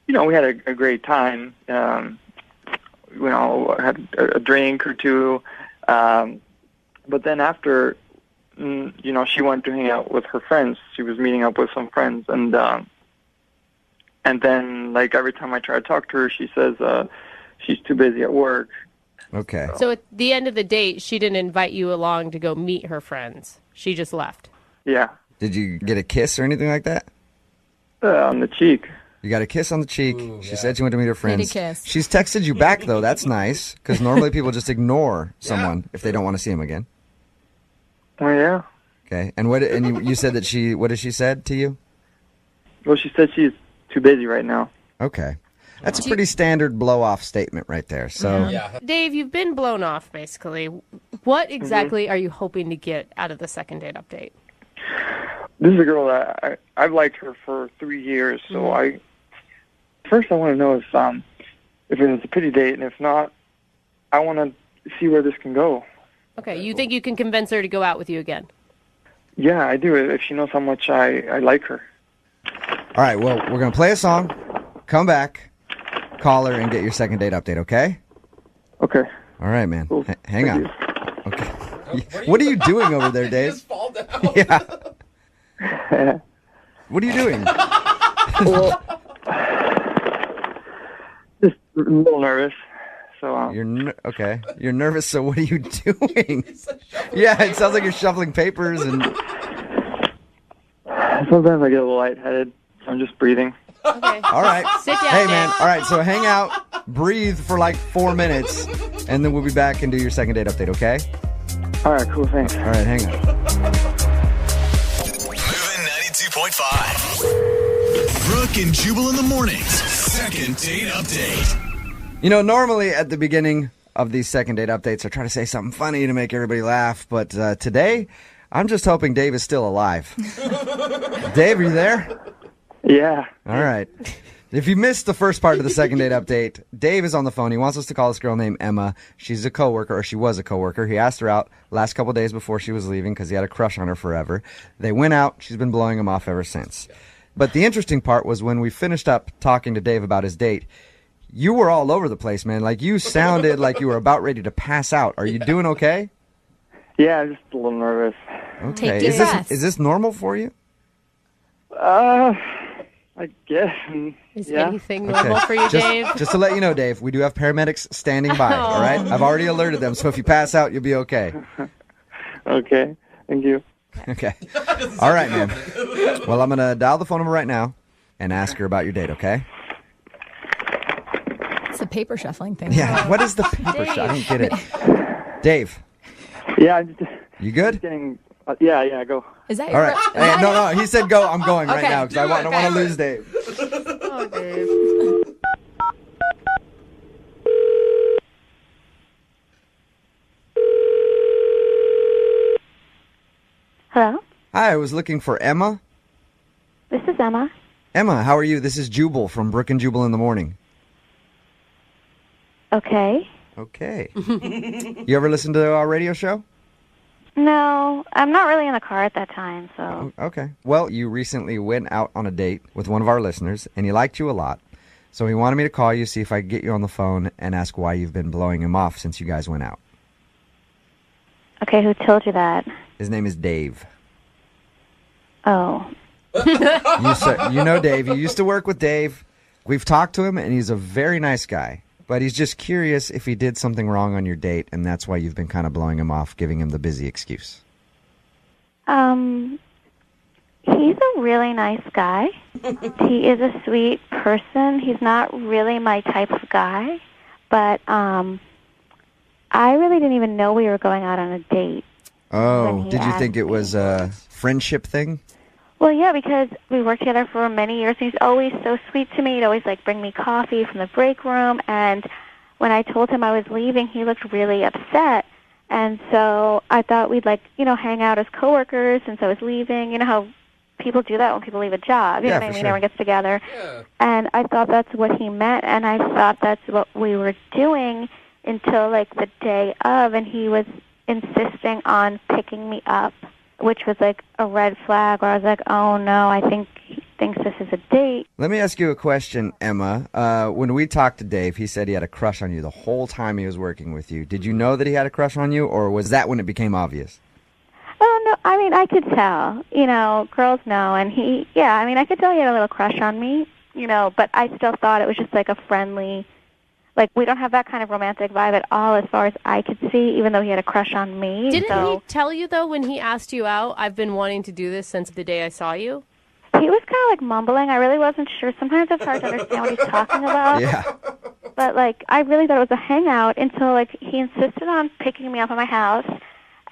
we had a great time. Had a drink or two. But then after, she went to hang out with her friends. She was meeting up with some friends. And then, like, every time I try to talk to her, she says she's too busy at work. Okay. So at the end of the date, she didn't invite you along to go meet her friends. She just left. Yeah. Did you get a kiss or anything like that? On the cheek. You got a kiss on the cheek. Ooh, she said she went to meet her friends. kiss. She's texted you back, though. That's nice, because normally people just ignore someone if they don't want to see them again. Oh, yeah. Okay. And you said that what did she said to you? Well, she said she's too busy right now. Okay. That's a pretty standard blow-off statement right there. So, Dave, you've been blown off, basically. What exactly are you hoping to get out of the second date update? This is a girl that I've liked her for 3 years, so First, I want to know if it was a pity date, and if not, I want to see where this can go. Okay, you think you can convince her to go out with you again? Yeah, I do, if she knows how much I like her. all right, well, we're going to play a song, come back, call her and get your second date update, okay? Okay. All right, man. Cool. Hang Thank on. Okay. What are you doing over there, Dave? Just fall down. Yeah. What are you doing? Well, just a little nervous. So Okay. You're nervous, so what are you doing? Yeah, it sounds like you're shuffling papers and... sometimes I get a little lightheaded. So I'm just breathing. Okay. All right. Sit down. Hey, man. All right, so hang out, breathe for like 4 minutes, and then we'll be back and do your second date update, okay? All right, cool, thanks. All right, hang on. Moving 92.5. Brooke and Jubal in the mornings. Second date update. You know, normally at the beginning of these second date updates, I try to say something funny to make everybody laugh, but today, I'm just hoping Dave is still alive. Dave, are you there? Yeah. All right. If you missed the first part of the second date update, Dave is on the phone. He wants us to call this girl named Emma. She's a coworker, or she was a coworker. He asked her out last couple days before she was leaving because he had a crush on her forever. They went out. She's been blowing him off ever since. But the interesting part was when we finished up talking to Dave about his date, you were all over the place, man. Like, you sounded like you were about ready to pass out. Are you doing okay? Yeah, I'm just a little nervous. Okay. Take deep Is this normal for you? I guess. Is yeah. anything normal for you, Dave? Just to let you know, Dave, we do have paramedics standing by, all right? I've already alerted them, so if you pass out, you'll be okay. Okay, thank you. Okay. All right, man. Well, I'm going to dial the phone number right now and ask her about your date, okay? It's a paper shuffling thing. Yeah, what is the paper shot? I don't get it. Dave. Yeah, I'm just... You good? Getting... yeah, go. Is that All right. Hey, no, he said go. I'm going right Okay. now because I don't want to lose Dave. Oh, Dave. Hello? Hi, I was looking for Emma. This is Emma. Emma, how are you? This is Jubal from Brooke and Jubal in the Morning. Okay. Okay. You ever listen to our radio show? No, I'm not really in the car at that time, so... Okay. Well, you recently went out on a date with one of our listeners, and he liked you a lot. So he wanted me to call you, see if I could get you on the phone, and ask why you've been blowing him off since you guys went out. Okay, who told you that? His name is Dave. Oh. You know Dave. You used to work with Dave. We've talked to him, and he's a very nice guy. But he's just curious if he did something wrong on your date, and that's why you've been kind of blowing him off, giving him the busy excuse. He's a really nice guy. He is a sweet person. He's not really my type of guy. But I really didn't even know we were going out on a date. Oh, did you think it was a friendship thing? Well, yeah, because we worked together for many years. He's always so sweet to me. He'd always, bring me coffee from the break room. And when I told him I was leaving, he looked really upset. And so I thought we'd, hang out as coworkers since I was leaving. You know how people do that when people leave a job. You know what I mean? Sure. Everyone gets together. Yeah. And I thought that's what he meant, and I thought that's what we were doing until, the day of, and he was insisting on picking me up, which was a red flag where I was like, oh no, I think he thinks this is a date. Let me ask you a question, Emma. When we talked to Dave, he said he had a crush on you the whole time he was working with you. Did you know that he had a crush on you, or was that when it became obvious? Oh, no, I could tell. Girls know, and I could tell he had a little crush on me, but I still thought it was just a friendly... we don't have that kind of romantic vibe at all as far as I could see, even though he had a crush on me. Didn't he tell you, though, when he asked you out, I've been wanting to do this since the day I saw you? He was kind of mumbling. I really wasn't sure. Sometimes it's hard to understand what he's talking about. Yeah. But, I really thought it was a hangout until, he insisted on picking me up at my house.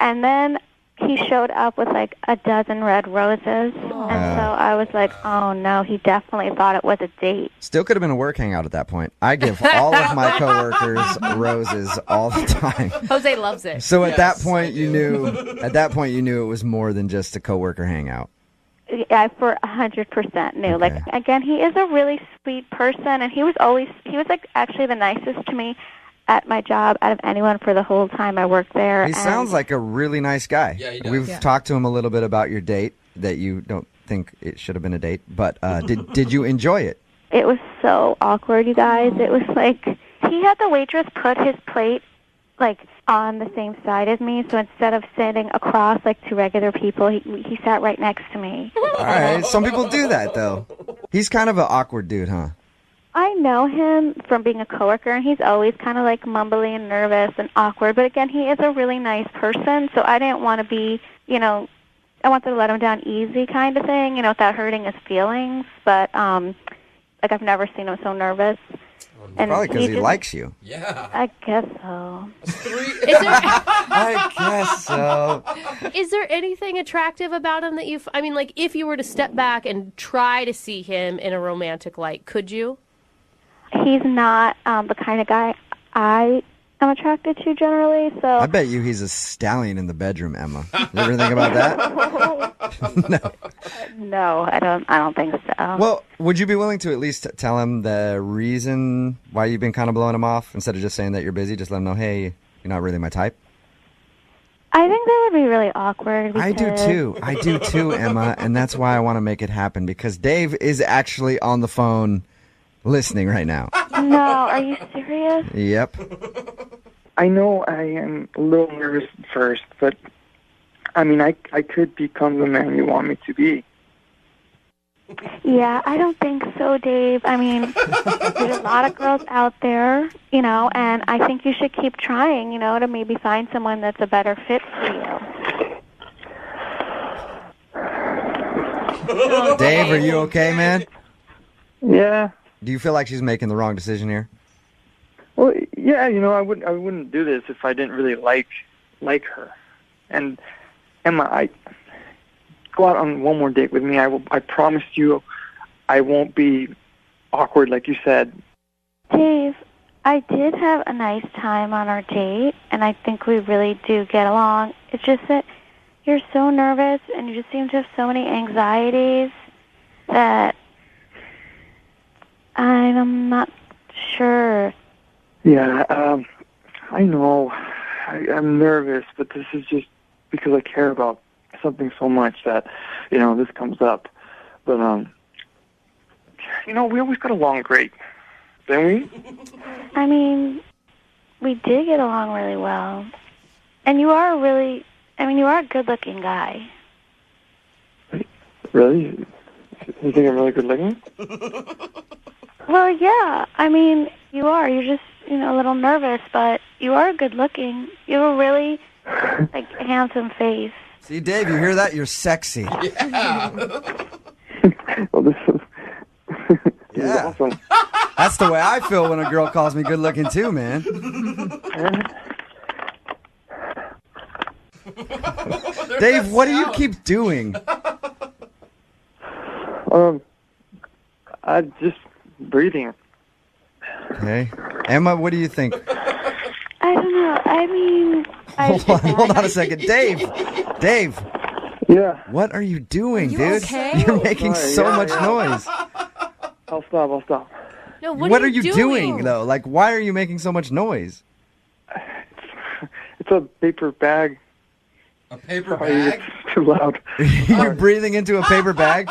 And then he showed up with, a dozen red roses. And so I was like, oh, no, he definitely thought it was a date. Still could have been a work hangout at that point. I give all of my coworkers roses all the time. Jose loves it. So at that point you knew it was more than just a coworker hangout. Yeah, for 100% knew. Okay. Again, he is a really sweet person, and he was actually the nicest to me at my job out of anyone for the whole time I worked there. He sounds like a really nice guy. Yeah, he does. We've talked to him a little bit about your date, that you don't think it should have been a date, but did you enjoy it? It was so awkward, you guys. It was like he had the waitress put his plate like on the same side as me, so instead of sitting across like two regular people, he sat right next to me. All right, some people do that though. He's kind of an awkward dude, huh? I know him from being a coworker, and he's always kind of like mumbly and nervous and awkward. But again, he is a really nice person, so I didn't want to be, I wanted to let him down easy kind of thing, without hurting his feelings. But like I've never seen him so nervous. And probably because he likes you. Yeah. I guess so. I guess so. Is there anything attractive about him that if you were to step back and try to see him in a romantic light, could you? He's not the kind of guy I am attracted to generally, so... I bet you he's a stallion in the bedroom, Emma. You ever think about that? No. No, I don't think so. Well, would you be willing to at least tell him the reason why you've been kind of blowing him off instead of just saying that you're busy? Just let him know, hey, you're not really my type. I think that would be really awkward. I do too, Emma, and that's why I want to make it happen, because Dave is actually on the phone listening right now. No, are you serious? Yep. I know I am a little nervous at first, but I could become the man you want me to be. Yeah, I don't think so, Dave. There's a lot of girls out there, and I think you should keep trying, to maybe find someone that's a better fit for you. Dave, are you okay, man? Yeah. Do you feel like she's making the wrong decision here? Well, yeah, I wouldn't do this if I didn't really like her. And Emma, go out on one more date with me. I promise you I won't be awkward like you said. Dave, I did have a nice time on our date, and I think we really do get along. It's just that you're so nervous, and you just seem to have so many anxieties that I'm not sure. Yeah, I know. I'm nervous, but this is just because I care about something so much that, this comes up. But, we always got along great, didn't we? We did get along really well. And you are you are a good-looking guy. Really? You think I'm really good looking? Well, yeah. You are. You're just, a little nervous, but you are good looking. You have a really, handsome face. See, Dave, you hear that? You're sexy. Yeah. Well, this is awesome. That's the way I feel when a girl calls me good looking too, man. Dave, what do you keep doing? I'm just breathing. Okay. Emma, what do you think? I don't know. Hold on a second. Dave. Yeah. What are you doing, dude? Okay? You're making so much noise. I'll stop. No, what are you doing, though? Why are you making so much noise? It's a paper bag. A paper Sorry, bag? It's too loud. You're breathing into a paper bag?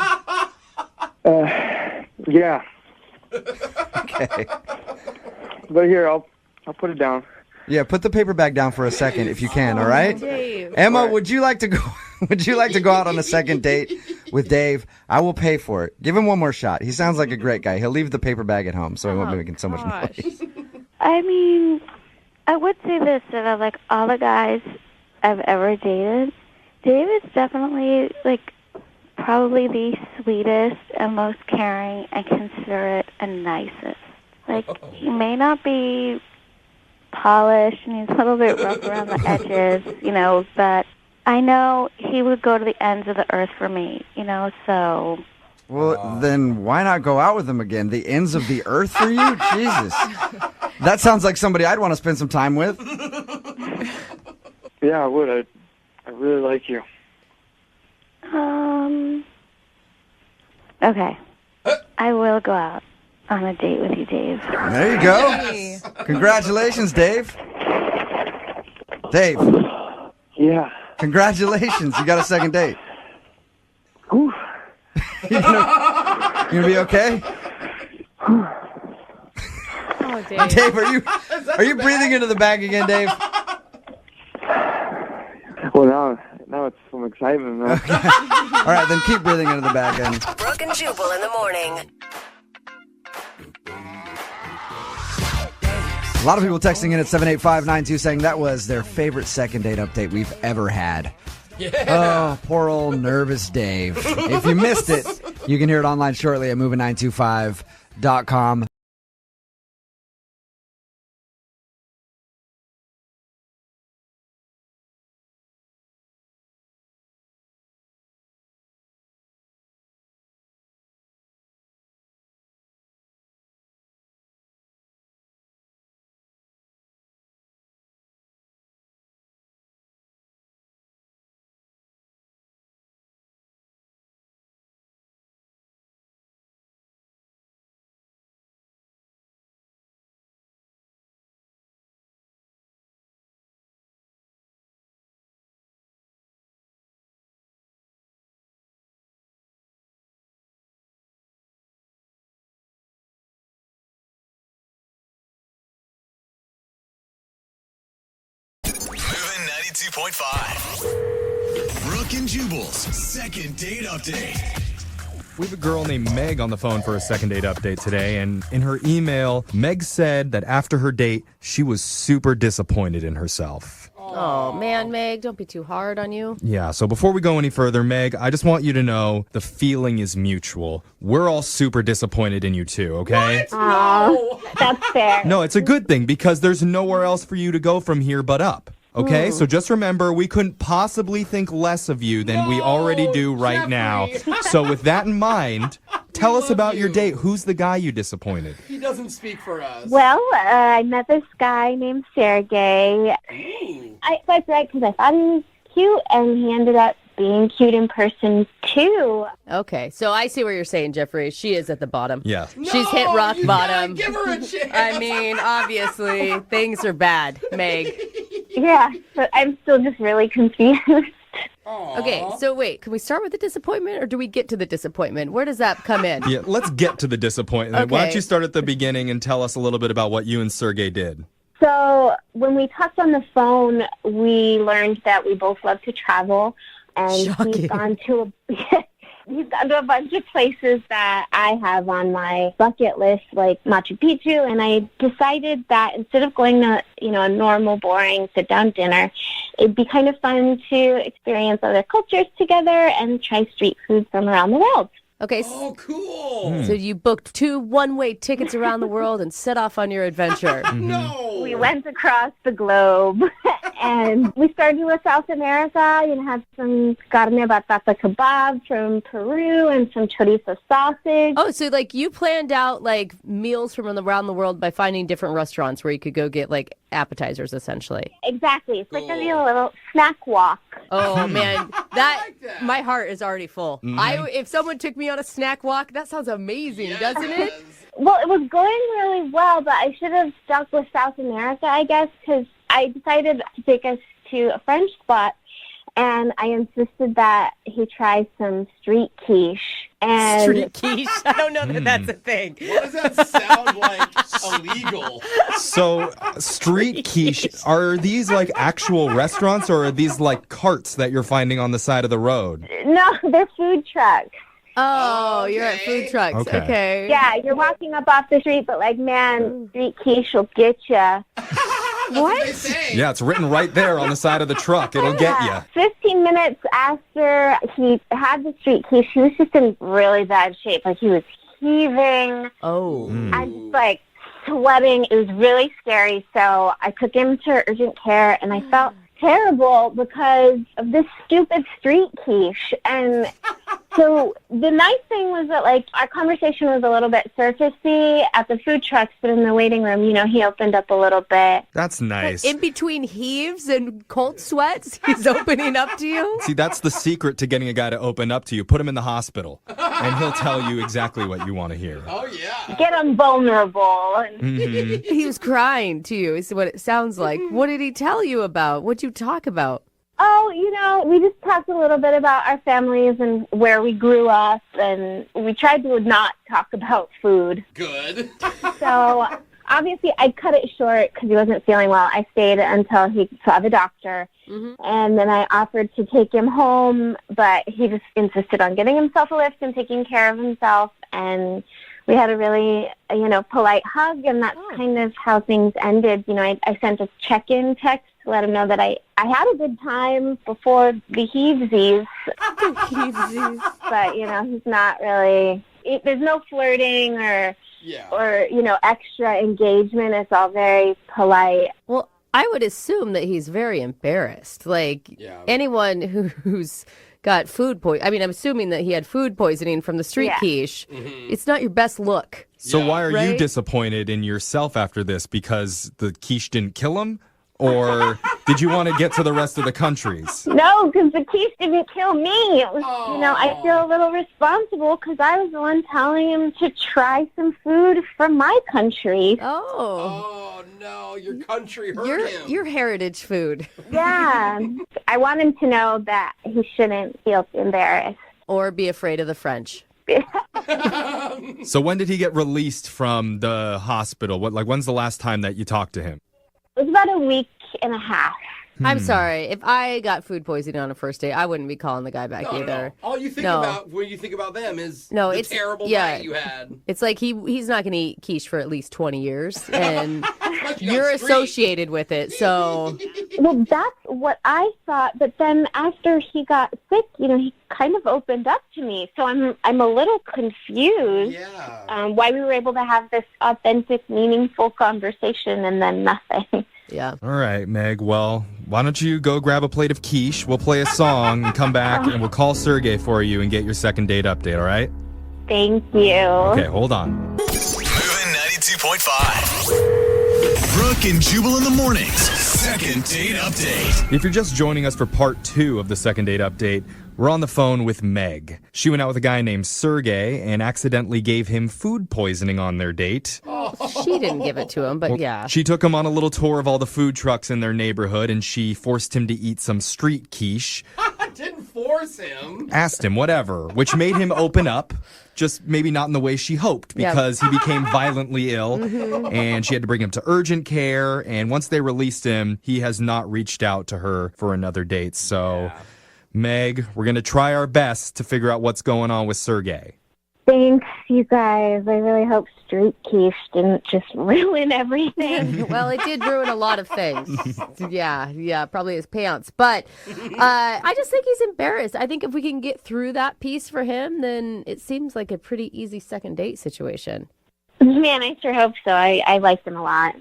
Yeah. Okay. But here, I'll put it down. Yeah, put the paper bag down for a second if you can, all right? Dave. Emma, would you like to go out on a second date with Dave? I will pay for it. Give him one more shot. He sounds like a great guy. He'll leave the paper bag at home so he won't be making so much noise. I would say this, that of all the guys I've ever dated, Dave is definitely probably the sweetest and most caring and considerate and nicest. He may not be polished and he's a little bit rough around the edges, but I know he would go to the ends of the earth for me, so... Well, then why not go out with him again? The ends of the earth for you? Jesus. That sounds like somebody I'd want to spend some time with. Yeah, I would. I really like you. Okay. I will go out on a date with you, Dave. There you go. Congratulations, Dave. Dave. Yeah. Congratulations. You got a second date. Ooh. You gonna be okay? Oh, Dave. Dave, are you breathing into the bag again, Dave? Well, now it's some excitement, man. All right, then keep breathing into the bag then. Brooke and Jubal in the morning. A lot of people texting in at 78592 saying that was their favorite second date update we've ever had. Yeah. Oh, poor old nervous Dave. If you missed it, you can hear it online shortly at moving925.com. Moving 92.5. Brooke and Jubal's second date update. We have a girl named Meg on the phone for a second date update today, and in her email, Meg said that after her date, she was super disappointed in herself. Oh, man, Meg, don't be too hard on you. Yeah, so before we go any further, Meg, I just want you to know the feeling is mutual. We're all super disappointed in you too, okay? Oh, that's fair. No, it's a good thing because there's nowhere else for you to go from here but up. Okay, so just remember, we couldn't possibly think less of you than we already do right now. So with that in mind, tell us about your date. Who's the guy you disappointed? He doesn't speak for us. Well, I met this guy named Sergey. I swiped right because I thought he was cute, and he ended up being cute in person, too. Okay, so I see what you're saying, Jeffrey. She is at the bottom. Yeah. She's hit rock bottom. Give her a chance. I mean, obviously, things are bad, Meg. Yeah, but I'm still just really confused. Okay, so wait, can we start with the disappointment, or do we get to the disappointment? Where does that come in? Yeah, let's get to the disappointment. Why don't you start at the beginning and tell us a little bit about what you and Sergey did? So when we talked on the phone, we learned that we both love to travel, and he's gone to a bunch of places that I have on my bucket list, like Machu Picchu, and I decided that instead of going to, a normal, boring sit-down dinner, it'd be kind of fun to experience other cultures together and try street food from around the world. Okay. Oh, cool. So you booked 2 one-way tickets around the world and set off on your adventure. No. We went across the globe, and we started with South America. Had some carne batata kebab from Peru and some chorizo sausage. Oh, so you planned out meals from around the world by finding different restaurants where you could go get appetizers, essentially. Exactly. It's like a little snack walk. Oh man, my heart is already full. If someone took me on a snack walk, that sounds amazing, doesn't it? Well, it was going really well, but I should have stuck with South America, I guess, because I decided to take us to a French spot, and I insisted that he try some street quiche. And street quiche? I don't know that that's a thing. What does that sound like? Illegal. So, street quiche, are these actual restaurants, or are these carts that you're finding on the side of the road? No, they're food trucks. Oh, you're at food trucks. Okay. Yeah, you're walking up off the street, but man, street quiche will get you. What they say. Yeah, it's written right there on the side of the truck. It'll get you. 15 minutes after he had the street quiche, he was just in really bad shape. He was heaving. Oh. I was sweating. It was really scary. So I took him to urgent care, and I felt terrible because of this stupid street quiche. And so the nice thing was that our conversation was a little bit surfacey at the food trucks, but in the waiting room, he opened up a little bit. That's nice. In between heaves and cold sweats, he's opening up to you? See, that's the secret to getting a guy to open up to you. Put him in the hospital, and he'll tell you exactly what you want to hear. Oh, yeah. Get him vulnerable. He was crying to you, is what it sounds like. What did he tell you about? What'd you talk about? Oh, we just talked a little bit about our families and where we grew up, and we tried to not talk about food. Good. So obviously I cut it short because he wasn't feeling well. I stayed until he saw the doctor. And then I offered to take him home, but he just insisted on getting himself a lift and taking care of himself. And we had a really, polite hug, and that's kind of how things ended. I sent a check-in text to let him know that I had a good time before the heavesies. But, he's not really, there's no flirting or extra engagement. It's all very polite. Well, I would assume that he's very embarrassed. Anyone who's got food poisoning. I mean, I'm assuming that he had food poisoning from the street quiche. It's not your best look. So why are you disappointed in yourself after this? Because the quiche didn't kill him? Or did you want to get to the rest of the countries? No, because the quiche didn't kill me. It was, I feel a little responsible because I was the one telling him to try some food from my country. Oh, no, your country hurt him. Your heritage food. Yeah. I want him to know that he shouldn't feel embarrassed. Or be afraid of the French. So when did he get released from the hospital? When's the last time that you talked to him? It was about a week and a half. I'm sorry. If I got food poisoning on a first date, I wouldn't be calling the guy back either. No. All you think about when you think about them is the terrible night you had. It's like he's not going to eat quiche for at least 20 years, and you're associated with it, so... Well, that's what I thought, but then after he got sick, he kind of opened up to me, so I'm a little confused why we were able to have this authentic, meaningful conversation and then nothing. Yeah. All right, Meg. Well, why don't you go grab a plate of quiche? We'll play a song and come back, and we'll call Sergey for you and get your second date update, all right? Thank you. Okay, hold on. Moving 92.5. Brooke and Jubal in the mornings. Second date update. If you're just joining us for part 2 of the second date update, we're on the phone with Meg. She went out with a guy named Sergey and accidentally gave him food poisoning on their date. She didn't give it to him, but yeah. She took him on a little tour of all the food trucks in their neighborhood, and she forced him to eat some street quiche. Didn't force him. Asked him, whatever, which made him open up. Just maybe not in the way she hoped, because he became violently ill, and she had to bring him to urgent care. And once they released him, he has not reached out to her for another date. So, Meg, we're going to try our best to figure out what's going on with Sergey. Thanks, you guys. I really hope street quiche didn't just ruin everything. Well, it did ruin a lot of things. Yeah, probably his pants. But I just think he's embarrassed. I think if we can get through that piece for him, then it seems like a pretty easy second date situation. Man, I sure hope so. I liked him a lot.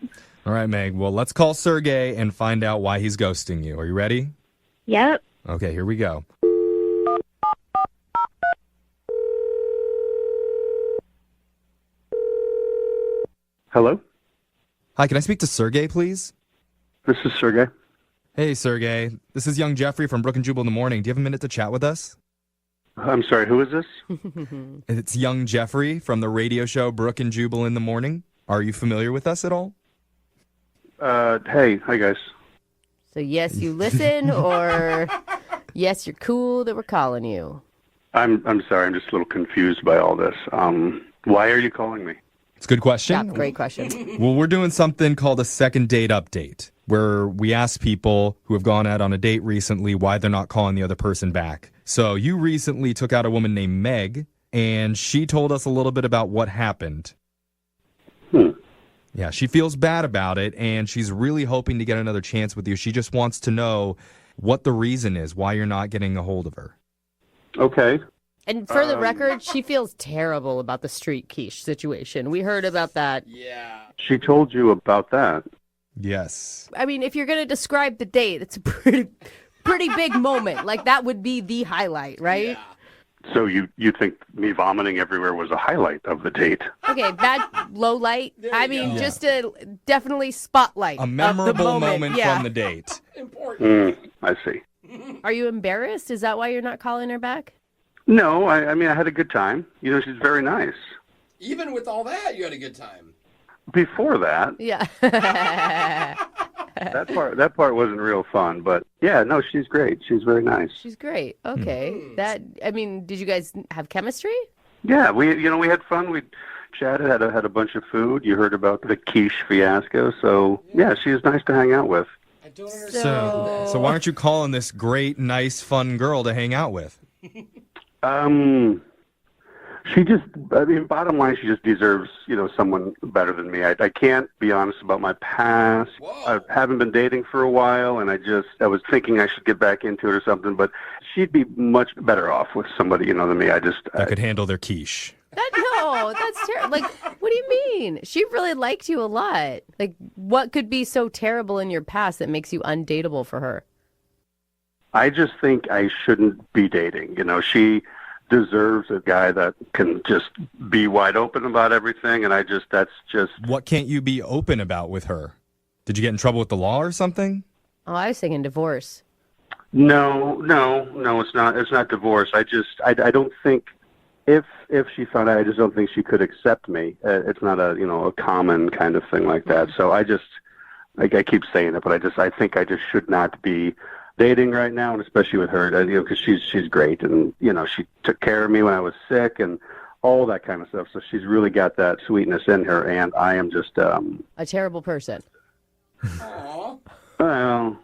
All right, Meg. Well, let's call Sergey and find out why he's ghosting you. Are you ready? Yep. Okay, here we go. Hello? Hi, can I speak to Sergey, please? This is Sergey. Hey, Sergey. This is young Jeffrey from Brooke and Jubal in the Morning. Do you have a minute to chat with us? I'm sorry, who is this? It's young Jeffrey from the radio show Brooke and Jubal in the Morning. Are you familiar with us at all? Hey, hi guys. So yes, you listen, or yes, you're cool that we're calling you? I'm sorry, I'm just a little confused by all this. Why are you calling me? It's a good question. Yeah, great question. Well, we're doing something called a second date update, where we ask people who have gone out on a date recently why they're not calling the other person back. So you recently took out a woman named Meg, and she told us a little bit about what happened. Yeah, she feels bad about it, and she's really hoping to get another chance with you. She just wants to know what the reason is, why you're not getting a hold of her. Okay. And for the record, she feels terrible about the street quiche situation. We heard about that. Yeah. She told you about that? Yes. I mean, if you're going to describe the date, it's a pretty big moment. Like, that would be the highlight, right? Yeah. So you think me vomiting everywhere was a highlight of the date? Okay, bad low light. I mean, just a definitely spotlight. A memorable moment yeah. from the date. Important. I see. Are you embarrassed? Is that why you're not calling her back? No, I mean, I had a good time. You know, she's very nice. Even with all that, you had a good time. Before that. Yeah. That part wasn't real fun, but yeah, no, she's great. She's very nice. She's great. Okay. Did you guys have chemistry? Yeah, we had fun. We chatted, had a bunch of food. You heard about the quiche fiasco. So, yeah, she was nice to hang out with. I don't understand. So why aren't you calling this great, nice, fun girl to hang out with? She just, bottom line, she just deserves, someone better than me. I can't be honest about my past. I haven't been dating for a while, and I was thinking I should get back into it or something, but she'd be much better off with somebody, than me. That could handle their quiche. No, that's terrible. Like, what do you mean? She really liked you a lot. Like, what could be so terrible in your past that makes you undateable for her? I just think I shouldn't be dating. She deserves a guy that can just be wide open about everything, and that's just... What can't you be open about with her? Did you get in trouble with the law or something? Oh, I was thinking divorce. No, it's not. It's not divorce. I don't think... If she found out, I just don't think she could accept me. It's not a common kind of thing like that. So I keep saying it, but I think I just should not be dating right now, and especially with her, because she's great, and she took care of me when I was sick and all that kind of stuff. So she's really got that sweetness in her, and I am just a terrible person. Aww. Well,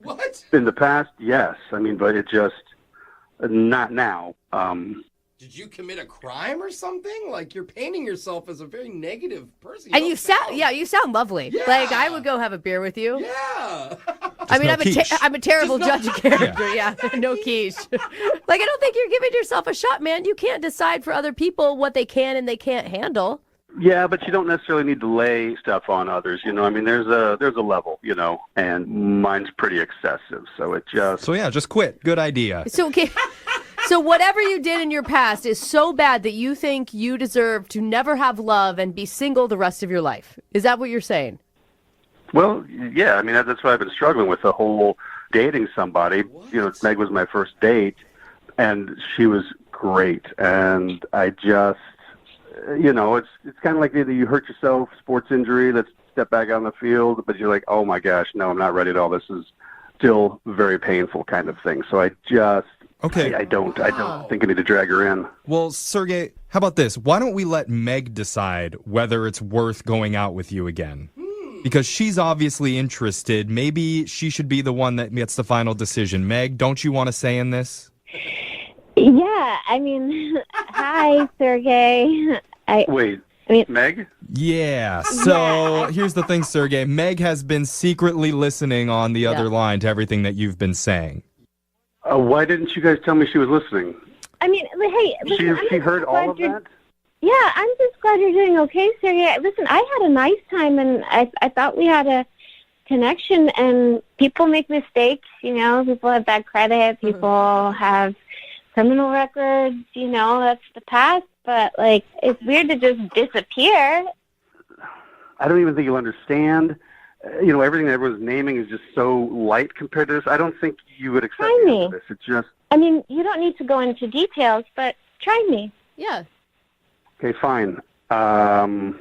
what? In the past, yes. But it just not now. Did you commit a crime or something? Like, you're painting yourself as a very negative person. And you sound lovely. Yeah. Like, I would go have a beer with you. Yeah. I'm a terrible judge of character. Yeah, no quiche. Like, I don't think you're giving yourself a shot, man. You can't decide for other people what they can and they can't handle. Yeah, but you don't necessarily need to lay stuff on others. There's a level, and mine's pretty excessive. So it just... So yeah, just quit. Good idea. So okay. So whatever you did in your past is so bad that you think you deserve to never have love and be single the rest of your life. Is that what you're saying? Well, yeah. That's what I've been struggling with, the whole dating somebody. What? Meg was my first date, and she was great. And I just, it's kind of like either you hurt yourself, sports injury, let's step back on the field, but you're like, oh my gosh, no, I'm not ready at all. This is still very painful kind of thing. So I just... Okay. I don't think I need to drag her in. Well, Sergey, how about this? Why don't we let Meg decide whether it's worth going out with you again? Because she's obviously interested. Maybe she should be the one that gets the final decision. Meg, don't you want to say in this? Yeah, hi, Sergey. Meg? Yeah. So here's the thing, Sergey. Meg has been secretly listening on the other line to everything that you've been saying. Why didn't you guys tell me she was listening? Hey, listen, she heard all of that? Yeah, I'm just glad you're doing okay, Sergey. Listen, I had a nice time, and I thought we had a connection, and people make mistakes, People have bad credit, people have criminal records, that's the past, but, it's weird to just disappear. I don't even think you'll understand. Everything that everyone's naming is just so light compared to this. I don't think you would accept me into this. It's just... you don't need to go into details, but try me. Yeah. Okay, fine. I'm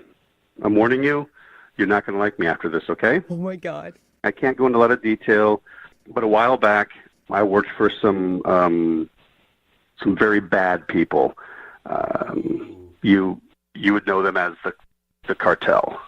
warning you, you're not going to like me after this, okay? Oh, my God. I can't go into a lot of detail, but a while back, I worked for some very bad people. You would know them as the cartel.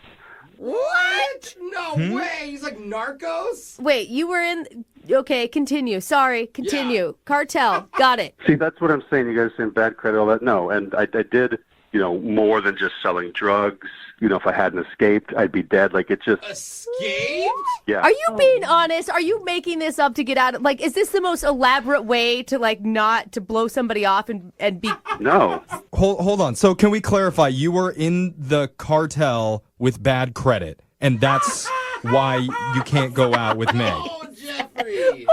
What? No way. He's like Narcos? Wait, you were in... Okay, continue. Sorry, continue. Yeah. Cartel. Got it. See, that's what I'm saying. You guys saying bad credit, all that. No, and I did, more than just selling drugs. If I hadn't escaped, I'd be dead. Like, it just... Escaped? Yeah. Are you being honest? Are you making this up to get out of... is this the most elaborate way to, not to blow somebody off and be... No. Hold on. So can we clarify? You were in the cartel with bad credit, and that's why you can't go out with Meg. Oh, Jeffrey.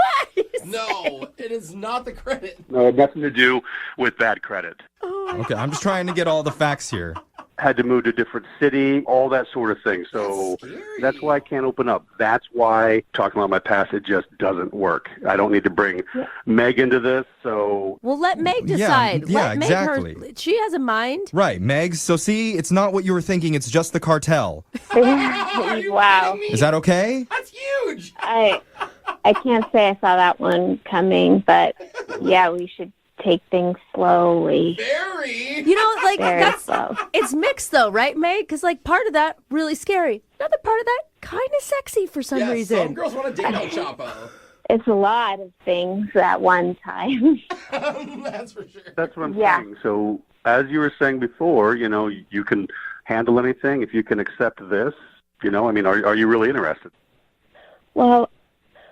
No, it is not the credit. No, it had nothing to do with bad credit. Okay, I'm just trying to get all the facts here. Had to move to a different city, all that sort of thing. So that's why I can't open up. That's why talking about my past, it just doesn't work. I don't need to bring Meg into this, so... Well, let Meg decide. Yeah, let exactly. Meg she has a mind. Right, Meg. So see, it's not what you were thinking. It's just the cartel. Wow. Is that okay? That's huge. I can't say I saw that one coming, but yeah, we should take things slowly. You know, like, Very that's, slow. it's mixed though, right, Meg? Because, like, part of that, really scary. Another part of that, kind of sexy for some reason. Some girls want to date El Chapo. It's a lot of things at one time. That's for sure. That's what I'm Yeah. saying. So, as you were saying before, you can handle anything if you can accept this. I mean, are you really interested? Well,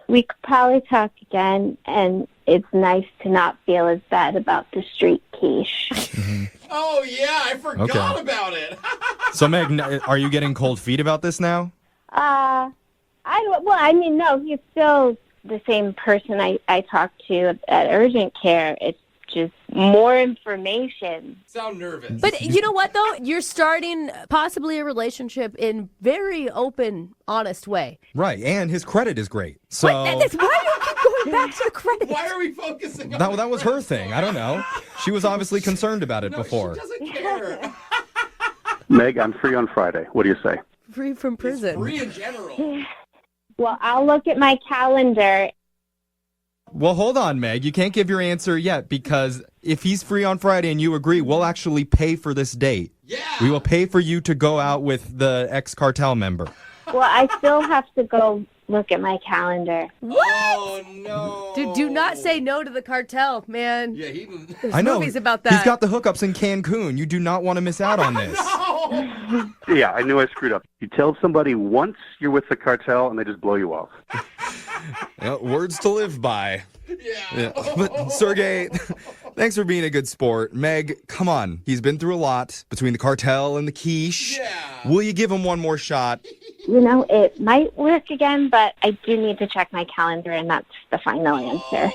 we could probably talk again, and it's nice to not feel as bad about the street quiche. Oh, yeah, I forgot about it. So, Meg, are you getting cold feet about this now? No, he's still the same person I talked to at urgent care. It's just more information. Sound nervous. But you know what, though? You're starting possibly a relationship in very open, honest way. Right, and his credit is great. So Why do you keep going back to the credit? Why are we focusing on that was her thing. I don't know. She was obviously concerned about it before. She doesn't care. Meg, I'm free on Friday. What do you say? Free from prison. Free in general. Well, I'll look at my calendar. Well, hold on, Meg. You can't give your answer yet because if he's free on Friday and you agree, we'll actually pay for this date. Yeah. We will pay for you to go out with the ex-cartel member. Well, I still have to go look at my calendar. What? Oh, no. Dude, do not say no to the cartel, man. Yeah, There's I know. movies about that. He's got the hookups in Cancun. You do not want to miss out on this. Yeah, I knew I screwed up. You tell somebody once you're with the cartel and they just blow you off. Yeah, words to live by. Yeah. But Sergey, thanks for being a good sport. Meg, come on. He's been through a lot between the cartel and the quiche. Yeah. Will you give him one more shot? It might work again, but I do need to check my calendar, and that's the final answer.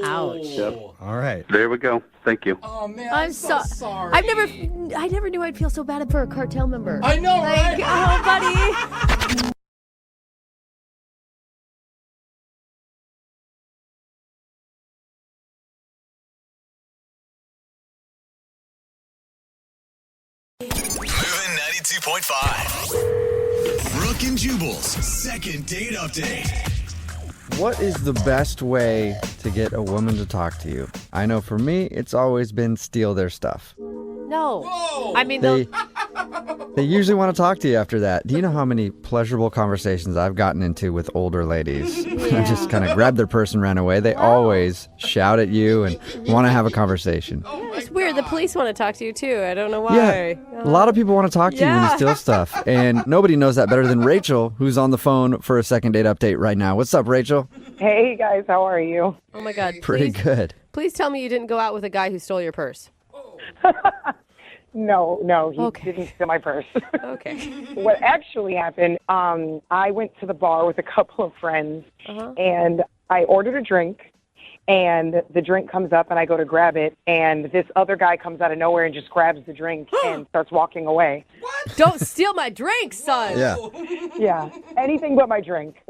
Ouch. Yep. All right. There we go. Thank you. Oh, man, I'm so so sorry. I never knew I'd feel so bad for a cartel member. I know, like, right? Oh, buddy. Moving 92.5. Brooke and Jubal's second date update. What is the best way to get a woman to talk to you? I know for me, it's always been steal their stuff. No. Whoa. I mean, They usually want to talk to you after that. Do you know how many pleasurable conversations I've gotten into with older ladies? I just kind of grab their purse and ran away. They always shout at you and want to have a conversation. it's weird. The police want to talk to you, too. I don't know why. Yeah, a lot of people want to talk to you when you steal stuff. And nobody knows that better than Rachel, who's on the phone for a second date update right now. What's up, Rachel? Hey, guys. How are you? Oh, my God. Pretty good. Please tell me you didn't go out with a guy who stole your purse. No, he didn't steal my purse. Okay. What actually happened, I went to the bar with a couple of friends, and I ordered a drink, and the drink comes up, and I go to grab it, and this other guy comes out of nowhere and just grabs the drink and starts walking away. What? Don't steal my drink, son. Yeah. Yeah, anything but my drink.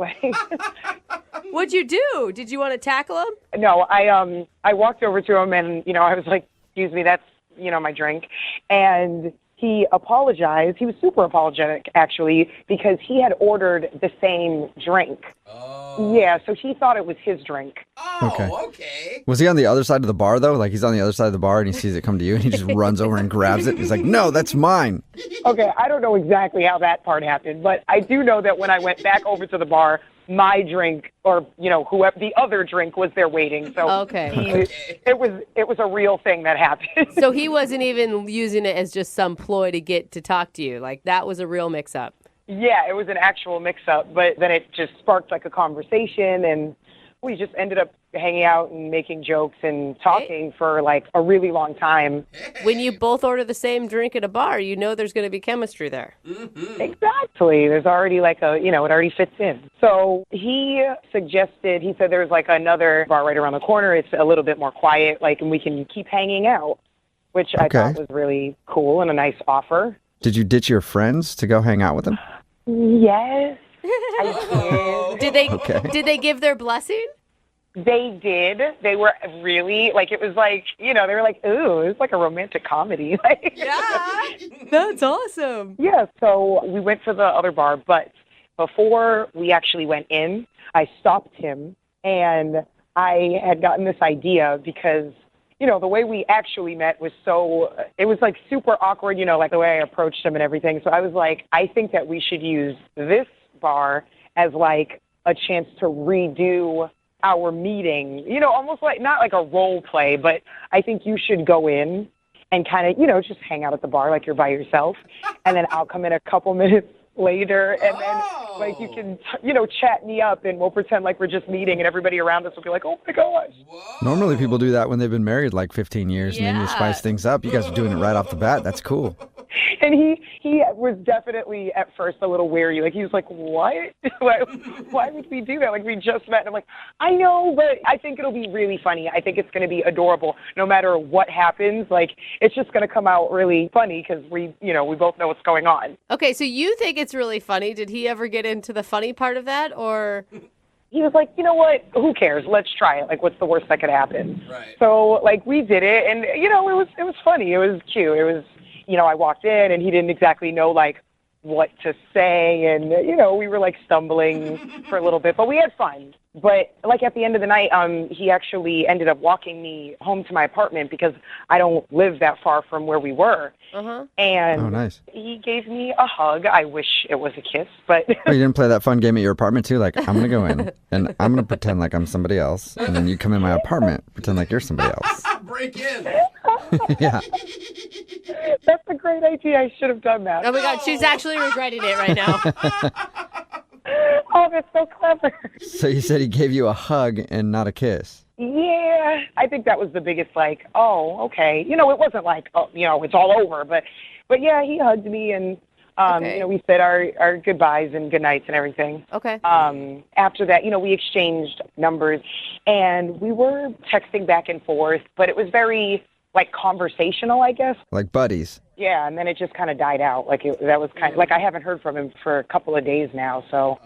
What'd you do? Did you want to tackle him? No, I walked over to him, and, I was like, excuse me, that's, my drink. And he apologized. He was super apologetic, actually, because he had ordered the same drink. Oh. Yeah, so he thought it was his drink. Oh, okay. Was he on the other side of the bar, though? Like, he's on the other side of the bar, and he sees it come to you, and he just runs over and grabs it. He's like, no, that's mine. Okay, I don't know exactly how that part happened, but I do know that when I went back over to the bar, my drink, or whoever the other drink, was there waiting. So it was a real thing that happened. So he wasn't even using it as just some ploy to get to talk to you. Like, that was a real mix-up. Yeah, it was an actual mix-up, but then it just sparked like a conversation, and we just ended up hanging out and making jokes and talking for like a really long time. When you both order the same drink at a bar, you know there's going to be chemistry there. Mm-hmm. Exactly. There's already like it already fits in. So he said there's like another bar right around the corner. It's a little bit more quiet, and we can keep hanging out, which I thought was really cool and a nice offer. Did you ditch your friends to go hang out with them? Yes, I did. Did they give their blessing? They did. They were really, it was like, they were like, ooh, it's like a romantic comedy. Yeah, that's awesome. Yeah, so we went to the other bar, but before we actually went in, I stopped him, and I had gotten this idea because the way we actually met was it was like super awkward, like the way I approached him and everything. So I was like, I think that we should use this bar as like a chance to redo our meeting, almost like not like a role play, but I think you should go in and kind of, just hang out at the bar like you're by yourself. And then I'll come in a couple minutes later and then like you can, chat me up and we'll pretend like we're just meeting and everybody around us will be like, oh my gosh. Normally people do that when they've been married like 15 years and then you spice things up. You guys are doing it right off the bat. That's cool. And he was definitely at first a little wary. Like he was like, what? Why would we do that? Like we just met. And I'm like, I know, but I think it'll be really funny. I think it's going to be adorable no matter what happens. Like it's just going to come out really funny because we both know what's going on. Okay, so you think it's really funny. Did he ever get into the funny part of that or... He was like, you know what? Who cares? Let's try it. Like, what's the worst that could happen? Right. So, like, we did it, and it was funny. It was cute. It was, I walked in, and he didn't exactly know like what to say, and we were like stumbling for a little bit, but we had fun. But like at the end of the night, he actually ended up walking me home to my apartment because I don't live that far from where we were. And oh, nice. He gave me a hug. I wish it was a kiss, but oh, you didn't play that fun game at your apartment too? Like, I'm gonna go in and I'm gonna pretend like I'm somebody else, and then you come in my apartment, pretend like you're somebody else. Break in. Yeah. That's a great idea. I should have done that. Oh my God, she's actually regretting it right now. Oh, that's so clever. So you said he gave you a hug and not a kiss. Yeah, I think that was the biggest, like, oh, okay. It wasn't like, oh, it's all over. But yeah, he hugged me and, we said our goodbyes and goodnights and everything. Okay. After that, we exchanged numbers and we were texting back and forth, but it was very, like, conversational, I guess. Like buddies. Yeah, and then it just kind of died out. Like, that was kind of, like, I haven't heard from him for a couple of days now, so.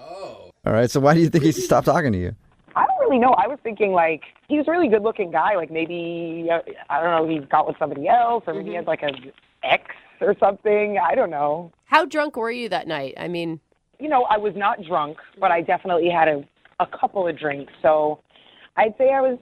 All right, so why do you think he stopped talking to you? I don't really know. I was thinking, like, he was a really good-looking guy. Like, maybe, I don't know, he got with somebody else, or maybe he had, like, an ex or something. I don't know. How drunk were you that night? I mean... I was not drunk, but I definitely had a couple of drinks, so... I'd say I was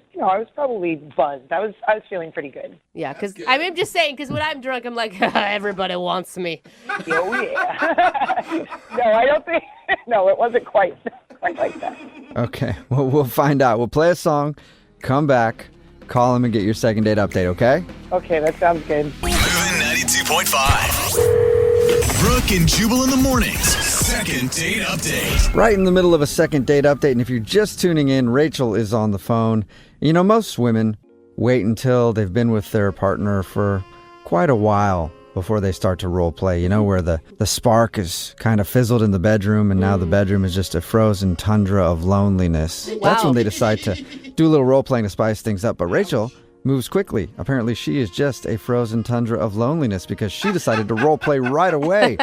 probably buzzed. I was feeling pretty good. Yeah, because I'm just saying, because when I'm drunk, I'm like, everybody wants me. Oh, yeah. No, I don't think, no, it wasn't quite like that. Okay, well, we'll find out. We'll play a song, come back, call him and get your second date update, okay? Okay, that sounds good. Moving 92.5. Brooke and Jubal in the mornings. Second date update. Right in the middle of a second date update, and if you're just tuning in, Rachel is on the phone. Most women wait until they've been with their partner for quite a while before they start to role play, where the spark is kind of fizzled in the bedroom and now the bedroom is just a frozen tundra of loneliness. Wow. That's when they decide to do a little role playing to spice things up. But Rachel moves quickly. Apparently she is just a frozen tundra of loneliness because she decided to role play right away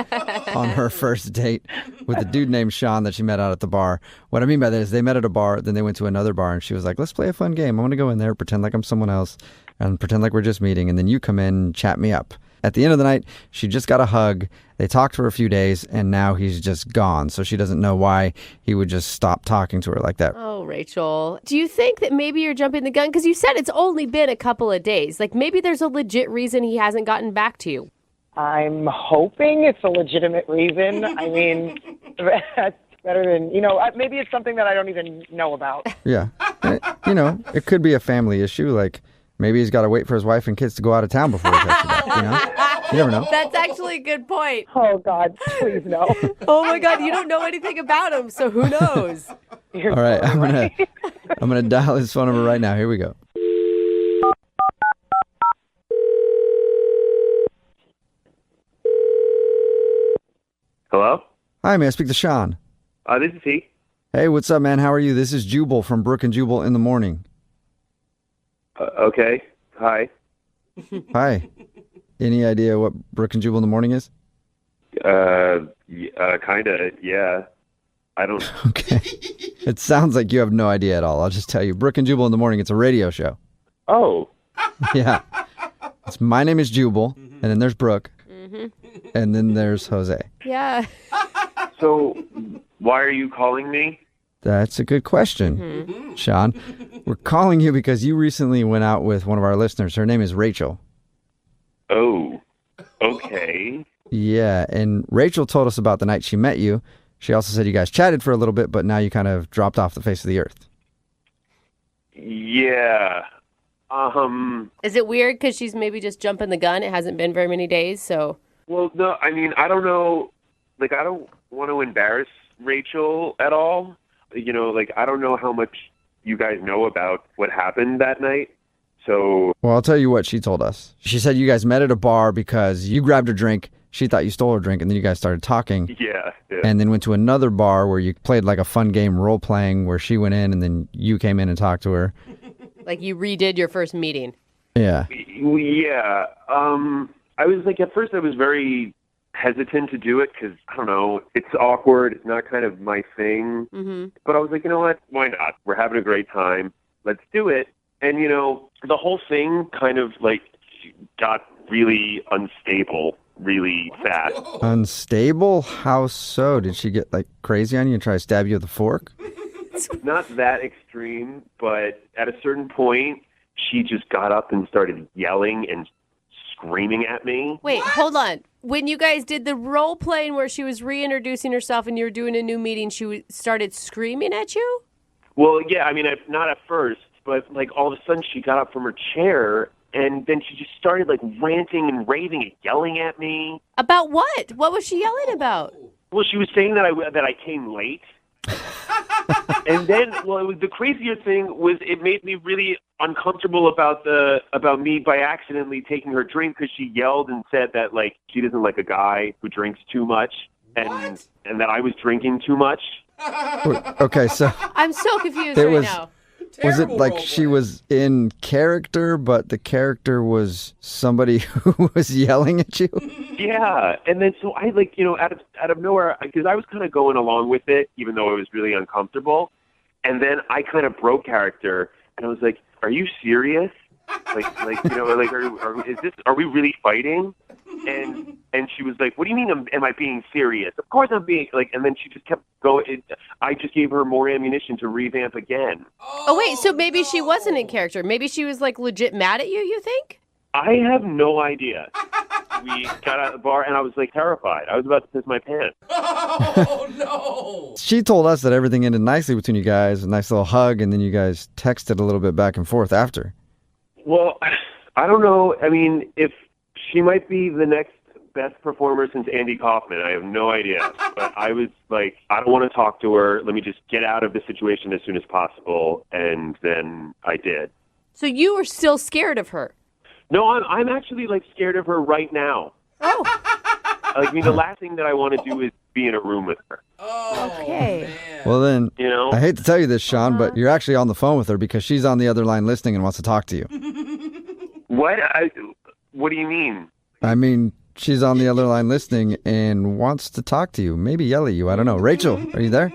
on her first date with a dude named Sean that she met out at the bar. What I mean by that is they met at a bar, then they went to another bar and she was like, let's play a fun game. I want to go in there, pretend like I'm someone else and pretend like we're just meeting, and then you come in and chat me up. At the end of the night, she just got a hug. They talked for a few days, and now he's just gone. So she doesn't know why he would just stop talking to her like that. Oh, Rachel. Do you think that maybe you're jumping the gun? Because you said it's only been a couple of days. Like, maybe there's a legit reason he hasn't gotten back to you. I'm hoping it's a legitimate reason. I mean, that's better than, maybe it's something that I don't even know about. Yeah. It could be a family issue. Like, maybe he's got to wait for his wife and kids to go out of town before he texts you back, You never know. That's actually a good point. Oh, God, please no. Oh, my God, you don't know anything about him, so who knows? All right, I'm gonna dial his phone number right now. Here we go. Hello? Hi, may I speak to Sean? This is he. Hey, what's up, man? How are you? This is Jubal from Brooke and Jubal in the Morning. Okay. Hi. Hi. Any idea what Brooke and Jubal in the Morning is? Kinda, yeah. I don't... Okay. It sounds like you have no idea at all. I'll just tell you. Brooke and Jubal in the Morning, it's a radio show. Oh. Yeah. My name is Jubal, and then there's Brooke, and then there's Jose. Yeah. So, why are you calling me? That's a good question, Sean. We're calling you because you recently went out with one of our listeners. Her name is Rachel. Oh, okay. Yeah, and Rachel told us about the night she met you. She also said you guys chatted for a little bit, but now you kind of dropped off the face of the earth. Yeah. Is it weird because she's maybe just jumping the gun? It hasn't been very many days, so. Well, no, I mean, I don't know. Like, I don't want to embarrass Rachel at all. You know, like, I don't know how much you guys know about what happened that night. So. Well, I'll tell you what she told us. She said you guys met at a bar because you grabbed her drink. She thought you stole her drink, and then you guys started talking. Yeah. And then went to another bar where you played like a fun game, role-playing, where she went in, and then you came in and talked to her. Like you redid your first meeting. Yeah. Yeah. I was like, at first I was very hesitant to do it because, I don't know, it's awkward. It's not kind of my thing. Mm-hmm. But I was like, you know what? Why not? We're having a great time. Let's do it. And, you know, the whole thing kind of like got really unstable really fast. Unstable? How so? Did she get like crazy on you and try to stab you with a fork? Not that extreme, but at a certain point, she just got up and started yelling and screaming at me. Wait, hold on. When you guys did the role playing where she was reintroducing herself and you were doing a new meeting, she started screaming at you? Well, yeah, I mean, not at first, but like all of a sudden she got up from her chair and then she just started like ranting and raving and yelling at me. About what? What was she yelling about? Well, she was saying that I came late. And then, well, the crazier thing was it made me really uncomfortable about me by accidentally taking her drink because she yelled and said that like she doesn't like a guy who drinks too much and that I was drinking too much. Okay, so I'm so confused right now. Was it like she was in character, but the character was somebody who was yelling at you? Yeah, and then so I like, you know, out of nowhere, because I was kind of going along with it, even though it was really uncomfortable. And then I kind of broke character, and I was like, "Are you serious? Like you know, like are we really fighting?" And she was like, "What do you mean? Am I being serious? Of course I'm being like." And then she just kept going. I just gave her more ammunition to revamp again. Oh wait, so maybe she wasn't in character. Maybe she was like legit mad at you. You think? I have no idea. We got out of the bar, and I was like terrified. I was about to piss my pants. Oh no! She told us that everything ended nicely between you guys, a nice little hug, and then you guys texted a little bit back and forth after. Well, I don't know. I mean, if she might be the next best performer since Andy Kaufman. I have no idea. But I was like, I don't want to talk to her. Let me just get out of the situation as soon as possible. And then I did. So you were still scared of her? No, I'm actually like scared of her right now. Oh. Like, I mean, the last thing that I want to do is be in a room with her. Okay. Well then, you know, I hate to tell you this, Sean, but you're actually on the phone with her because she's on the other line listening and wants to talk to you. What? What do you mean? I mean, she's on the other line listening and wants to talk to you. Maybe yell at you. I don't know. Rachel, are you there?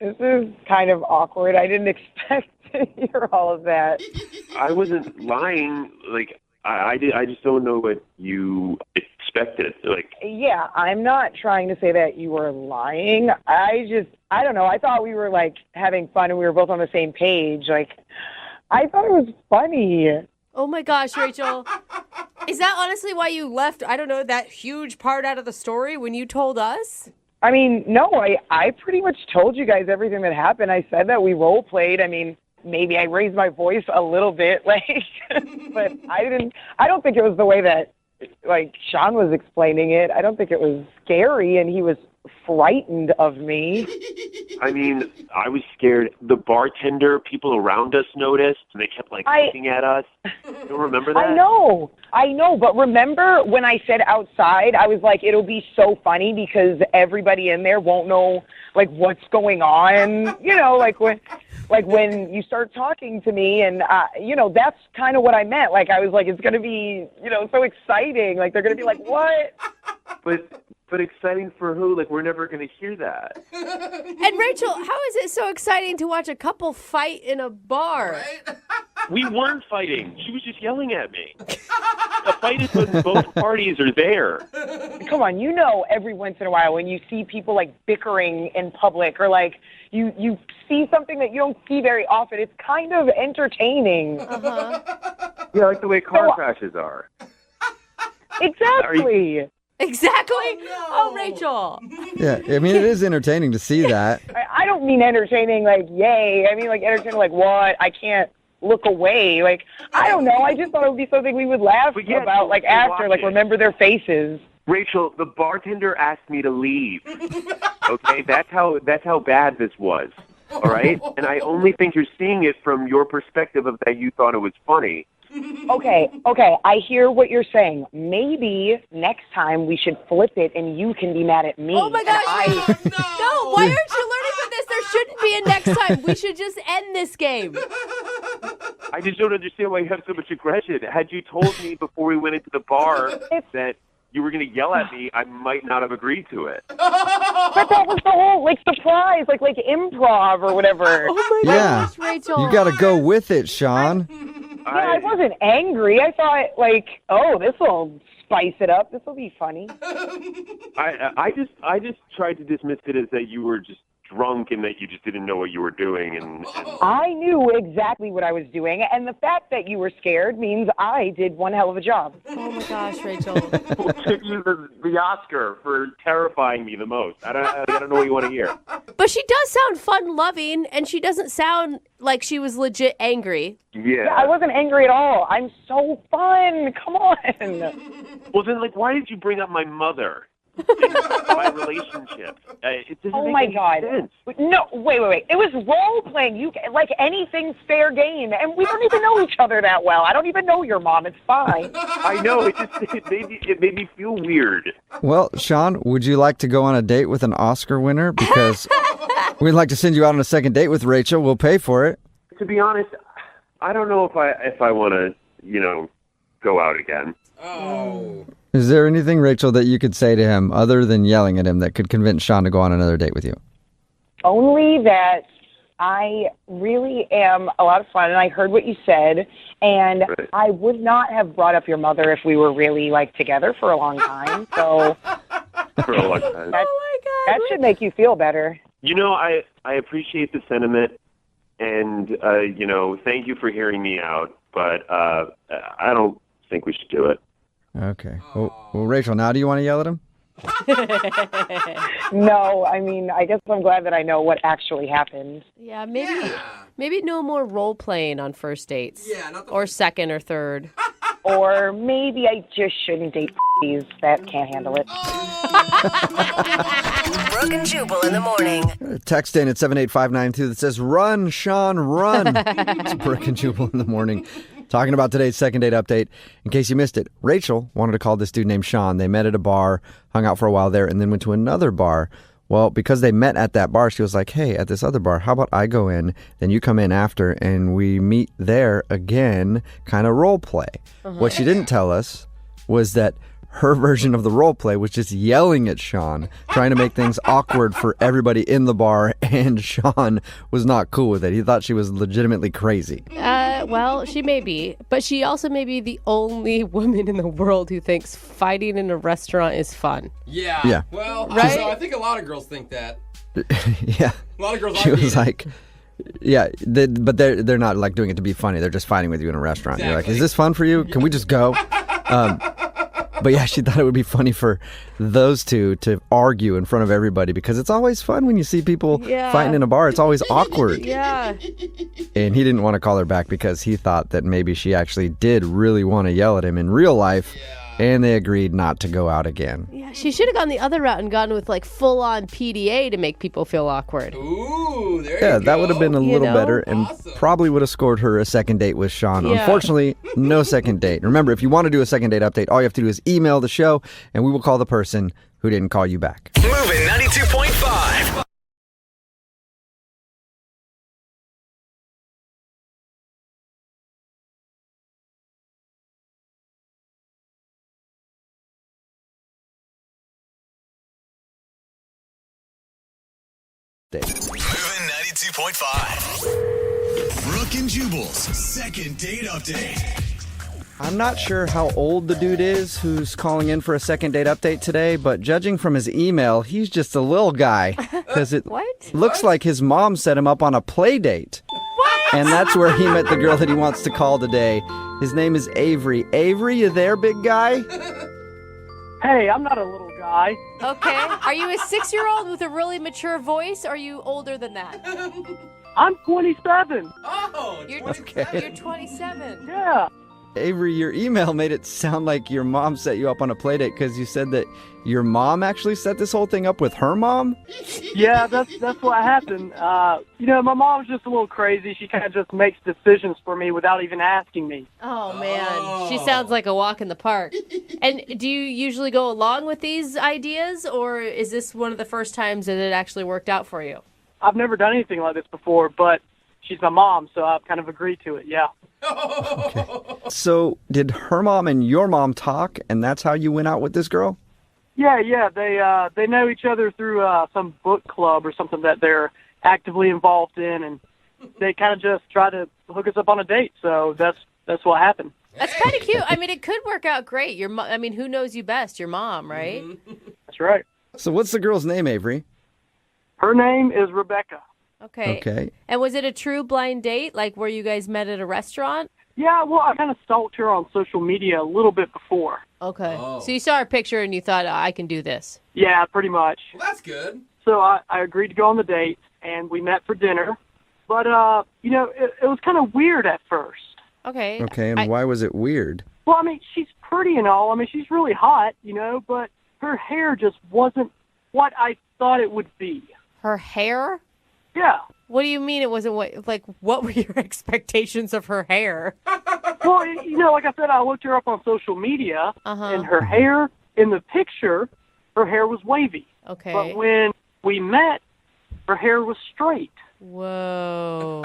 This is kind of awkward. I didn't expect to hear all of that. I wasn't lying. Like, I just don't know what you expected. Like, yeah, I'm not trying to say that you were lying. I don't know. I thought we were like having fun and we were both on the same page. Like, I thought it was funny. Oh my gosh, Rachel. Is that honestly why you left, I don't know, that huge part out of the story when you told us? I mean, no, I pretty much told you guys everything that happened. I said that we role played. I mean, maybe I raised my voice a little bit, like, but I don't think it was the way that, like, Sean was explaining it. I don't think it was scary and he was frightened of me. I mean, I was scared. The bartender, people around us noticed, and they kept, like, looking at us. You don't remember that? I know, but remember when I said outside, I was like, it'll be so funny because everybody in there won't know, like, what's going on, you know, like when you start talking to me and, you know, that's kind of what I meant. Like, I was like, it's going to be, you know, so exciting. Like, they're going to be like, what? But exciting for who? Like, we're never going to hear that. And Rachel, how is it so exciting to watch a couple fight in a bar? Right? We weren't fighting. She was just yelling at me. A fight is when both parties are there. come on, every once in a while when you see people like bickering in public or like you see something that you don't see very often, it's kind of entertaining. Yeah, like the way car crashes are. Exactly. Exactly. Oh, Rachel. Yeah, I mean, it is entertaining to see that. I don't mean entertaining like yay. I mean like entertaining like what? I can't look away. Like, I don't know. I just thought it would be something we would laugh about like after, like remember their faces. Rachel, the bartender asked me to leave. Okay, that's how bad this was. All right, and I only think you're seeing it from your perspective of that you thought it was funny. Okay, I hear what you're saying. Maybe next time we should flip it and you can be mad at me. Oh my gosh. No, why aren't you learning from this? There shouldn't be a next time. We should just end this game. I just don't understand why you have so much aggression. Had you told me before we went into the bar that you were going to yell at me, I might not have agreed to it. But that was the whole, like, surprise, like improv or whatever. Oh my gosh, Rachel. You got to go with it, Sean. I wasn't angry. I thought, like, oh, this will spice it up. This will be funny. I just tried to dismiss it as that you were just drunk and that you just didn't know what you were doing. And I knew exactly what I was doing, and the fact that you were scared means I did one hell of a job. Oh my gosh, Rachel. We'll give you the Oscar for terrifying me the most. I don't know what you want to hear. But she does sound fun-loving, and she doesn't sound like she was legit angry. Yeah. I wasn't angry at all. I'm so fun. Come on. Well, then, like, why did you bring up my mother? My relationship. It doesn't make any sense. No, wait. It was role playing. You like anything's fair game, and we don't even know each other that well. I don't even know your mom. It's fine. I know. It made me feel weird. Well, Sean, would you like to go on a date with an Oscar winner? Because we'd like to send you out on a second date with Rachel. We'll pay for it. To be honest, I don't know if I want to, go out again. Oh. Is there anything, Rachel, that you could say to him other than yelling at him that could convince Sean to go on another date with you? Only that I really am a lot of fun, and I heard what you said, and I would not have brought up your mother if we were really, like, together for a long time, so For a long time. that should make you feel better. I appreciate the sentiment, and, thank you for hearing me out, but I don't think we should do it. Okay. Well, Rachel, now do you want to yell at him? No, I mean, I guess I'm glad that I know what actually happened. Yeah, maybe no more role playing on first dates. Yeah, or second or third. Or maybe I just shouldn't date these that can't handle it. Brooke and Jubal in the morning. Text in at 78592 that says, "Run, Sean, run." It's Brooke and Jubal in the morning. Talking about today's second date update. In case you missed it, Rachel wanted to call this dude named Sean. They met at a bar, hung out for a while there, and then went to another bar. Well, because they met at that bar, she was like, hey, at this other bar, how about I go in, then you come in after, and we meet there again, kind of role play. What she didn't tell us was that her version of the role play was just yelling at Sean, trying to make things awkward for everybody in the bar, and Sean was not cool with it. He thought she was legitimately crazy. Well, she may be, but she also may be the only woman in the world who thinks fighting in a restaurant is fun. Yeah. Well, Right? so I think a lot of girls think that. Yeah. A lot of girls She like was it. like, yeah, but they're not like doing it to be funny. They're just fighting with you in a restaurant. You're like, is this fun for you? Can we just go? But yeah, she thought it would be funny for those two to argue in front of everybody because it's always fun when you see people fighting in a bar. It's always awkward. Yeah. And he didn't want to call her back because he thought that maybe she actually did really want to yell at him in real life. And they agreed not to go out again. Yeah, she should have gone the other route and gone with like full-on PDA to make people feel awkward. Ooh, there you Yeah, go. that would have been a little better and probably would have scored her a second date with Sean. Yeah. Unfortunately, no second date. Remember, if you want to do a second date update, all you have to do is email the show and we will call the person who didn't call you back. Moving 92.5. Moving 92.5. Brooke and Jubal's second date update. I'm not sure how old the dude is who's calling in for a second date update today, but judging from his email, he's just a little guy. Because it looks like his mom set him up on a play date. What? And that's where he met the girl that he wants to call today. His name is Avery. Avery, you there, big guy? Hey, I'm not a little guy. Okay. Are you a 6-year-old with a really mature voice, or are you older than that? I'm 27. Oh, you're 27. Yeah. Avery, your email made it sound like your mom set you up on a play date because you said that your mom actually set this whole thing up with her mom? Yeah, that's what happened. My mom's just a little crazy. She kind of just makes decisions for me without even asking me. Oh, man. She sounds like a walk in the park. And do you usually go along with these ideas, or is this one of the first times that it actually worked out for you? I've never done anything like this before, but she's my mom, so I've kind of agreed to it, yeah. Okay. So did her mom and your mom talk, and that's how you went out with this girl? Yeah. They know each other through some book club or something that they're actively involved in, and they kind of just try to hook us up on a date. So that's what happened. That's kind of cute. I mean, it could work out great. Who knows you best? Your mom, right? That's right. So what's the girl's name, Avery? Her name is Rebecca. Okay. And was it a true blind date, like where you guys met at a restaurant? Yeah, well, I kind of stalked her on social media a little bit before. Okay. Oh. So you saw her picture and you thought, I can do this. Yeah, pretty much. Well, that's good. So I agreed to go on the date, and we met for dinner. But, it was kind of weird at first. Okay. Okay, and why was it weird? Well, she's pretty and all. she's really hot, but her hair just wasn't what I thought it would be. Her hair? Yeah. What do you mean it wasn't what were your expectations of her hair? Well, like I said, I looked her up on social media, and her hair, in the picture, her hair was wavy. Okay. But when we met, her hair was straight. Whoa.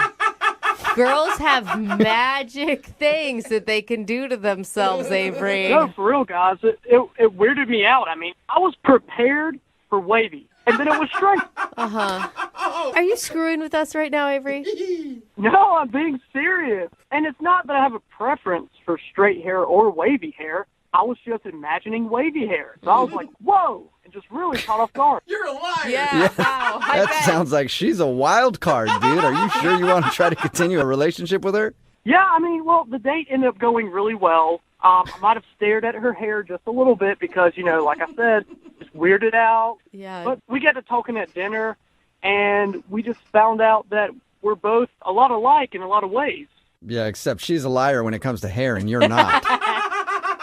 Girls have magic things that they can do to themselves, Avery. No, for real, guys. It weirded me out. I was prepared for wavy. And then it was straight. Are you screwing with us right now, Avery? No, I'm being serious. And it's not that I have a preference for straight hair or wavy hair. I was just imagining wavy hair. So I was like, whoa, and just really caught off guard. You're a liar. Yeah. Wow. That sounds like she's a wild card, dude. Are you sure you want to try to continue a relationship with her? Yeah, the date ended up going really well. I might have stared at her hair just a little bit because, like I said, it's weirded out. Yeah. But we got to talking at dinner, and we just found out that we're both a lot alike in a lot of ways. Yeah, except she's a liar when it comes to hair, and you're not.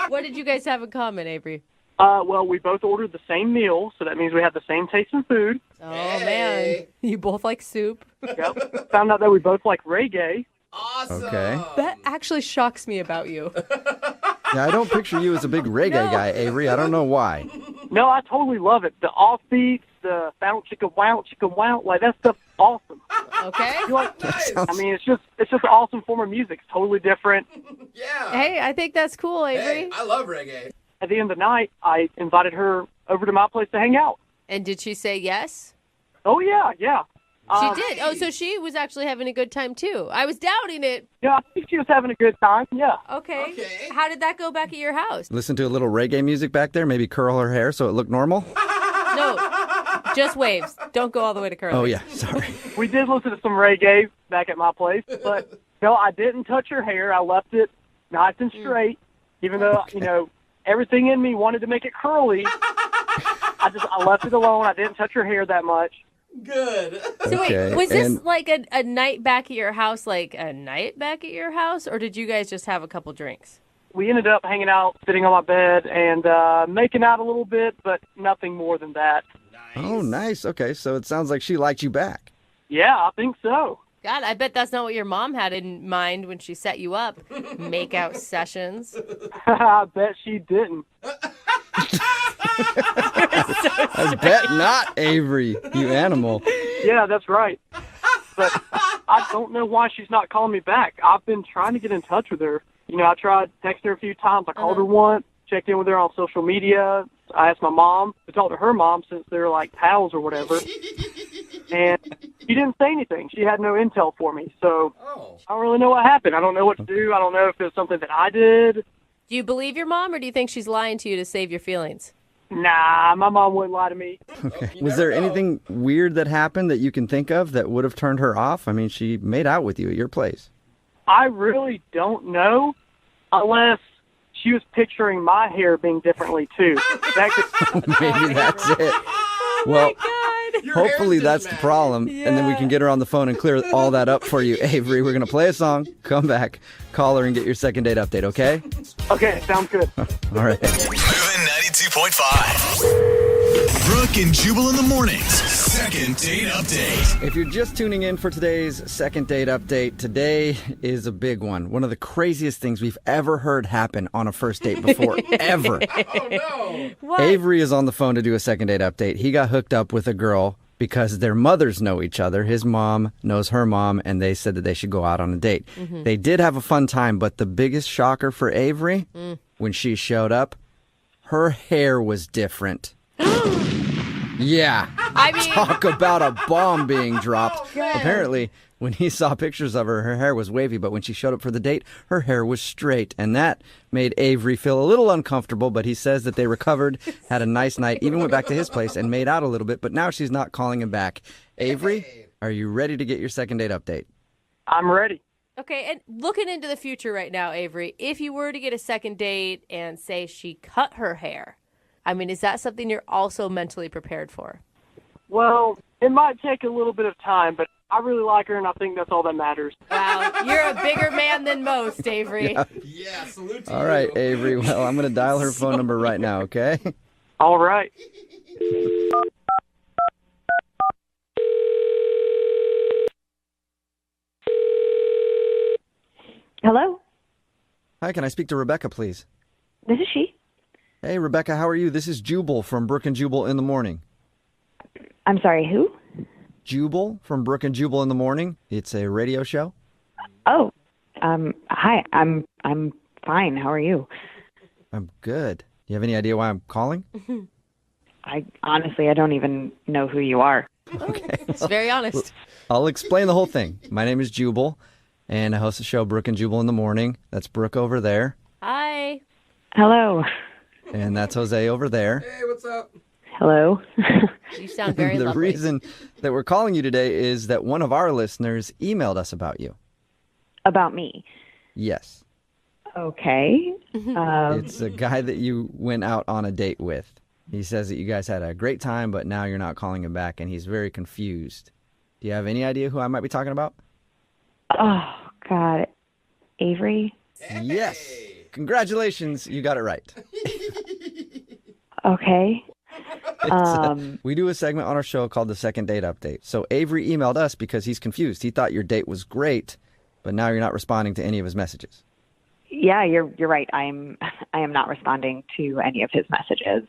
What did you guys have in common, Avery? Well, we both ordered the same meal, so that means we have the same taste in food. Oh, man. You both like soup? Yep. Found out that we both like reggae. Awesome. Okay. That actually shocks me about you. Yeah, I don't picture you as a big reggae guy, Avery. I don't know why. No, I totally love it. The offbeats, the bounce, chicka, wow, like that stuff's awesome. Okay. It's just an awesome form of music. It's totally different. Yeah. Hey, I think that's cool, Avery. Hey, I love reggae. At the end of the night, I invited her over to my place to hang out. And did she say yes? Oh, yeah. She did. Oh, so she was actually having a good time, too. I was doubting it. Yeah, I think she was having a good time, yeah. Okay. How did that go back at your house? Listen to a little reggae music back there, maybe curl her hair so it looked normal? No, just waves. Don't go all the way to curling. Oh, yeah, sorry. We did listen to some reggae back at my place, but no, I didn't touch her hair. I left it nice and straight, even though, everything in me wanted to make it curly. I left it alone. I didn't touch her hair that much. Good. So wait, was this like a night back at your house, or did you guys just have a couple drinks? We ended up hanging out, sitting on my bed, and making out a little bit, but nothing more than that. Nice. Oh, nice. Okay, so it sounds like she liked you back. Yeah, I think so. God, I bet that's not what your mom had in mind when she set you up. Make-out sessions. I bet she didn't. I bet not, Avery, you animal. Yeah, that's right. But I don't know why she's not calling me back. I've been trying to get in touch with her. I tried texting her a few times. I called her once, checked in with her on social media. I asked my mom to talk to her mom since they're like pals or whatever. And she didn't say anything. She had no intel for me. So I don't really know what happened. I don't know what to do. I don't know if it was something that I did. Do you believe your mom, or do you think she's lying to you to save your feelings? Nah, my mom wouldn't lie to me. Okay. Was there anything weird that happened that you can think of that would have turned her off? I mean, she made out with you at your place. I really don't know, unless she was picturing my hair being differently, too. That could... Maybe that's it. Well, hopefully that's the problem, and then we can get her on the phone and clear all that up for you, Avery. We're going to play a song, come back, call her, and get your second date update, okay? Okay, sounds good. All right. Moving 92.5. Brooke and Jubal in the mornings. Second date update. If you're just tuning in for today's second date update, today is a big one. One of the craziest things we've ever heard happen on a first date before, ever. Oh, no. What? Avery is on the phone to do a second date update. He got hooked up with a girl because their mothers know each other. His mom knows her mom, and they said that they should go out on a date. Mm-hmm. They did have a fun time, but the biggest shocker for Avery, when she showed up, her hair was different. Yeah. I mean, Talk about a bomb being dropped. Apparently, when he saw pictures of her, her hair was wavy, but when she showed up for the date, her hair was straight. And that made Avery feel a little uncomfortable, but he says that they recovered, had a nice night, even went back to his place and made out a little bit, but now she's not calling him back. Avery, are you ready to get your second date update? I'm ready. okay, and looking into the future right now, Avery, if you were to get a second date and say she cut her hair, I mean, is that something you're also mentally prepared for? Well, it might take a little bit of time, but I really like her, and I think that's all that matters. Wow, you're a bigger man than most, Avery. Yeah, salute to you. All right, Avery. Well, I'm going to dial her phone number right now, okay? All right. Hello? Hi, can I speak to Rebecca, please? This is she. Hey, Rebecca, how are you? This is Jubal from Brooke and Jubal in the Morning. I'm sorry, who? Jubal from Brooke and Jubal in the Morning. It's a radio show. Oh, hi. I'm fine. How are you? I'm good. You have any idea why I'm calling? I don't even know who you are. Okay. It's very honest. I'll explain the whole thing. My name is Jubal, and I host the show Brooke and Jubal in the Morning. That's Brooke over there. Hi. Hello. And that's Jose over there. Hey, what's up? Hello. You sound very The lovely. reason that we're calling you today is that one of our listeners emailed us about you. About me. Yes. Okay. It's a guy that you went out on a date with. He says that you guys had a great time, but now you're not calling him back, and he's very confused. Do you have any idea who I might be talking about? Oh, God. Avery? Yes. Congratulations. You got it right. Okay. We do a segment on our show called the Second Date Update. So Avery emailed us because he's confused. He thought your date was great, but now you're not responding to any of his messages. Yeah, you're right. I am not responding to any of his messages.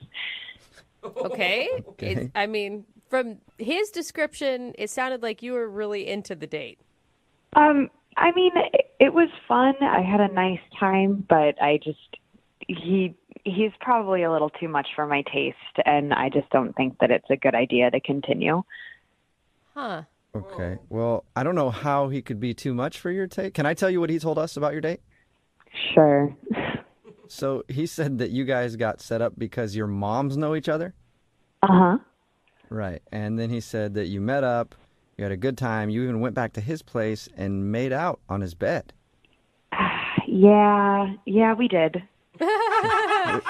Okay. Okay. I mean, from his description, it sounded like you were really into the date. I mean, it was fun. I had a nice time, but he's probably a little too much for my taste, and I just don't think that it's a good idea to continue. Huh. Okay. Well, I don't know how he could be too much for your taste. Can I tell you what he told us about your date? Sure. So he said that you guys got set up because your moms know each other? Uh-huh. Right. And then he said that you met up, you had a good time, you even went back to his place and made out on his bed. Yeah, we did.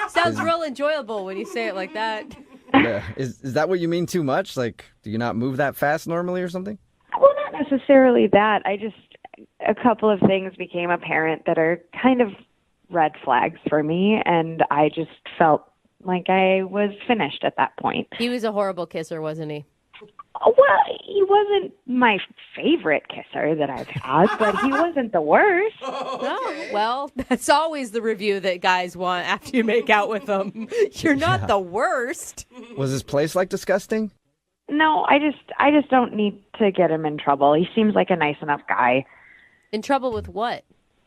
Sounds real enjoyable when you say it like that. Yeah. Is that what you mean too much? Like, do you not move that fast normally or something? Well, not necessarily that. A couple of things became apparent that are kind of red flags for me, and I just felt like I was finished at that point. He was a horrible kisser, wasn't he? Well, he wasn't my favorite kisser that I've had, but he wasn't the worst. Oh, well, that's always the review that guys want after you make out with them. You're not the worst. Was his place like disgusting? No, I just don't need to get him in trouble. He seems like a nice enough guy. In trouble with what?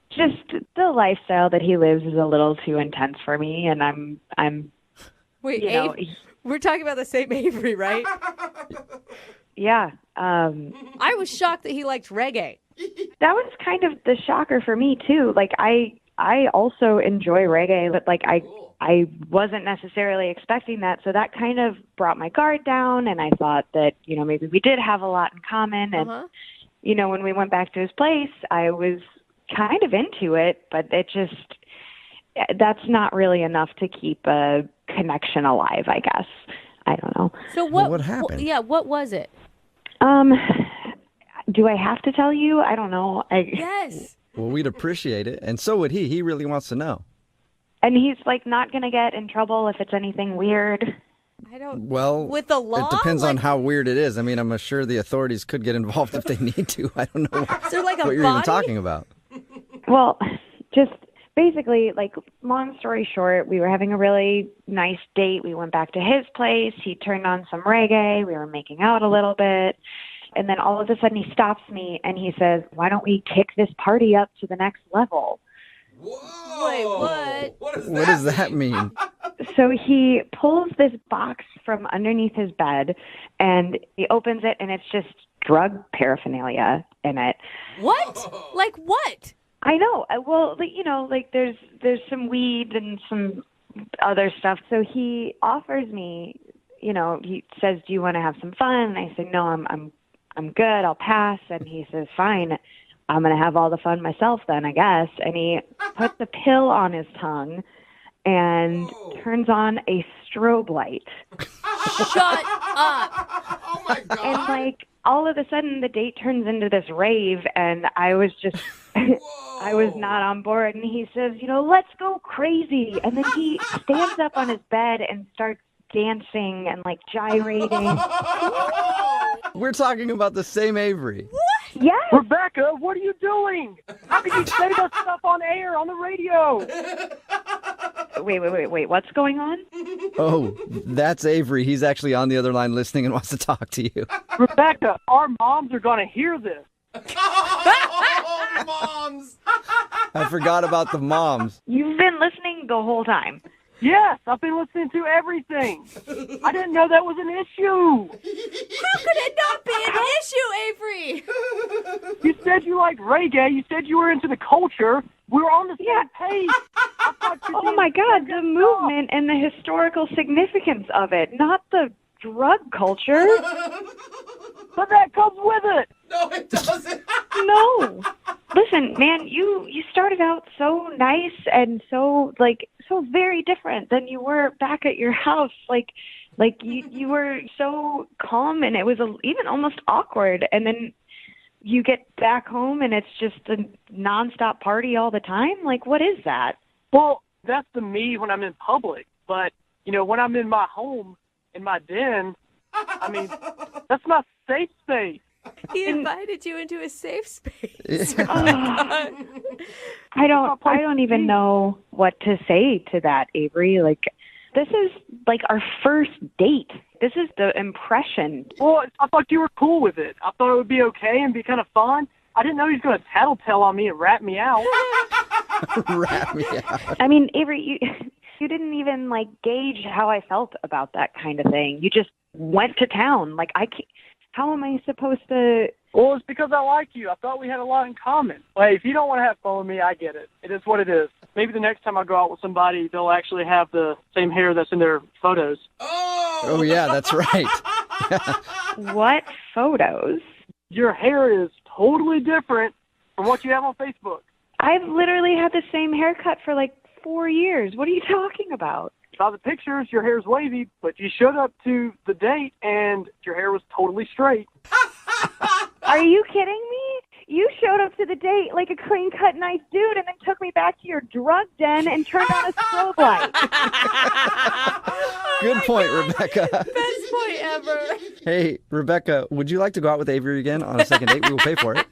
Just the lifestyle that he lives is a little too intense for me, and I'm Wait, we're talking about the same Avery, right? Yeah. I was shocked that he liked reggae. That was kind of the shocker for me too. Like I I also enjoy reggae, but like I wasn't necessarily expecting that. So that kind of brought my guard down, and I thought that, maybe we did have a lot in common. And, when we went back to his place, I was kind of into it, but that's not really enough to keep a connection alive, I guess. I don't know. So what happened? What was it? Do I have to tell you? I don't know. Yes. Well, we'd appreciate it. And so would he. He really wants to know. And he's like not going to get in trouble if it's anything weird. I don't. Well, with the law, it depends on how weird it is. I mean, I'm sure the authorities could get involved if they need to. I don't know Is there like a what you're even talking about. Well, just basically, like, long story short, we were having a really nice date. We went back to his place. He turned on some reggae. We were making out a little bit. And then all of a sudden he stops me and he says, "Why don't we kick this party up to the next level?" Whoa! Wait, what? What does that mean? So he pulls this box from underneath his bed and he opens it, and it's just drug paraphernalia in it. What? Like what? I know. Well, there's some weed and some other stuff. So he offers me, he says, "Do you want to have some fun?" And I say, "No, I'm good. I'll pass." And he says, "Fine. I'm going to have all the fun myself then, I guess." And he puts a pill on his tongue and turns on a strobe light. Shut up. Oh, my God. And, like, all of a sudden the date turns into this rave, and I was just, I was not on board. And he says, "Let's go crazy." And then he stands up on his bed and starts dancing and, like, gyrating. We're talking about the same Avery. Yes. Rebecca, what are you doing? How could you say that stuff on air, on the radio? Wait. What's going on? Oh, that's Avery. He's actually on the other line listening and wants to talk to you. Rebecca, our moms are going to hear this. Oh, moms! I forgot about the moms. You've been listening the whole time. Yes, I've been listening to everything. I didn't know that was an issue. How could it not be an issue, Avery? You said you liked reggae. You said you were into the culture. We were on the same page. Oh, my God, the movement and the historical significance of it, not the drug culture. But that comes with it. No, it doesn't. No. Listen, man, you started out so nice and so very different than you were back at your house. Like you were so calm, and it was even almost awkward. And then you get back home and it's just a nonstop party all the time. Like, what is that? Well, that's the me when I'm in public. But, when I'm in my home, in my den, I mean, that's my safe space. He invited you into a safe space. I don't even know what to say to that, Avery. Like, this is like our first date. This is the impression. Well, I thought you were cool with it. I thought it would be okay and be kind of fun. I didn't know he was going to tattletale on me and rat me out. Rat me out. I mean, Avery, you didn't even, like, gauge how I felt about that kind of thing. You just went to town. Like, how am I supposed to... Well, it's because I like you. I thought we had a lot in common. Like, if you don't want to have fun with me, I get it. It is what it is. Maybe the next time I go out with somebody, they'll actually have the same hair that's in their photos. Oh, yeah, that's right. What photos? Your hair is totally different from what you have on Facebook. I've literally had the same haircut for, like, 4 years. What are you talking about? Saw the pictures, your hair's wavy, but you showed up to the date and your hair was totally straight. Are you kidding me? You showed up to the date like a clean-cut, nice dude, and then took me back to your drug den and turned on a strobe light. Good point, Rebecca. Best point ever. Hey, Rebecca, would you like to go out with Avery again on a second date? We will pay for it.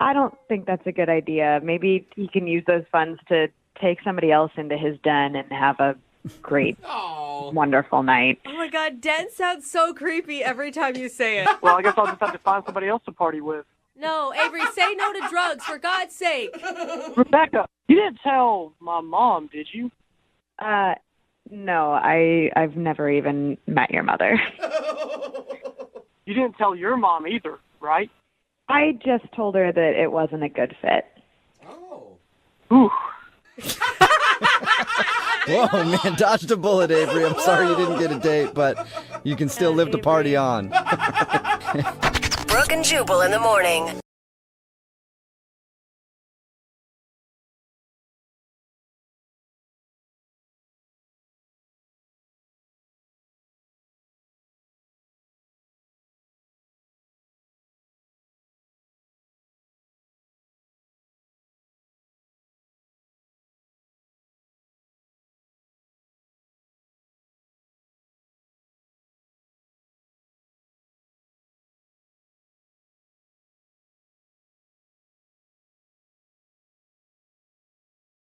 I don't think that's a good idea. Maybe he can use those funds to take somebody else into his den and have a great, wonderful night. Oh, my God. Den sounds so creepy every time you say it. Well, I guess I'll just have to find somebody else to party with. No, Avery, say no to drugs, for God's sake. Rebecca, you didn't tell my mom, did you? No, I've never even met your mother. You didn't tell your mom either, right? I just told her that it wasn't a good fit. Ooh. Whoa, man, dodged a bullet, Avery. I'm sorry you didn't get a date, but you can still live to party on. Brooke and Jubal in the morning.